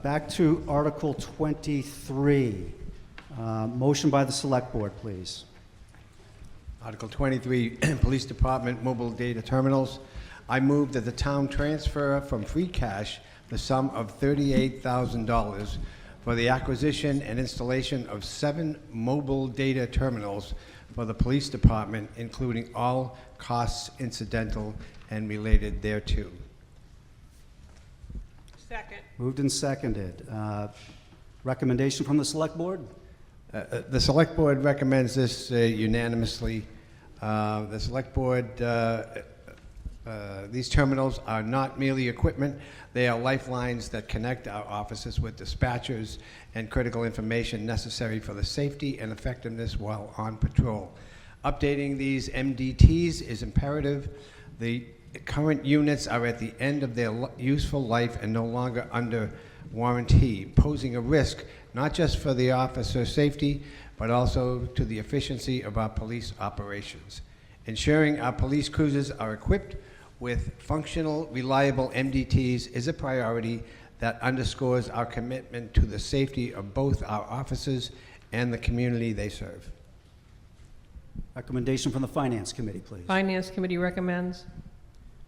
Back to Article 23. Motion by the Select Board, please. Article 23, Police Department Mobile Data Terminals. I move that the town transfer from free cash the sum of $38,000 for the acquisition and installation of 7 mobile data terminals for the police department, including all costs incidental and related thereto. Second. Moved and seconded. Recommendation from the Select Board? The Select Board recommends this unanimously. The Select Board, these terminals are not merely equipment. They are lifelines that connect our offices with dispatchers and critical information necessary for the safety and effectiveness while on patrol. Updating these MDTs is imperative. The current units are at the end of their useful life and no longer under warranty, posing a risk not just for the officer's safety, but also to the efficiency of our police operations. Ensuring our police cruisers are equipped with functional, reliable MDTs is a priority that underscores our commitment to the safety of both our officers and the community they serve. Recommendation from the Finance Committee, please. Finance Committee recommends.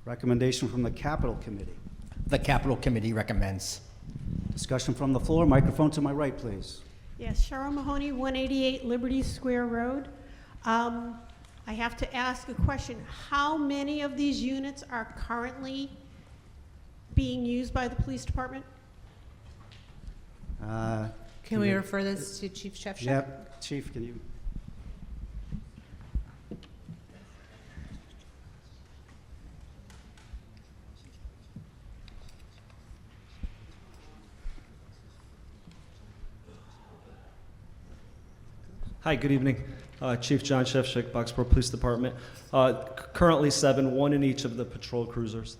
Recommendation from the Capital Committee. The Capital Committee recommends. Discussion from the floor. Microphone to my right, please. Yes, Cheryl Mahoney, 188 Liberty Square Road. I have to ask a question. How many of these units are currently being used by the police department? Can we refer this to Chief Shefchuk? Yep, Chief, can you? Hi, good evening. Chief John Shefchuk, Boxborough Police Department. Currently 7, 1 in each of the patrol cruisers.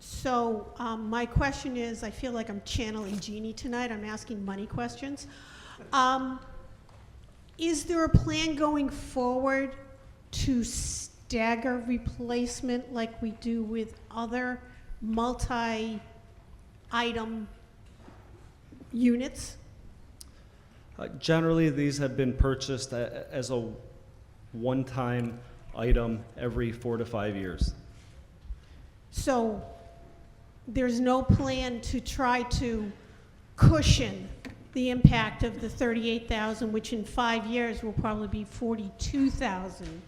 So my question is, I feel like I'm channeling Jeannie tonight. I'm asking money questions. Is there a plan going forward to stagger replacement like we do with other multi-item units? Generally, these have been purchased as a one-time item every 4 to 5 years. So there's no plan to try to cushion the impact of the 38,000, which in 5 years will probably be 42,000.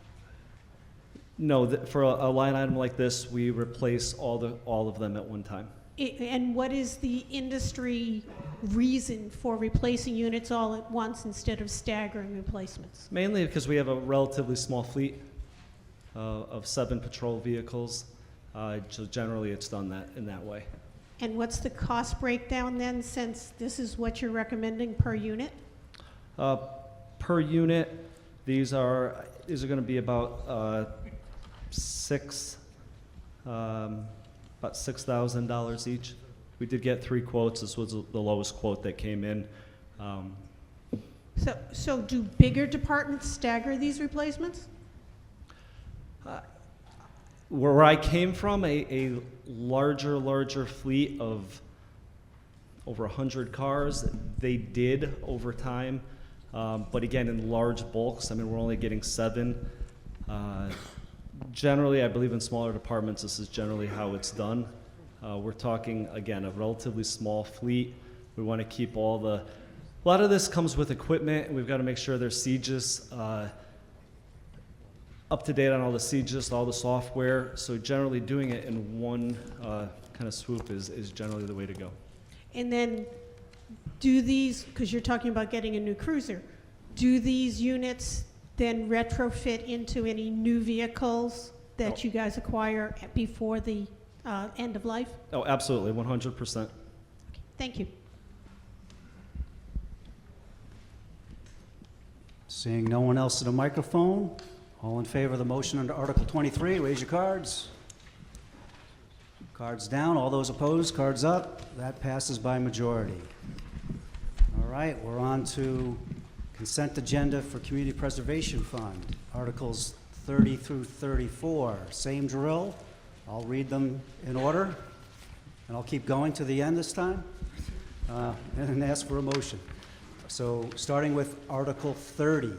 No, for a line item like this, we replace all of them at one time. And what is the industry reason for replacing units all at once instead of staggering replacements? Mainly because we have a relatively small fleet of 7 patrol vehicles. So generally, it's done in that way. And what's the cost breakdown then, since this is what you're recommending per unit? Per unit, these are going to be about about $6,000 each. We did get 3 quotes. This was the lowest quote that came in. So do bigger departments stagger these replacements? Where I came from, a larger fleet of over 100 cars, they did over time, but again, in large bulks. I mean, we're only getting 7. Generally, I believe in smaller departments, this is generally how it's done. We're talking, again, a relatively small fleet. We want to keep all the, a lot of this comes with equipment, and we've got to make sure there's sieges up to date on all the sieges, all the software. So generally doing it in one kind of swoop is generally the way to go. And then do these, because you're talking about getting a new cruiser, do these units then retrofit into any new vehicles that you guys acquire before the end of life? Oh, absolutely, 100%. Thank you. Seeing no one else at the microphone, all in favor of the motion under Article 23, raise your cards. Cards down. All those opposed, cards up. That passes by majority. All right, we're on to consent agenda for Community Preservation Fund, Articles 30 through 34. Same drill. I'll read them in order, and I'll keep going to the end this time, and ask for a motion. So starting with Article 30,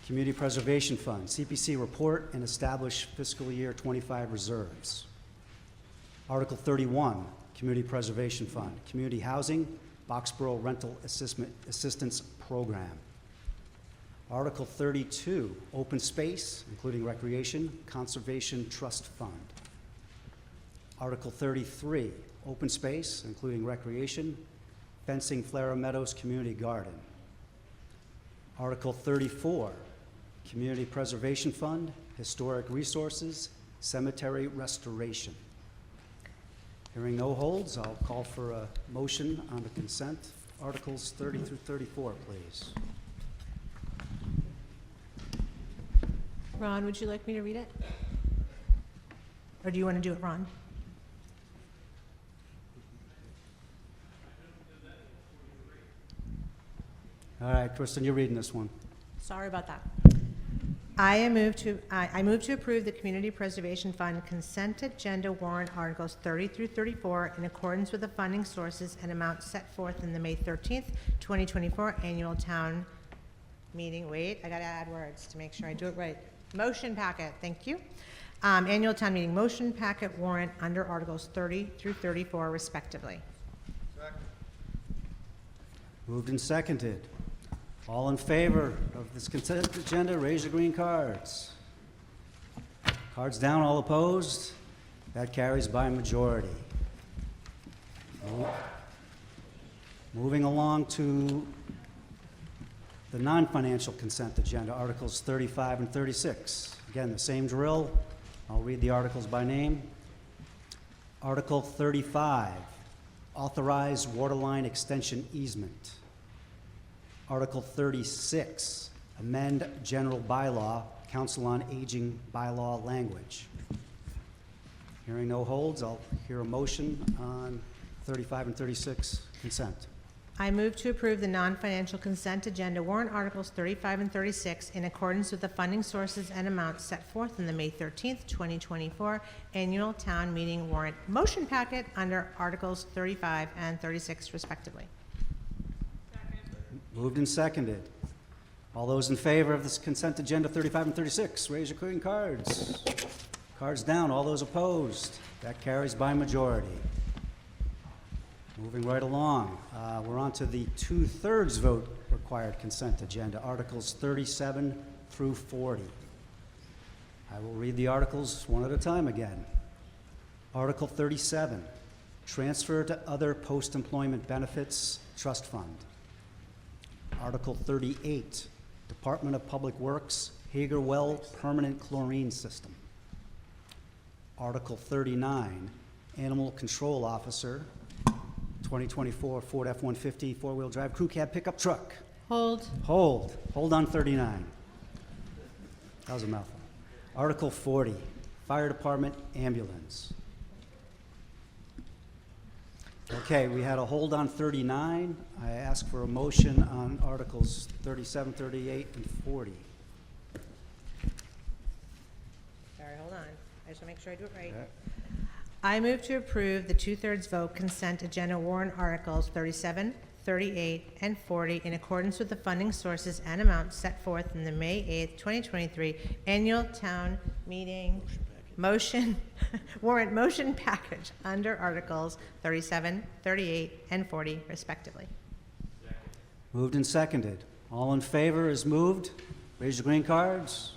Community Preservation Fund, CPC report and establish fiscal year 25 reserves. Article 31, Community Preservation Fund, Community Housing, Boxborough Rental Assistance Program. Article 32, Open Space, including Recreation, Conservation Trust Fund. Article 33, Open Space, including Recreation, Fencing Flora Meadows Community Garden. Article 34, Community Preservation Fund, Historic Resources, Cemetery Restoration. Hearing no holds, I'll call for a motion on the consent. Articles 30 through 34, please. Ron, would you like me to read it? Or do you want to do it, Ron? All right, Kristen, you're reading this one. Sorry about that. I move to approve the Community Preservation Fund consent agenda warrant articles 30 through 34 in accordance with the funding sources and amounts set forth in the May 13th, 2024 annual town meeting. Wait, I gotta add words to make sure I do it right. Motion packet, thank you. Annual town meeting motion packet warrant under articles 30 through 34 respectively. Moved and seconded. All in favor of this consent agenda, raise your green cards. Cards down, all opposed? That carries by majority. Moving along to the non-financial consent agenda, Articles 35 and 36. Again, the same drill. I'll read the articles by name. Article 35, authorize waterline extension easement. Article 36, amend general bylaw, Council on Aging bylaw language. Hearing no holds, I'll hear a motion on 35 and 36 consent. I move to approve the non-financial consent agenda warrant articles 35 and 36 in accordance with the funding sources and amounts set forth in the May 13th, 2024 annual town meeting warrant motion packet under articles 35 and 36 respectively. Moved and seconded. All those in favor of this consent agenda 35 and 36, raise your green cards. Cards down. All those opposed? That carries by majority. Moving right along, we're on to the 2/3 vote required consent agenda, Articles 37 through 40. I will read the articles one at a time again. Article 37, transfer to other post-employment benefits trust fund. Article 38, Department of Public Works, Hager Well Permanent Chlorine System. Article 39, Animal Control Officer, 2024 Ford F-150 four-wheel drive crew cab pickup truck. Hold. Hold on 39. That was a mouthful. Article 40, Fire Department ambulance. Okay, we had a hold on 39. I ask for a motion on Articles 37, 38, and 40. Sorry, hold on. I just want to make sure I do it right. I move to approve the 2/3 vote consent agenda warrant articles 37, 38, and 40 in accordance with the funding sources and amounts set forth in the May 8th, 2023 annual town meeting warrant motion package under Articles 37, 38, and 40 respectively. Moved and seconded. All in favor is moved. Raise your green cards.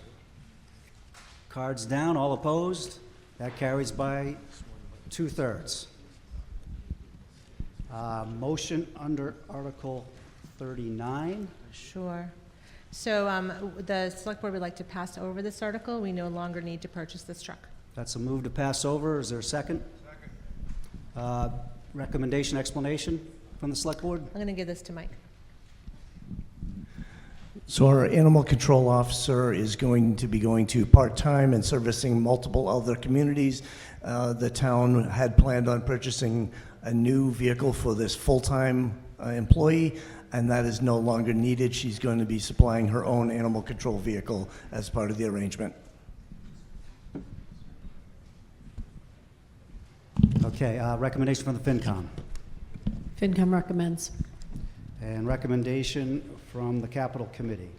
Cards down. All opposed. That carries by 2/3. Motion under Article 39. Sure. So the select board would like to pass over this article. We no longer need to purchase this truck. That's a move to pass over. Is there a second? Second. Recommendation, explanation from the select board? I'm going to give this to Mike. So our animal control officer is going to be going to part-time and servicing multiple other communities. The town had planned on purchasing a new vehicle for this full-time employee, and that is no longer needed. She's going to be supplying her own animal control vehicle as part of the arrangement. Okay, recommendation from the FinCom. FinCom recommends. And recommendation from the Capital Committee.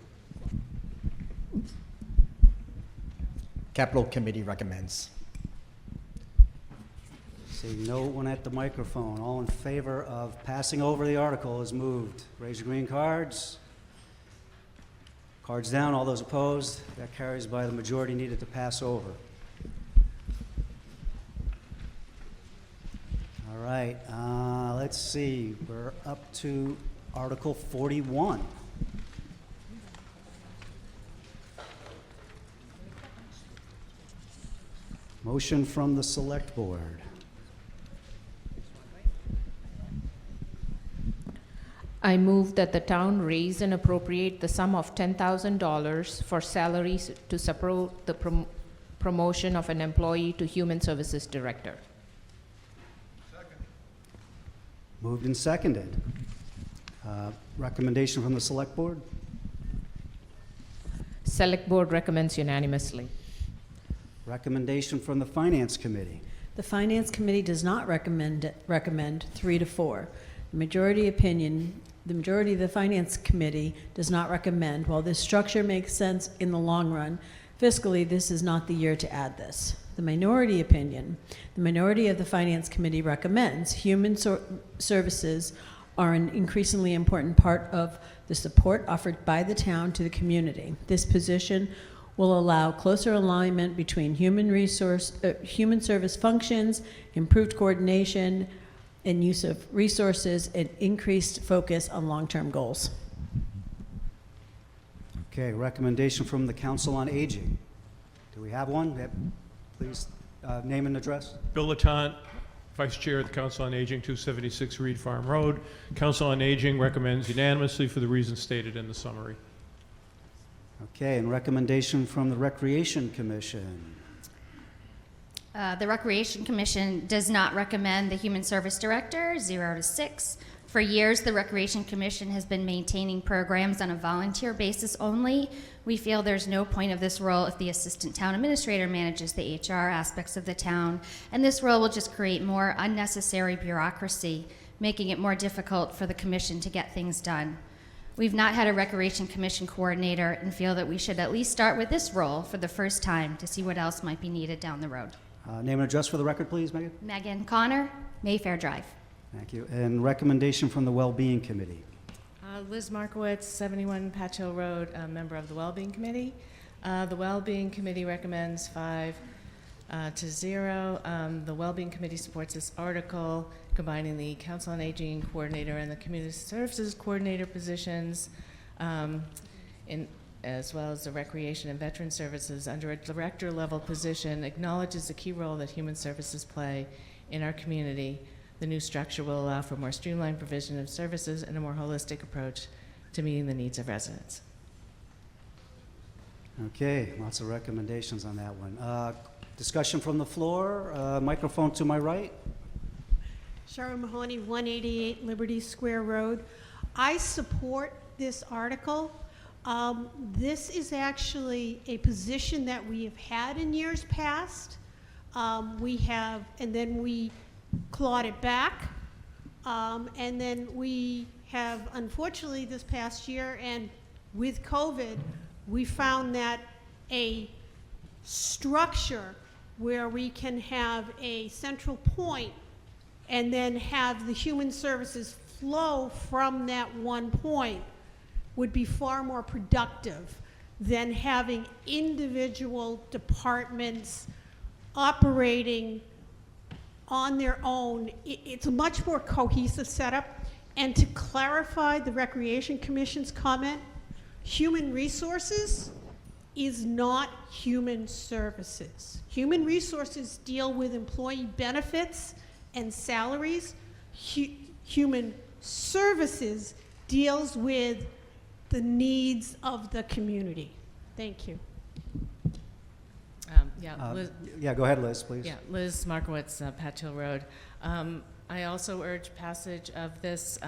Capital Committee recommends. See no one at the microphone. All in favor of passing over the article is moved. Raise your green cards. Cards down. All those opposed. That carries by the majority needed to pass over. All right, let's see. We're up to Article 41. Motion from the Select Board. I move that the town raise and appropriate the sum of $10,000 for salaries to support the promotion of an employee to Human Services Director. Moved and seconded. Recommendation from the Select Board? Select Board recommends unanimously. Recommendation from the Finance Committee? The Finance Committee does not recommend 3 to 4. The majority of the Finance Committee does not recommend. While this structure makes sense in the long run, fiscally, this is not the year to add this. The minority of the Finance Committee recommends human services are an increasingly important part of the support offered by the town to the community. This position will allow closer alignment between human service functions, improved coordination, and use of resources, and increased focus on long-term goals. Okay, recommendation from the Council on Aging. Do we have one? Yep. Please, name and address. Bill Latant, Vice Chair of the Council on Aging, 276 Reed Farm Road. Council on Aging recommends unanimously for the reasons stated in the summary. Okay, and recommendation from the Recreation Commission. The Recreation Commission does not recommend the Human Service Director, 0 to 6. For years, the Recreation Commission has been maintaining programs on a volunteer basis only. We feel there's no point of this role if the Assistant Town Administrator manages the HR aspects of the town, and this role will just create more unnecessary bureaucracy, making it more difficult for the Commission to get things done. We've not had a Recreation Commission coordinator and feel that we should at least start with this role for the first time to see what else might be needed down the road. Name and address for the record, please, Megan. Megan Connor, Mayfair Drive. Thank you. And recommendation from the Wellbeing Committee. Liz Markowitz, 71 Patch Hill Road, a member of the Wellbeing Committee. The Wellbeing Committee recommends 5 to 0. The Wellbeing Committee supports this article, combining the Council on Aging Coordinator and the Community Services Coordinator positions, as well as the Recreation and Veteran Services under a director-level position, acknowledges the key role that human services play in our community. The new structure will allow for more streamlined provision of services and a more holistic approach to meeting the needs of residents. Okay, lots of recommendations on that one. Discussion from the floor. Microphone to my right. Sharon Mahoney, 188 Liberty Square Road. I support this article. This is actually a position that we have had in years past. And then we clawed it back. And then we have, unfortunately, this past year, and with COVID, we found that a structure where we can have a central point and then have the human services flow from that one point would be far more productive than having individual departments operating on their own. It's a much more cohesive setup. And to clarify the Recreation Commission's comment, human resources is not human services. Human resources deal with employee benefits and salaries. Human services deals with the needs of the community. Thank you. Liz, Yeah, go ahead, Liz, please. Yeah, Liz Markowitz, Patch Hill Road. I also urge passage of this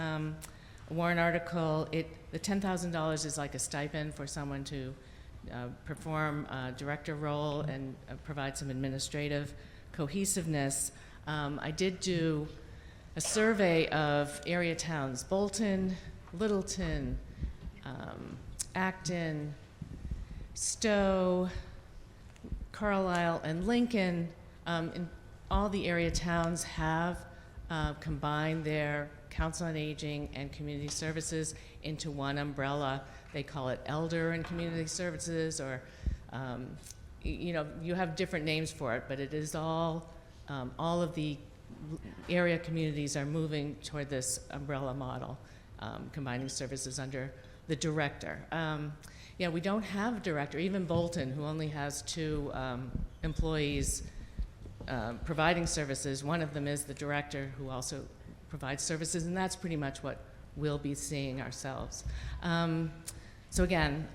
warrant article. The $10,000 is like a stipend for someone to perform a director role and provide some administrative cohesiveness. I did do a survey of area towns: Bolton, Littleton, Acton, Stowe, Carlisle, and Lincoln. In all the area towns have combined their Council on Aging and Community Services into one umbrella. They call it Elder and Community Services, or you have different names for it, but it is all of the area communities are moving toward this umbrella model, combining services under the director. We don't have a director. Even Bolton, who only has 2 employees providing services, one of them is the director, who also provides services, and that's pretty much what we'll be seeing ourselves. So again,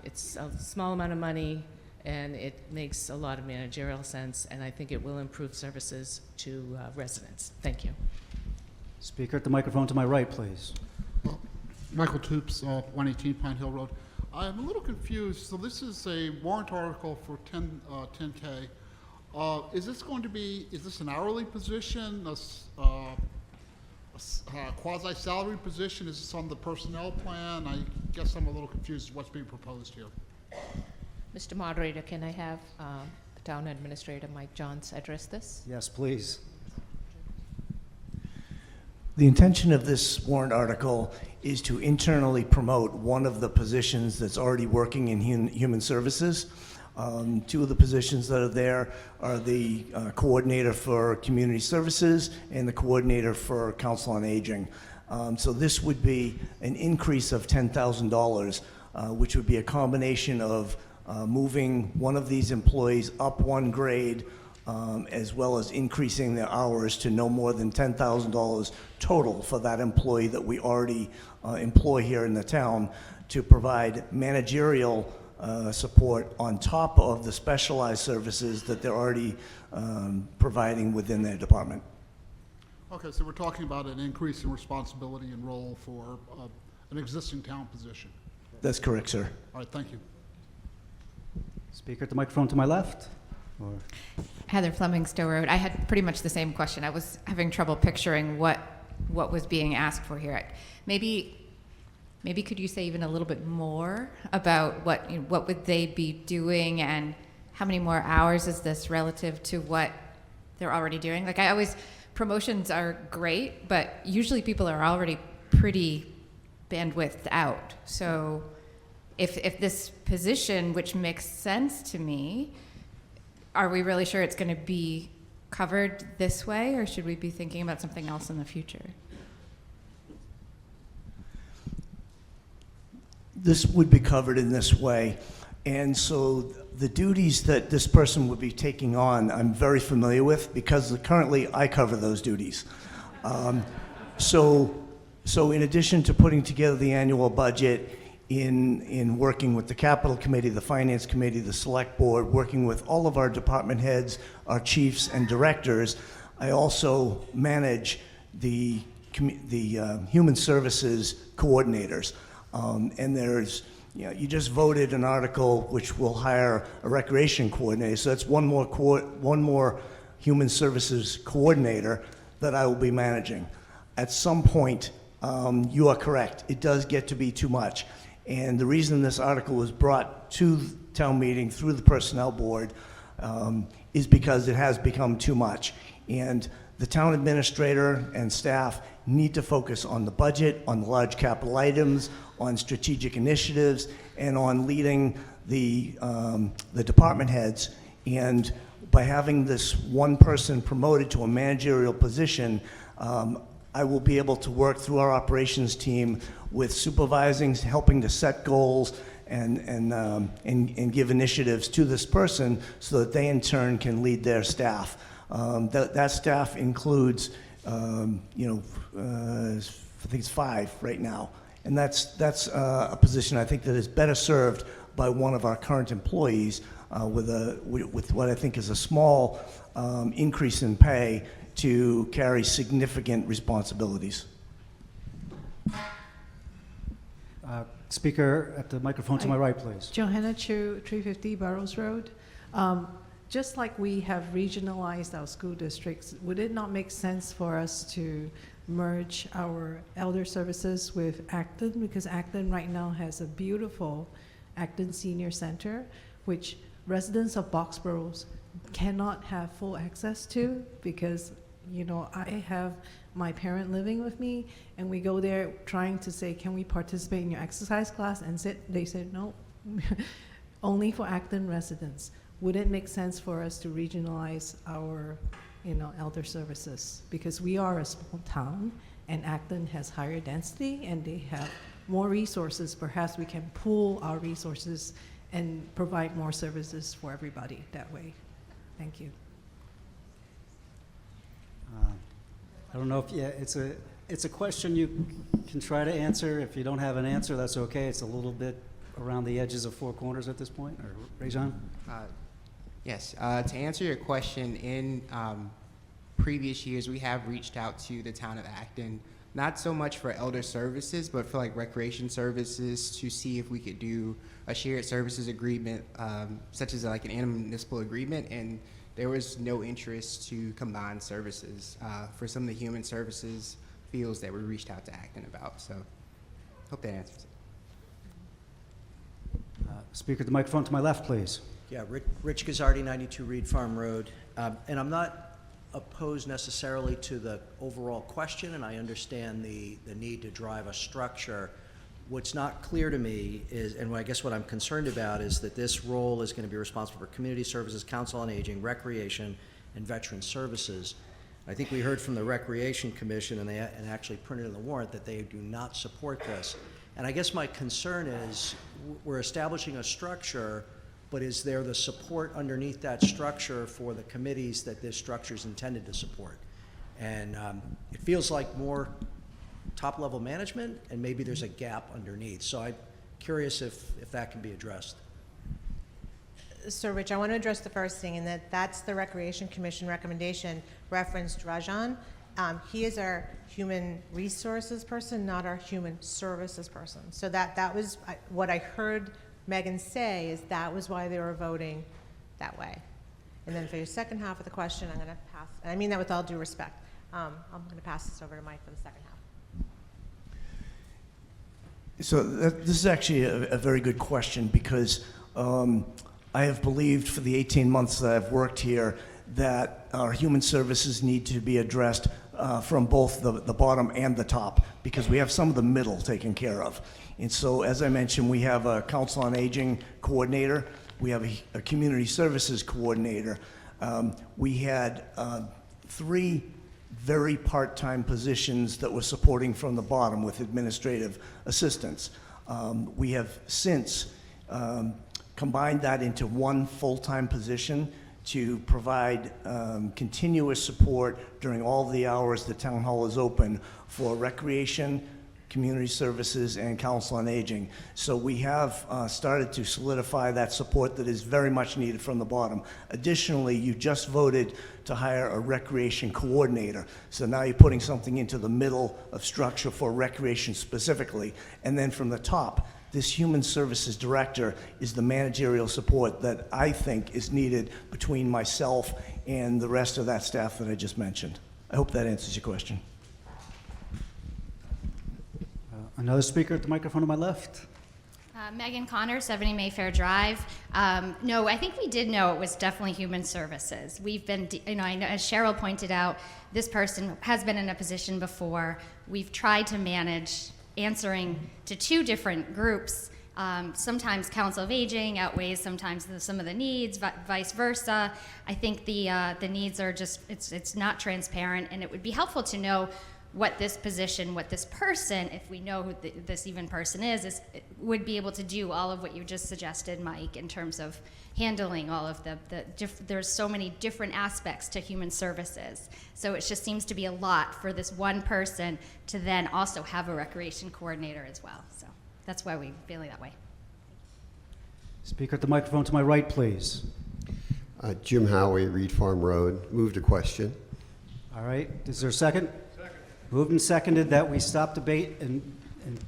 it's a small amount of money, and it makes a lot of managerial sense, and I think it will improve services to residents. Thank you. Speaker at the microphone to my right, please. Michael Toops, 118 Pine Hill Road. I'm a little confused. So this is a warrant article for 10K. Is this an hourly position, a quasi-salary position? Is this on the personnel plan? I guess I'm a little confused as what's being proposed here. Mr. Moderator, can I have the Town Administrator, Mike Johns, address this? Yes, please. The intention of this warrant article is to internally promote one of the positions that's already working in human services. 2 of the positions that are there are the coordinator for community services and the coordinator for Council on Aging. So this would be an increase of $10,000, which would be a combination of moving one of these employees up 1 grade, as well as increasing their hours to no more than $10,000 total for that employee that we already employ here in the town, to provide managerial support on top of the specialized services that they're already providing within their department. Okay, so we're talking about an increase in responsibility and role for an existing town position. That's correct, sir. All right, thank you. Speaker at the microphone to my left. Or Heather Fleming, Stowe Road. I had pretty much the same question. I was having trouble picturing what was being asked for here. Maybe could you say even a little bit more about what would they be doing, and how many more hours is this relative to what they're already doing? Like, promotions are great, but usually people are already pretty bandwidthed out. So if this position, which makes sense to me, are we really sure it's going to be covered this way, or should we be thinking about something else in the future? This would be covered in this way. And so the duties that this person would be taking on, I'm very familiar with, because currently I cover those duties. So in addition to putting together the annual budget, in working with the Capital Committee, the Finance Committee, the Select Board, working with all of our department heads, our chiefs and directors, I also manage the human services coordinators. And there's, you just voted an article which will hire a recreation coordinator, so that's one more human services coordinator that I will be managing. At some point, you are correct, it does get to be too much. And the reason this article was brought to town meeting through the personnel board is because it has become too much. And the town administrator and staff need to focus on the budget, on the large capital items, on strategic initiatives, and on leading the department heads. And by having this one person promoted to a managerial position, I will be able to work through our operations team with supervising, helping to set goals, and give initiatives to this person so that they in turn can lead their staff. That staff includes, I think it's 5 right now, and that's a position I think that is better served by one of our current employees with what I think is a small increase in pay to carry significant responsibilities. Speaker at the microphone to my right, please. Johanna Chu, 350 Burrows Road. Just like we have regionalized our school districts, would it not make sense for us to merge our elder services with Acton? Because Acton right now has a beautiful Acton Senior Center, which residents of Boxborough cannot have full access to, because I have my parent living with me, and we go there trying to say, can we participate in your exercise class? And they said no, only for Acton residents. Would it make sense for us to regionalize our, elder services? Because we are a small town, and Acton has higher density, and they have more resources. Perhaps we can pool our resources and provide more services for everybody that way. Thank you. I don't know if it's a question you can try to answer. If you don't have an answer, that's okay. It's a little bit around the edges of 4 corners at this point. Or Rajan? Yes. To answer your question, in previous years, we have reached out to the town of Acton, not so much for elder services, but for recreation services, to see if we could do a shared services agreement, such as an intermunicipal agreement. And there was no interest to combine services for some of the human services fields that we reached out to Acton about. So hope that answers it. Speaker at the microphone to my left, please. Yeah, Rich Gazzardi, 92 Reed Farm Road. And I'm not opposed necessarily to the overall question, and I understand the need to drive a structure. What's not clear to me is, and I guess what I'm concerned about, is that this role is going to be responsible for community services, council on aging, recreation, and veteran services. I think we heard from the Recreation Commission, and actually printed in the warrant, that they do not support this. And I guess my concern is, we're establishing a structure, but is there the support underneath that structure for the committees that this structure is intended to support? And it feels like more top-level management, and maybe there's a gap underneath. So I'm curious if that can be addressed. So, Rich, I want to address the first thing, and that's the Recreation Commission recommendation referenced Rajan. He is our human resources person, not our human services person. So that was what I heard Megan say, is that was why they were voting that way. And then for your second half of the question, I'm going to pass, and I mean that with all due respect. I'm going to pass this over to Mike for the second half. So this is actually a very good question, because I have believed for the 18 months that I've worked here that our human services need to be addressed from both the bottom and the top, because we have some of the middle taken care of. And so, as I mentioned, we have a Council on Aging coordinator, we have a community services coordinator. We had 3 very part-time positions that we're supporting from the bottom with administrative assistants. We have since combined that into one full-time position to provide continuous support during all the hours the town hall is open for recreation, Community Services, and Council on Aging. So we have started to solidify that support that is very much needed from the bottom. Additionally, you just voted to hire a recreation coordinator. So now you're putting something into the middle of structure for recreation specifically. And then from the top, this Human Services Director is the managerial support that I think is needed between myself and the rest of that staff that I just mentioned. I hope that answers your question. Another speaker at the microphone to my left. Megan Connor, 70 Mayfair Drive. No, I think we did know it was definitely Human Services. We've been, I know, as Cheryl pointed out, this person has been in a position before. We've tried to manage answering to two different groups. Sometimes Council of Aging outweighs sometimes some of the needs, vice versa. I think the needs are just, it's not transparent, and it would be helpful to know what this position, what this person, if we know who this even person is, would be able to do all of what you just suggested, Mike, in terms of handling all of there's so many different aspects to human services. So it just seems to be a lot for this one person to then also have a recreation coordinator as well. So that's why we're feeling that way. Speaker at the microphone to my right, please. Jim Howie, Reed Farm Road. Move to question. All right, is there a second? Moved and seconded that we stop debate and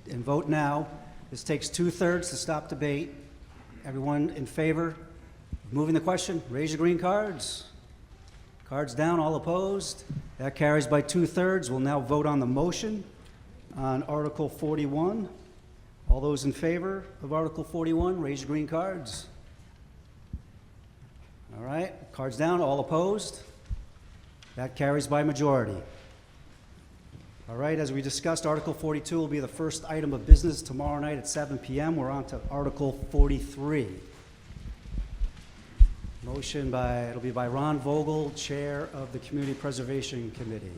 vote now. This takes 2/3 to stop debate. Everyone in favor of moving the question, raise your green cards. Cards down, all opposed. That carries by 2/3. We'll now vote on the motion on Article 41. All those in favor of Article 41, raise your green cards. All right, cards down, all opposed. That carries by majority. All right, as we discussed, Article 42 will be the first item of business tomorrow night at 7 p.m. We're on to Article 43. Motion it'll be by Ron Vogel, Chair of the Community Preservation Committee.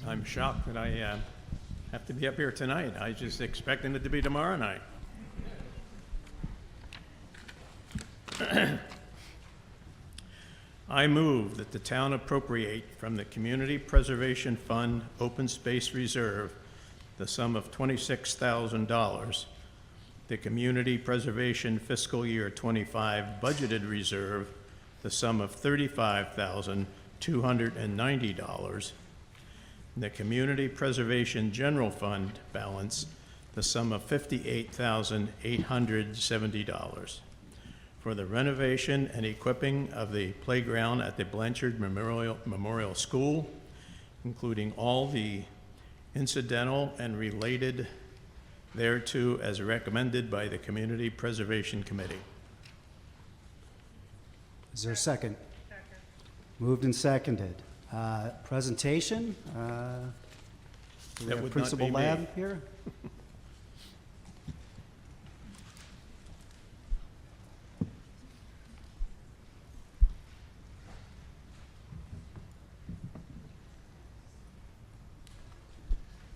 I'm shocked that I have to be up here tonight. I just expecting it to be tomorrow night. I move that the town appropriate from the Community Preservation Fund Open Space Reserve the sum of $26,000, the Community Preservation Fiscal Year 25 budgeted reserve the sum of $35,290, the Community Preservation General Fund balance the sum of $58,870 for the renovation and equipping of the playground at the Blanchard Memorial School, including all the incidental and related thereto as recommended by the Community Preservation Committee. Is there a second? Second. Moved and seconded. Presentation. Do we have Principal Lab here?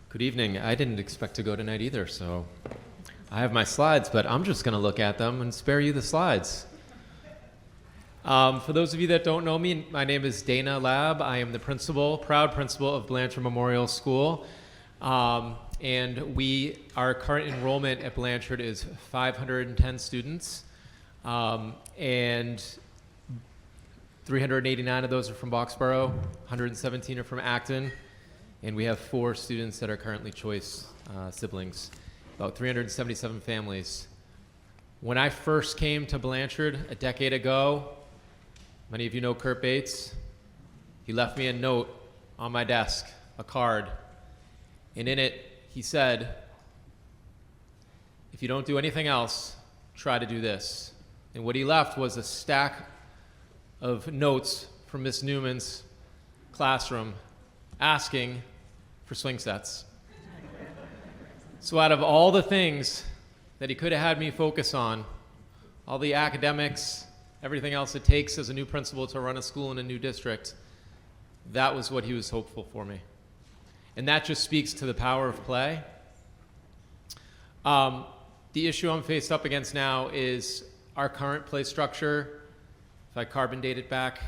Good evening. I didn't expect to go tonight either, so I have my slides, but I'm just going to look at them and spare you the slides. For those of you that don't know me, my name is Dana Lab. I am the proud principal of Blanchard Memorial School. And our current enrollment at Blanchard is 510 students. And 389 of those are from Boxborough, 117 are from Acton, and we have 4 students that are currently choice siblings, about 377 families. When I first came to Blanchard a decade ago, many of you know Kurt Bates. He left me a note on my desk, a card, and in it he said, if you don't do anything else, try to do this. And what he left was a stack of notes from Miss Newman's classroom asking for swing sets. So out of all the things that he could have had me focus on, all the academics, everything else it takes as a new principal to run a school in a new district, that was what he was hopeful for me. And that just speaks to the power of play. The issue I'm faced up against now is our current play structure. If I carbon date it back,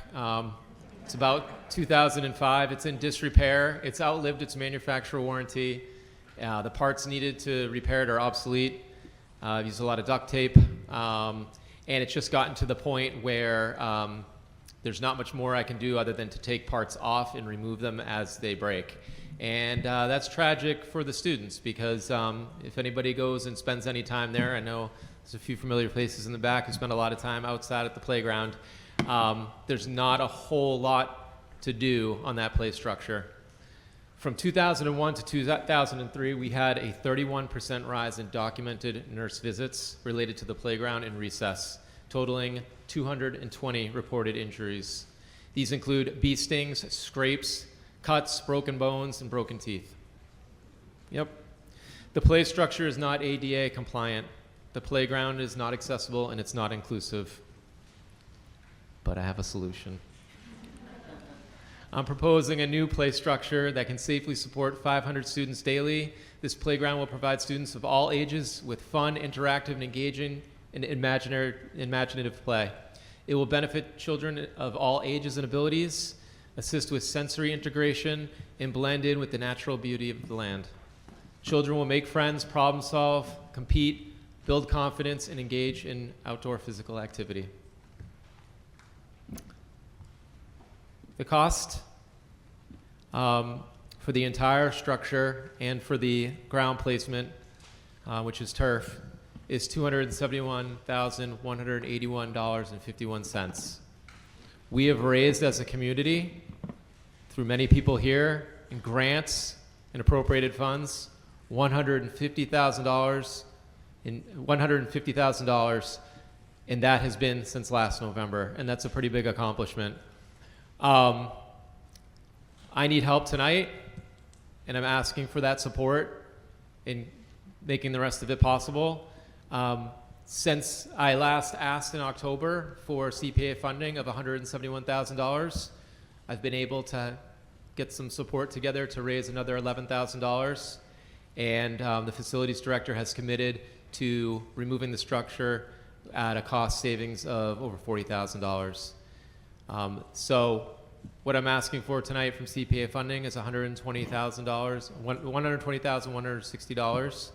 it's about 2005. It's in disrepair. It's outlived its manufacturer warranty. The parts needed to repair it are obsolete. I've used a lot of duct tape. And it's just gotten to the point where there's not much more I can do other than to take parts off and remove them as they break. And that's tragic for the students because if anybody goes and spends any time there, I know there's a few familiar faces in the back who spend a lot of time outside at the playground. There's not a whole lot to do on that play structure. From 2001 to 2003, we had a 31% rise in documented nurse visits related to the playground and recess, totaling 220 reported injuries. These include bee stings, scrapes, cuts, broken bones, and broken teeth. Yep. The play structure is not ADA compliant. The playground is not accessible and it's not inclusive. But I have a solution. I'm proposing a new play structure that can safely support 500 students daily. This playground will provide students of all ages with fun, interactive, and engaging and imaginative play. It will benefit children of all ages and abilities, assist with sensory integration, and blend in with the natural beauty of the land. Children will make friends, problem solve, compete, build confidence, and engage in outdoor physical activity. The cost for the entire structure and for the ground placement, which is turf, is $271,181.51. We have raised as a community, through many people here, in grants and appropriated funds, $150,000, and that has been since last November, and that's a pretty big accomplishment. I need help tonight, and I'm asking for that support in making the rest of it possible. Since I last asked in October for CPA funding of $171,000, I've been able to get some support together to raise another $11,000, and the facilities director has committed to removing the structure at a cost savings of over $40,000. So what I'm asking for tonight from CPA funding is $120,160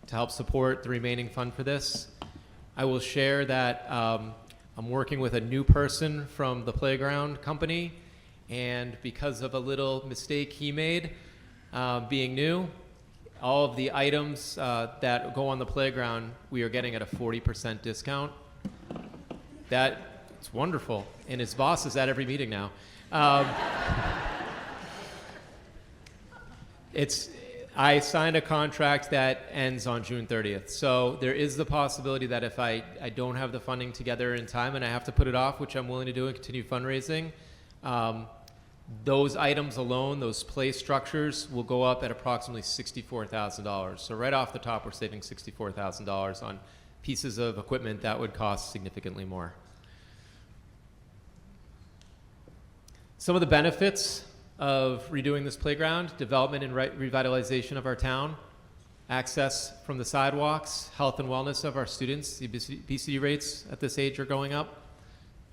to help support the remaining fund for this. I will share that I'm working with a new person from the playground company, and because of a little mistake he made, being new, all of the items that go on the playground, we are getting at a 40% discount. It's wonderful, and his boss is at every meeting now. I signed a contract that ends on June 30th. So there is the possibility that if I don't have the funding together in time and I have to put it off, which I'm willing to do and continue fundraising, those items alone, those play structures, will go up at approximately $64,000. So right off the top, we're saving $64,000 on pieces of equipment that would cost significantly more. Some of the benefits of redoing this playground: development and revitalization of our town, access from the sidewalks, health and wellness of our students. The obesity rates at this age are going up.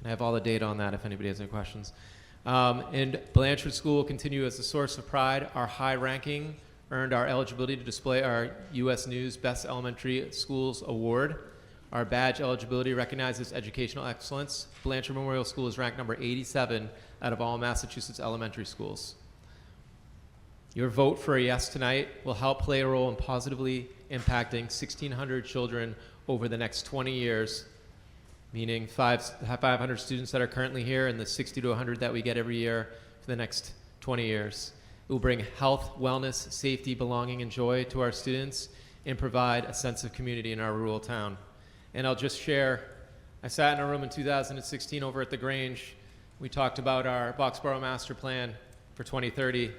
And I have all the data on that if anybody has any questions. And Blanchard School will continue as a source of pride. Our high ranking earned our eligibility to display our U.S. News Best Elementary Schools Award. Our badge eligibility recognizes educational excellence. Blanchard Memorial School is ranked number 87 out of all Massachusetts elementary schools. Your vote for a yes tonight will help play a role in positively impacting 1,600 children over the next 20 years, meaning 500 students that are currently here and the 60 to 100 that we get every year for the next 20 years. It will bring health, wellness, safety, belonging, and joy to our students and provide a sense of community in our rural town. And I'll just share, I sat in a room in 2016 over at the Grange. We talked about our Boxborough Master Plan for 2030.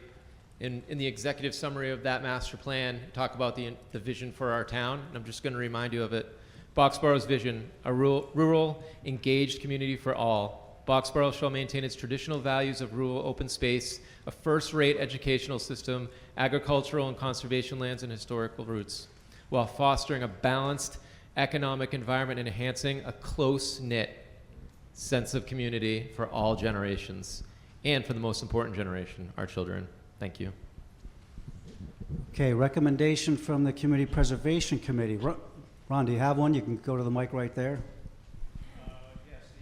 In the executive summary of that master plan, talk about the vision for our town, and I'm just going to remind you of it. Boxborough's vision: a rural, engaged community for all, Boxborough shall maintain its traditional values of rural open space, a first-rate educational system, agricultural and conservation lands, and historical roots, while fostering a balanced economic environment and enhancing a close-knit sense of community for all generations, and for the most important generation, our children. Thank you. Okay, recommendation from the Community Preservation Committee. Ron, do you have one? You can go to the mic right there.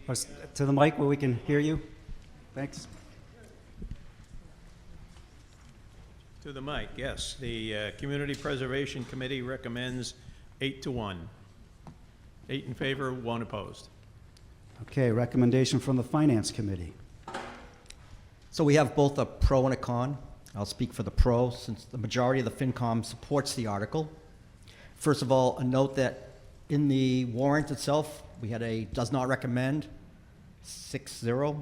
Yes. To the mic where we can hear you. Thanks. To the mic, yes. The Community Preservation Committee recommends 8-1. 8 in favor, 1 opposed. Okay, recommendation from the Finance Committee. So we have both a pro and a con. I'll speak for the pro, since the majority of the FinCom supports the article. First of all, a note that in the warrant itself, we had a does not recommend, 6-0.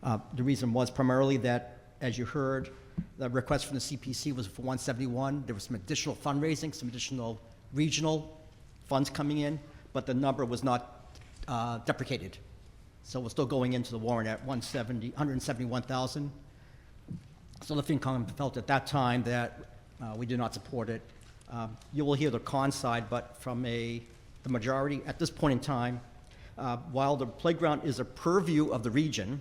The reason was primarily that, as you heard, the request from the CPC was for 171. There was some additional fundraising, some additional regional funds coming in, but the number was not deprecated. So we're still going into the warrant at 171,000. So the FinCom felt at that time that we did not support it. You will hear the con side, but from the majority at this point in time, while the playground is a purview of the region,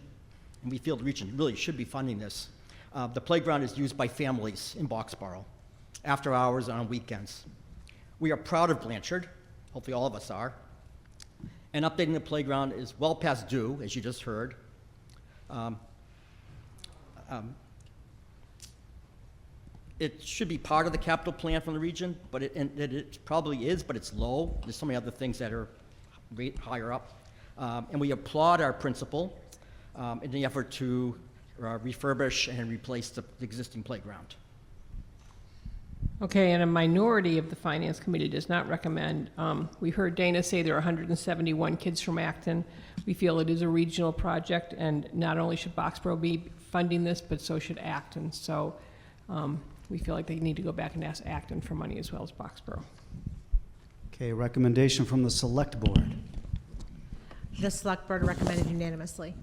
and we feel the region really should be funding this, the playground is used by families in Boxborough, after hours and on weekends. We are proud of Blanchard, hopefully all of us are, and updating the playground is well past due, as you just heard. It should be part of the capital plan from the region, but it probably is, but it's low. There's so many other things that are higher up. And we applaud our principal in the effort to refurbish and replace the existing playground. Okay, and a minority of the Finance Committee does not recommend. We heard Dana say there are 171 kids from Acton. We feel it is a regional project, and not only should Boxborough be funding this, but so should Acton. So we feel like they need to go back and ask Acton for money as well as Boxborough. Okay, recommendation from the Select Board. The Select Board recommended unanimously.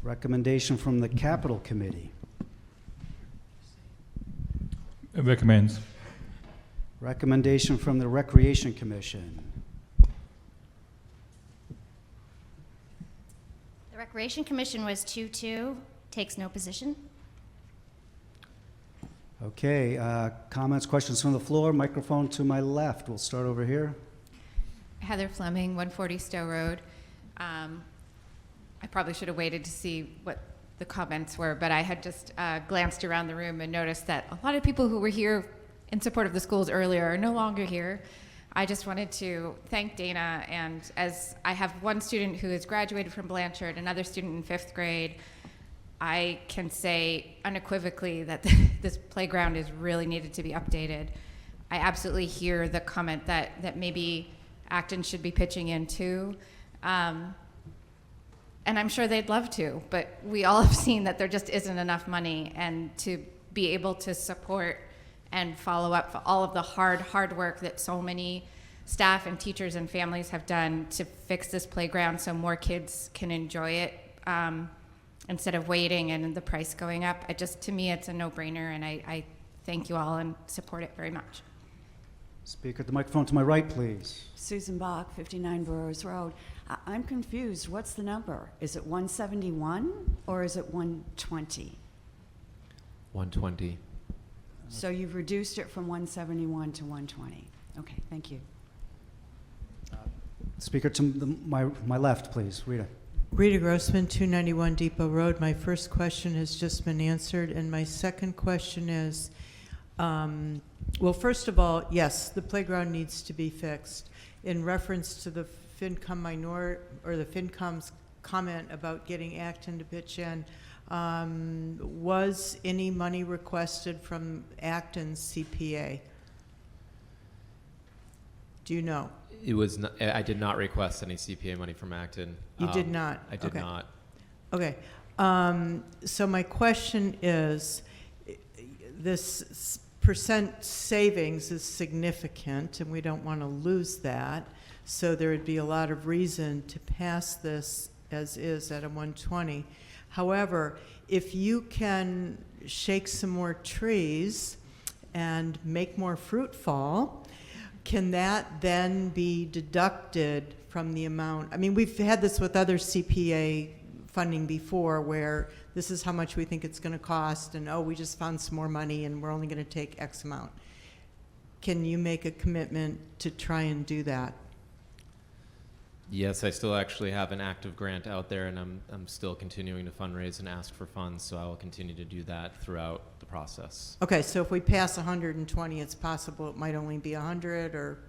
Recommendation from the Capital Committee. Recommends. Recommendation from the Recreation Commission. The Recreation Commission was 2-2, takes no position. Okay, comments, questions from the floor. Microphone to my left. We'll start over here. Heather Fleming, 140 Stowe Road. I probably should have waited to see what the comments were, but I had just glanced around the room and noticed that a lot of people who were here in support of the schools earlier are no longer here. I just wanted to thank Dana, and as I have one student who has graduated from Blanchard, another student in 5th grade, I can say unequivocally that this playground is really needed to be updated. I absolutely hear the comment that maybe Acton should be pitching in too. And I'm sure they'd love to, but we all have seen that there just isn't enough money, and to be able to support and follow up for all of the hard work that so many staff and teachers and families have done to fix this playground so more kids can enjoy it instead of waiting and the price going up. To me, it's a no-brainer, and I thank you all and support it very much. Speaker at the microphone to my right, please. Susan Bach, 59 Burroughs Road. I'm confused. What's the number? Is it 171 or is it 120? 120. So you've reduced it from 171 to 120. Okay, thank you. Speaker to my left, please. Rita. Rita Grossman, 291 Depot Road. My first question has just been answered, and my second question is, well, first of all, yes, the playground needs to be fixed. In reference to the FinCom's comment about getting Acton to pitch in, was any money requested from Acton's CPA? Do you know? It was not, I did not request any CPA money from Acton. You did not? I did not. Okay. So my question is, this percent savings is significant, and we don't want to lose that. So there would be a lot of reason to pass this as is at a 120. However, if you can shake some more trees and make more fruit fall, can that then be deducted from the amount? I mean, we've had this with other CPA funding before, where this is how much we think it's going to cost, and oh, we just found some more money and we're only going to take X amount. Can you make a commitment to try and do that? Yes, I still actually have an active grant out there, and I'm still continuing to fundraise and ask for funds, so I will continue to do that throughout the process. Okay, so if we pass 120, it's possible it might only be 100 or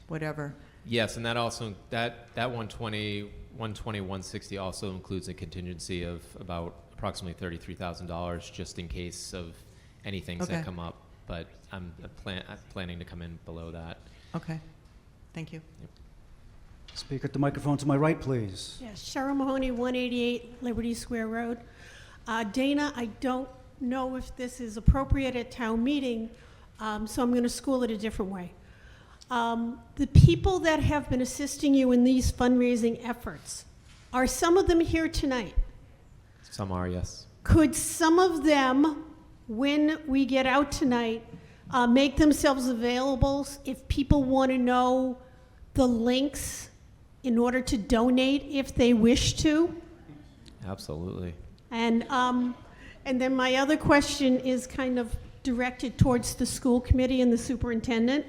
whatever. Yes, and that also, that 120, 160 also includes a contingency of about approximately $33,000 just in case of any things Okay. that come up, but I'm planning to come in below that. Okay, thank you. Yep. Speak at the microphone to my right, please. Yes, Cheryl Mahoney, 188 Liberty Square Road. Dana, I don't know if this is appropriate at town meeting, so I'm going to school it a different way. The people that have been assisting you in these fundraising efforts, are some of them here tonight? Some are, yes. Could some of them, when we get out tonight, make themselves available if people want to know the links in order to donate if they wish to? Absolutely. And then my other question is kind of directed towards the school committee and the superintendent.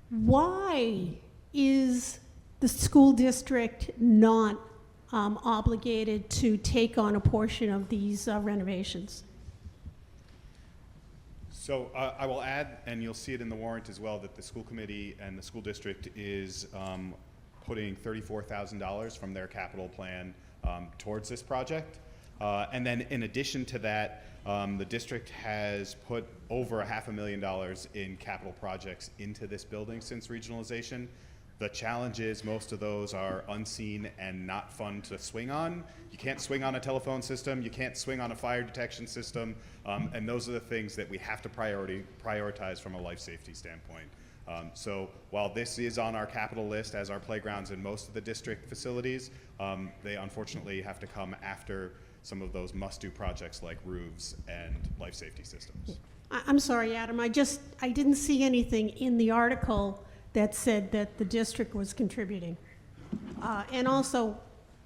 Why is the school district not obligated to take on a portion of these renovations? So I will add, and you'll see it in the warrant as well, that the school committee and the school district is putting $34,000 from their capital plan towards this project. And then in addition to that, the district has put over $500,000 in capital projects into this building since regionalization. The challenge is most of those are unseen and not fun to swing on. You can't swing on a telephone system, you can't swing on a fire detection system, and those are the things that we have to prioritize from a life safety standpoint. So while this is on our capital list as our playgrounds in most of the district facilities, they unfortunately have to come after some of those must-do projects like roofs and life safety systems. I'm sorry, Adam, I didn't see anything in the article that said that the district was contributing. And also,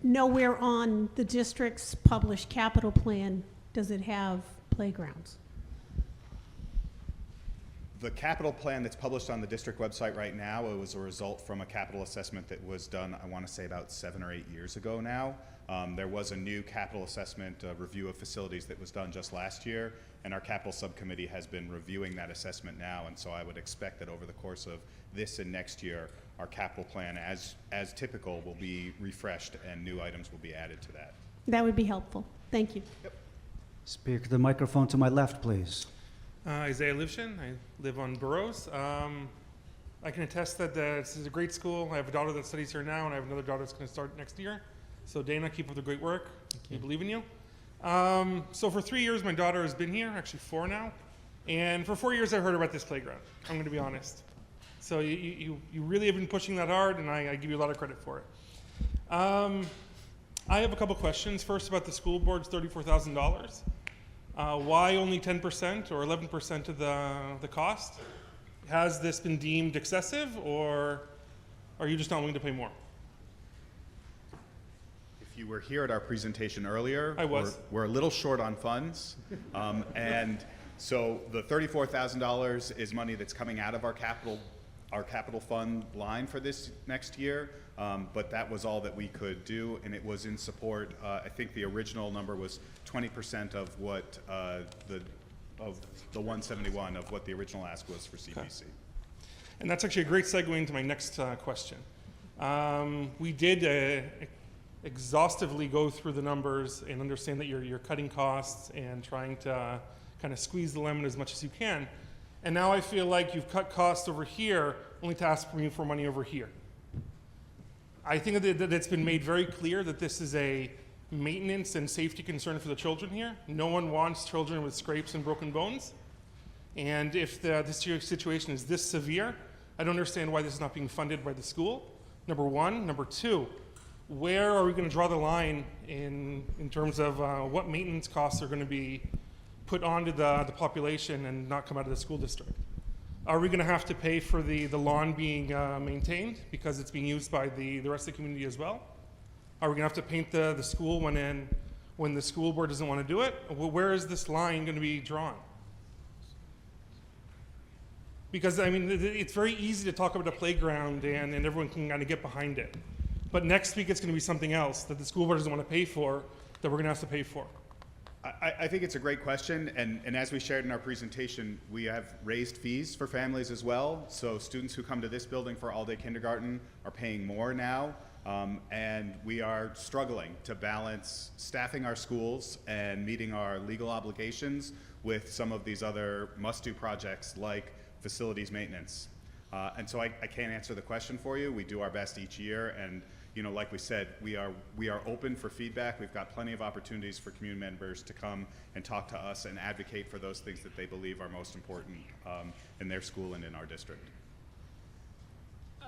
nowhere on the district's published capital plan does it have playgrounds. The capital plan that's published on the district website right now, it was a result from a capital assessment that was done, I want to say about 7 or 8 years ago now. There was a new capital assessment review of facilities that was done just last year, and our capital subcommittee has been reviewing that assessment now, and so I would expect that over the course of this and next year, our capital plan, as typical, will be refreshed and new items will be added to that. That would be helpful. Thank you. Yep. Speak at the microphone to my left, please. Isaiah Livshin. I live on Burroughs. I can attest that this is a great school. I have a daughter that studies here now, and I have another daughter that's going to start next year. So Dana, keep up the great work. We believe in you. So for 3 years, my daughter has been here, actually 4 now. And for 4 years, I've heard about this playground. I'm going to be honest. So you really have been pushing that hard, and I give you a lot of credit for it. I have a couple questions. First, about the school board's $34,000. Why only 10% or 11% of the cost? Has this been deemed excessive, or are you just not willing to pay more? If you were here at our presentation earlier, I was. We're a little short on funds. And so the $34,000 is money that's coming out of our capital fund line for this next year. But that was all that we could do, and it was in support. I think the original number was 20% of what the 171 of what the original ask was for CPC. Okay. And that's actually a great segue into my next question. We did exhaustively go through the numbers and understand that you're cutting costs and trying to kind of squeeze the lemon as much as you can. And now I feel like you've cut costs over here only to ask me for money over here. I think that it's been made very clear that this is a maintenance and safety concern for the children here. No one wants children with scrapes and broken bones. And if this situation is this severe, I don't understand why this is not being funded by the school, number one. Number two, where are we going to draw the line in terms of what maintenance costs are going to be put onto the population and not come out of the school district? Are we going to have to pay for the lawn being maintained because it's being used by the rest of the community as well? Are we going to have to paint the school when the school board doesn't want to do it? Where is this line going to be drawn? Because, I mean, it's very easy to talk about a playground and everyone can kind of get behind it. But next week it's going to be something else that the school board doesn't want to pay for that we're going to have to pay for. I think it's a great question, and as we shared in our presentation, we have raised fees for families as well. So students who come to this building for all-day kindergarten are paying more now, and we are struggling to balance staffing our schools and meeting our legal obligations with some of these other must-do projects like facilities maintenance. And so I can't answer the question for you. We do our best each year, and like we said, we are open for feedback. We've got plenty of opportunities for community members to come and talk to us and advocate for those things that they believe are most important in their school and in our district.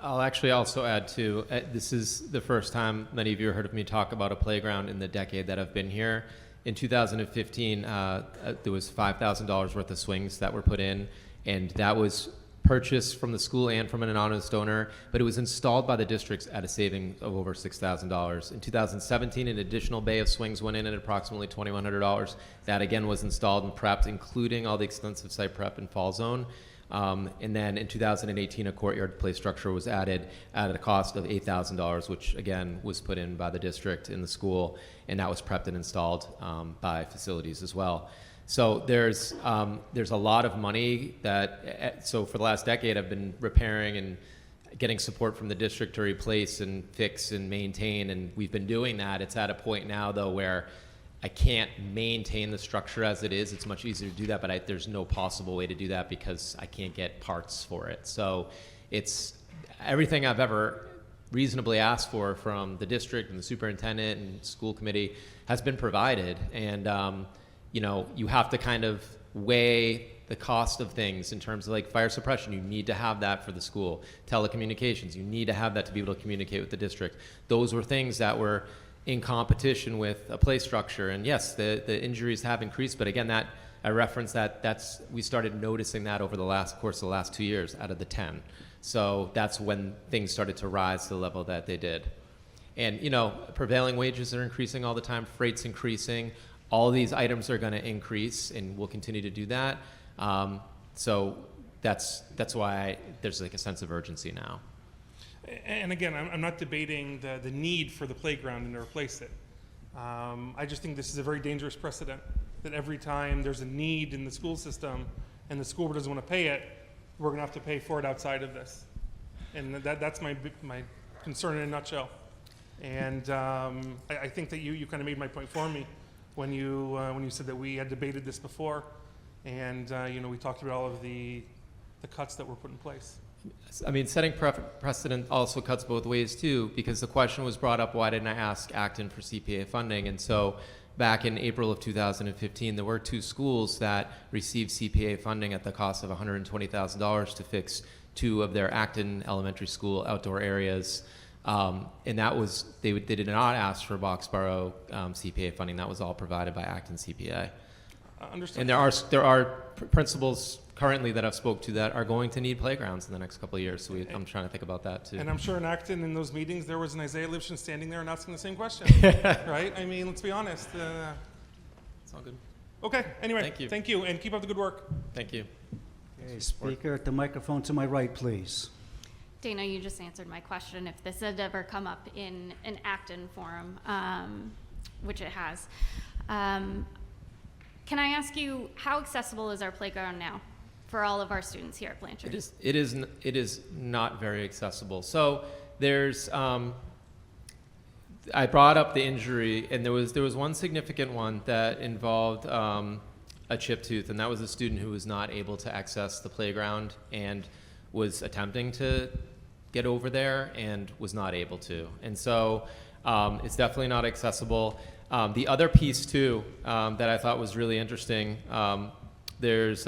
I'll actually also add too, this is the first time many of you heard of me talk about a playground in the decade that I've been here. In 2015, there was $5,000 worth of swings that were put in, and that was purchased from the school and from an anonymous donor, but it was installed by the districts at a savings of over $6,000. In 2017, an additional bay of swings went in at approximately $2,100. That again was installed and prepped, including all the extensive site prep and fall zone. And then in 2018, a courtyard play structure was added at a cost of $8,000, which again was put in by the district in the school, and that was prepped and installed by facilities as well. So there's a lot of money that, so for the last decade I've been repairing and getting support from the district to replace and fix and maintain, and we've been doing that. It's at a point now though where I can't maintain the structure as it is. It's much easier to do that, but there's no possible way to do that because I can't get parts for it. So it's everything I've ever reasonably asked for from the district and the superintendent and school committee has been provided, and you have to kind of weigh the cost of things in terms of like fire suppression. You need to have that for the school. Telecommunications, you need to have that to be able to communicate with the district. Those were things that were in competition with a play structure. And yes, the injuries have increased, but again, that I referenced we started noticing that over the course of the last 2 years out of the 10. So that's when things started to rise to the level that they did. And prevailing wages are increasing all the time, freight's increasing. All these items are going to increase, and we'll continue to do that. So that's why there's like a sense of urgency now. And again, I'm not debating the need for the playground and to replace it. I just think this is a very dangerous precedent that every time there's a need in the school system and the school board doesn't want to pay it, we're going to have to pay for it outside of this. And that's my concern in a nutshell. And I think that you kind of made my point for me when you said that we had debated this before, and we talked about all of the cuts that were put in place. I mean, setting precedent also cuts both ways too, because the question was brought up, why didn't I ask Acton for CPA funding? And so back in April of 2015, there were 2 schools that received CPA funding at the cost of $120,000 to fix 2 of their Acton Elementary School outdoor areas. And that was, they did not ask for Boxborough CPA funding. That was all provided by Acton CPA. Understood. And there are principals currently that I've spoke to that are going to need playgrounds in the next couple of years. So I'm trying to think about that too. And I'm sure in Acton, in those meetings, there was an Isaiah Lipschen standing there and asking the same question, right? I mean, let's be honest. It's all good. Okay. Anyway, Thank you, and keep up the good work. Thank you. Okay, speaker at the microphone to my right, please. Dana, you just answered my question. If this had ever come up in an Acton forum, which it has, can I ask you, how accessible is our playground now for all of our students here at Blanchard? It is not very accessible. So there's, I brought up the injury, and there was one significant one that involved a chipped tooth, and that was a student who was not able to access the playground and was attempting to get over there and was not able to. And so it's definitely not accessible. The other piece too that I thought was really interesting, there's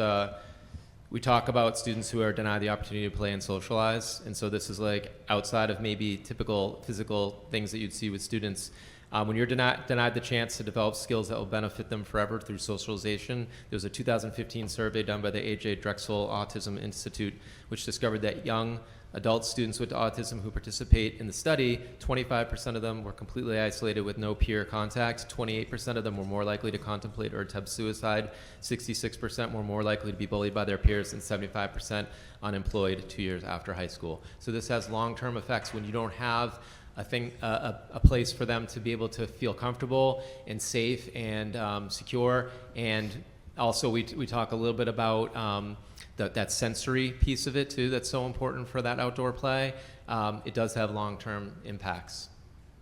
we talk about students who are denied the opportunity to play and socialize, and so this is like outside of maybe typical physical things that you'd see with students. When you're denied the chance to develop skills that will benefit them forever through socialization, there was a 2015 survey done by the A.J. Drexel Autism Institute, which discovered that young adult students with autism who participate in the study, 25% of them were completely isolated with no peer contact, 28% of them were more likely to contemplate or attempt suicide, 66% were more likely to be bullied by their peers, and 75% unemployed 2 years after high school. So this has long-term effects when you don't have a place for them to be able to feel comfortable and safe and secure. And also we talk a little bit about that sensory piece of it too, that's so important for that outdoor play. It does have long-term impacts.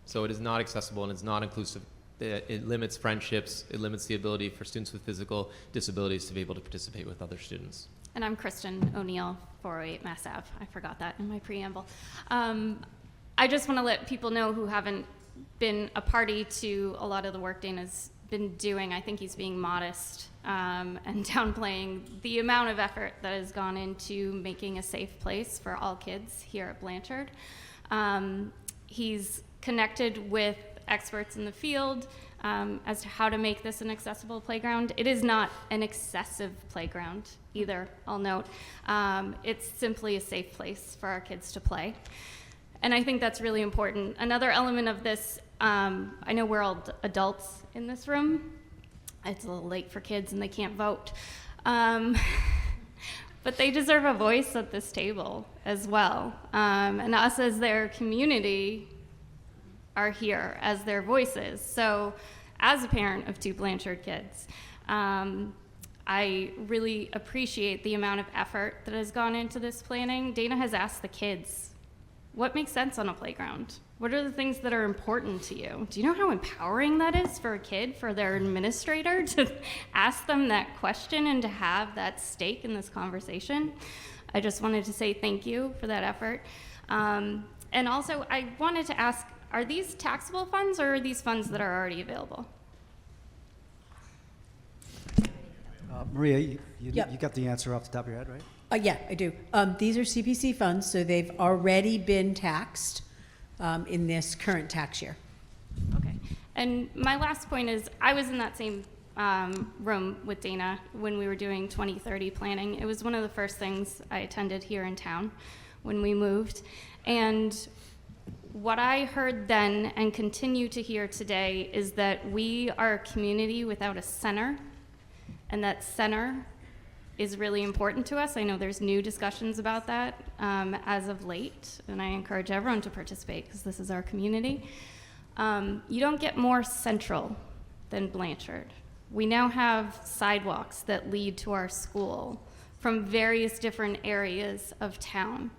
So it is not accessible and it's not inclusive. It limits friendships, it limits the ability for students with physical disabilities to be able to participate with other students. And I'm Kristen O'Neill, 408 Mass Ave. I forgot that in my preamble. I just want to let people know who haven't been a party to a lot of the work Dana's been doing. I think he's being modest and downplaying the amount of effort that has gone into making a safe place for all kids here at Blanchard. He's connected with experts in the field as to how to make this an accessible playground. It is not an excessive playground either, I'll note. It's simply a safe place for our kids to play. And I think that's really important. Another element of this, I know we're all adults in this room. It's a little late for kids and they can't vote. But they deserve a voice at this table as well. And us as their community are here as their voices. So as a parent of 2 Blanchard kids, I really appreciate the amount of effort that has gone into this planning. Dana has asked the kids, what makes sense on a playground? What are the things that are important to you? Do you know how empowering that is for a kid, for their administrator to ask them that question and to have that stake in this conversation? I just wanted to say thank you for that effort. And also, I wanted to ask, are these taxable funds or are these funds that are already available? Maria, you Yep. got the answer off the top of your head, right? Yeah, I do. These are CPC funds, so they've already been taxed in this current tax year. Okay. And my last point is, I was in that same room with Dana when we were doing 2030 planning. It was one of the first things I attended here in town when we moved. And what I heard then and continue to hear today is that we are a community without a center, and that center is really important to us. I know there's new discussions about that as of late, and I encourage everyone to participate because this is our community. You don't get more central than Blanchard. We now have sidewalks that lead to our school from various different areas of town.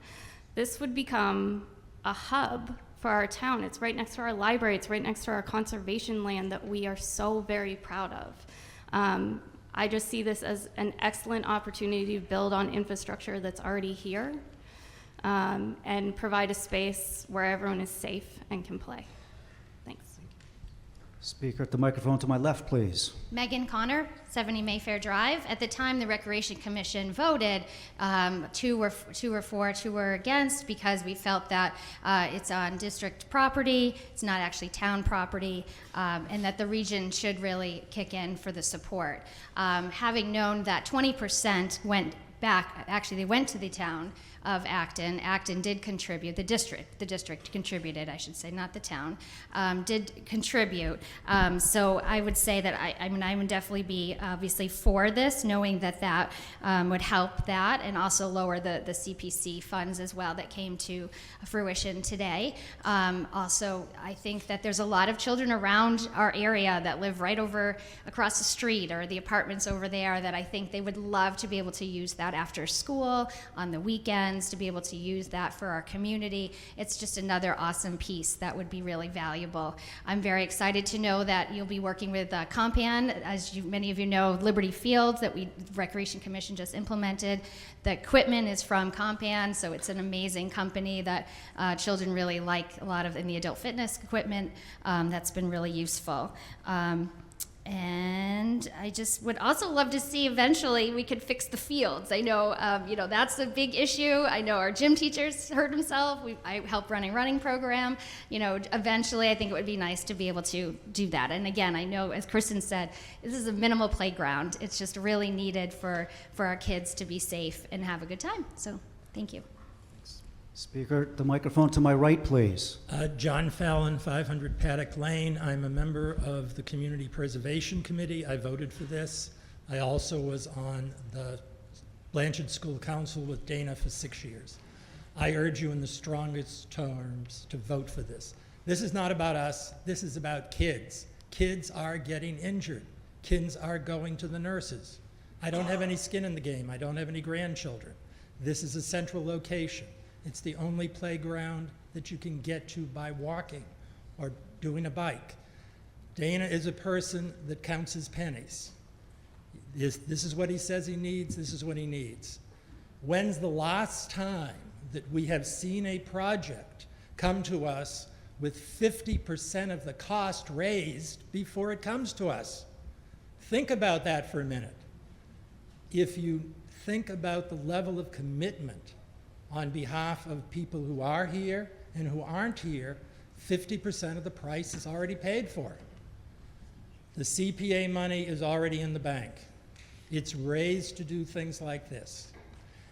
This would become a hub for our town. It's right next to our library. It's right next to our conservation land that we are so very proud of. I just see this as an excellent opportunity to build on infrastructure that's already here and provide a space where everyone is safe and can play. Thanks. Speaker at the microphone to my left, please. Megan Connor, 70 Mayfair Drive. At the time the Recreation Commission voted, 2 were for, 2 were against, because we felt that it's on district property, it's not actually town property, and that the region should really kick in for the support. Having known that 20% went back, actually they went to the town of Acton. Acton did contribute, the district contributed, I should say, not the town, did contribute. So I would say that I would definitely be obviously for this, knowing that that would help that and also lower the CPC funds as well that came to fruition today. Also, I think that there's a lot of children around our area that live right over across the street or the apartments over there that I think they would love to be able to use that after school, on the weekends, to be able to use that for our community. It's just another awesome piece that would be really valuable. I'm very excited to know that you'll be working with Compan, as many of you know, Liberty Fields that the Recreation Commission just implemented. The equipment is from Compan, so it's an amazing company that children really like, a lot of in the adult fitness equipment. That's been really useful. And I just would also love to see eventually we could fix the fields. I know, that's a big issue. I know our gym teachers hurt himself. I help run a running program. Eventually I think it would be nice to be able to do that. And again, I know, as Kristen said, this is a minimal playground. It's just really needed for our kids to be safe and have a good time. So thank you. Speaker, the microphone to my right, please. John Fallon, 500 Paddock Lane. I'm a member of the Community Preservation Committee. I voted for this. I also was on the Blanchard School Council with Dana for 6 years. I urge you in the strongest terms to vote for this. This is not about us. This is about kids. Kids are getting injured. Kids are going to the nurses. I don't have any skin in the game. I don't have any grandchildren. This is a central location. It's the only playground that you can get to by walking or doing a bike. Dana is a person that counts his pennies. This is what he says he needs, this is what he needs. When's the last time that we have seen a project come to us with 50% of the cost raised before it comes to us? Think about that for a minute. If you think about the level of commitment on behalf of people who are here and who aren't here, 50% of the price is already paid for. The CPA money is already in the bank. It's raised to do things like this.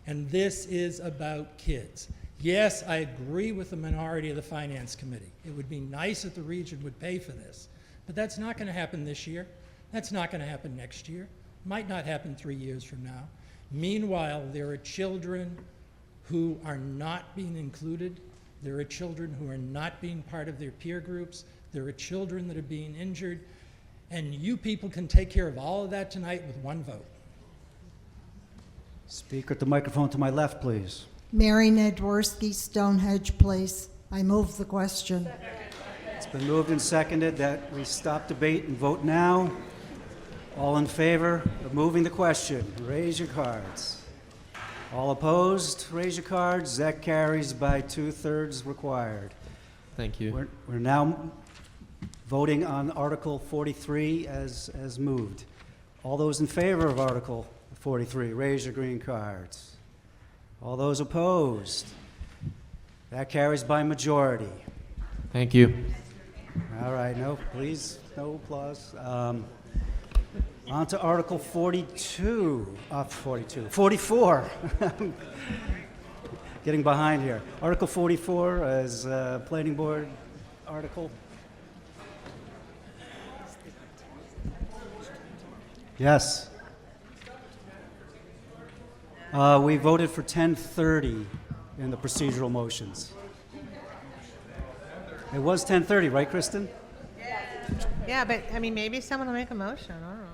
And this is about kids. Yes, I agree with the minority of the Finance Committee. It would be nice if the region would pay for this, but that's not going to happen this year. That's not going to happen next year. Might not happen 3 years from now. Meanwhile, there are children who are not being included. There are children who are not being part of their peer groups. There are children that are being injured. And you people can take care of all of that tonight with one vote. Speaker at the microphone to my left, please. Mary Nedworski, Stonehenge Place. I move the question. It's been moved and seconded that we stop debate and vote now. All in favor of moving the question, raise your cards. All opposed, raise your cards. That carries by 2/3 required. Thank you. We're now voting on Article 43 as moved. All those in favor of Article 43, raise your green cards. All those opposed, that carries by majority. Thank you. All right, no, please, no applause. On to Article 44. Getting behind here. Article 44 as planning board article. Yes. We voted for 10:30 in the procedural motions. It was 10:30, right, Kristen? Yeah, but I mean, maybe someone will make a motion. I don't know.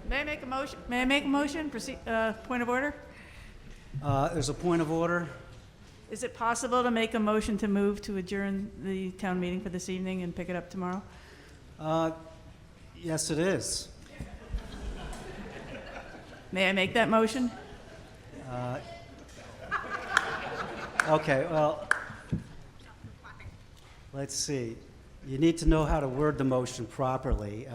May I make a motion? May I make a motion? Point of order? There's a point of order. Is it possible to make a motion to move to adjourn the town meeting for this evening and pick it up tomorrow? Yes, it is. May I make that motion? Okay, well, let's see. You need to know how to word the motion properly.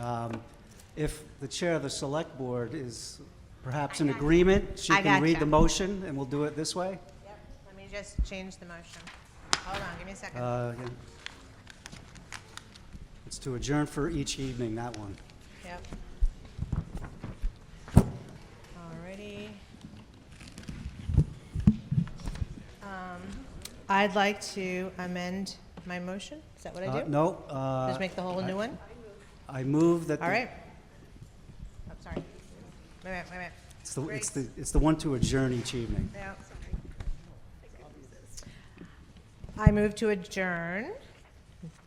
If the chair of the select board is perhaps in agreement, she can read the motion and we'll do it this way. Yep, let me just change the motion. Hold on, give me a second. Yeah. It's to adjourn for each evening, that one. Yep. Alrighty. I'd like to amend my motion. Is that what I do? No. Just make the whole new one? I move that. All right. I'm sorry. Wait a minute. It's the one to adjourn each evening. Yeah. I move to adjourn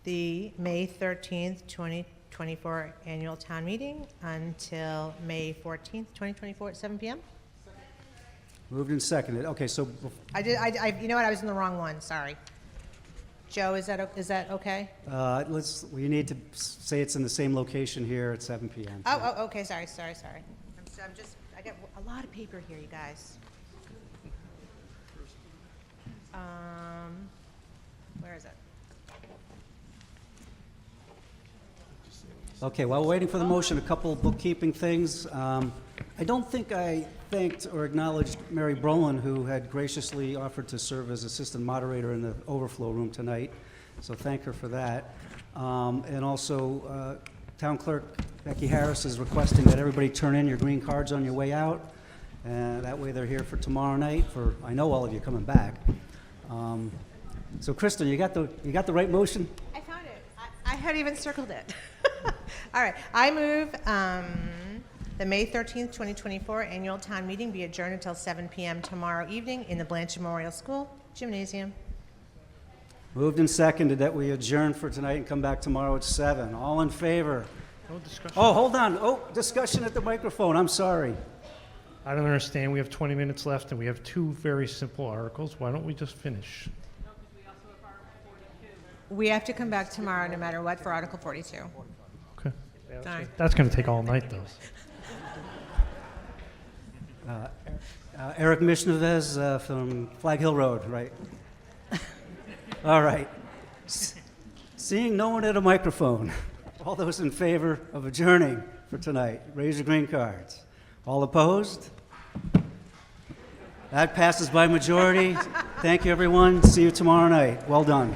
the May 13th, 2024 annual town meeting until May 14th, 2024 at 7 p.m. Moved and seconded. Okay, so you know what? I was in the wrong one. Sorry. Joe, is that okay? we need to say it's in the same location here at 7 p.m. Oh, okay. Sorry. I got a lot of paper here, you guys. Where is it? Okay, while we're waiting for the motion, a couple bookkeeping things. I don't think I thanked or acknowledged Mary Brolin, who had graciously offered to serve as assistant moderator in the overflow room tonight, so thank her for that. And also, Town Clerk Becky Harris is requesting that everybody turn in your green cards on your way out, and that way they're here for tomorrow night, for, I know all of you coming back. So Kristen, you got the right motion? I found it. I had even circled it. All right. I move the May 13th, 2024 annual town meeting be adjourned until 7 p.m. tomorrow evening in the Blanchard Memorial School Gymnasium. Moved and seconded that we adjourn for tonight and come back tomorrow at 7. All in favor? No discussion. Oh, hold on. Oh, discussion at the microphone. I'm sorry. I don't understand. We have 20 minutes left, and we have two very simple articles. Why don't we just finish? We have to come back tomorrow no matter what for Article 42. Okay. Sorry. That's going to take all night, though. Eric Mishneves from Flag Hill Road, right? All right. Seeing no one at a microphone, all those in favor of adjourning for tonight, raise your green cards. All opposed? That passes by majority. Thank you, everyone. See you tomorrow night. Well done.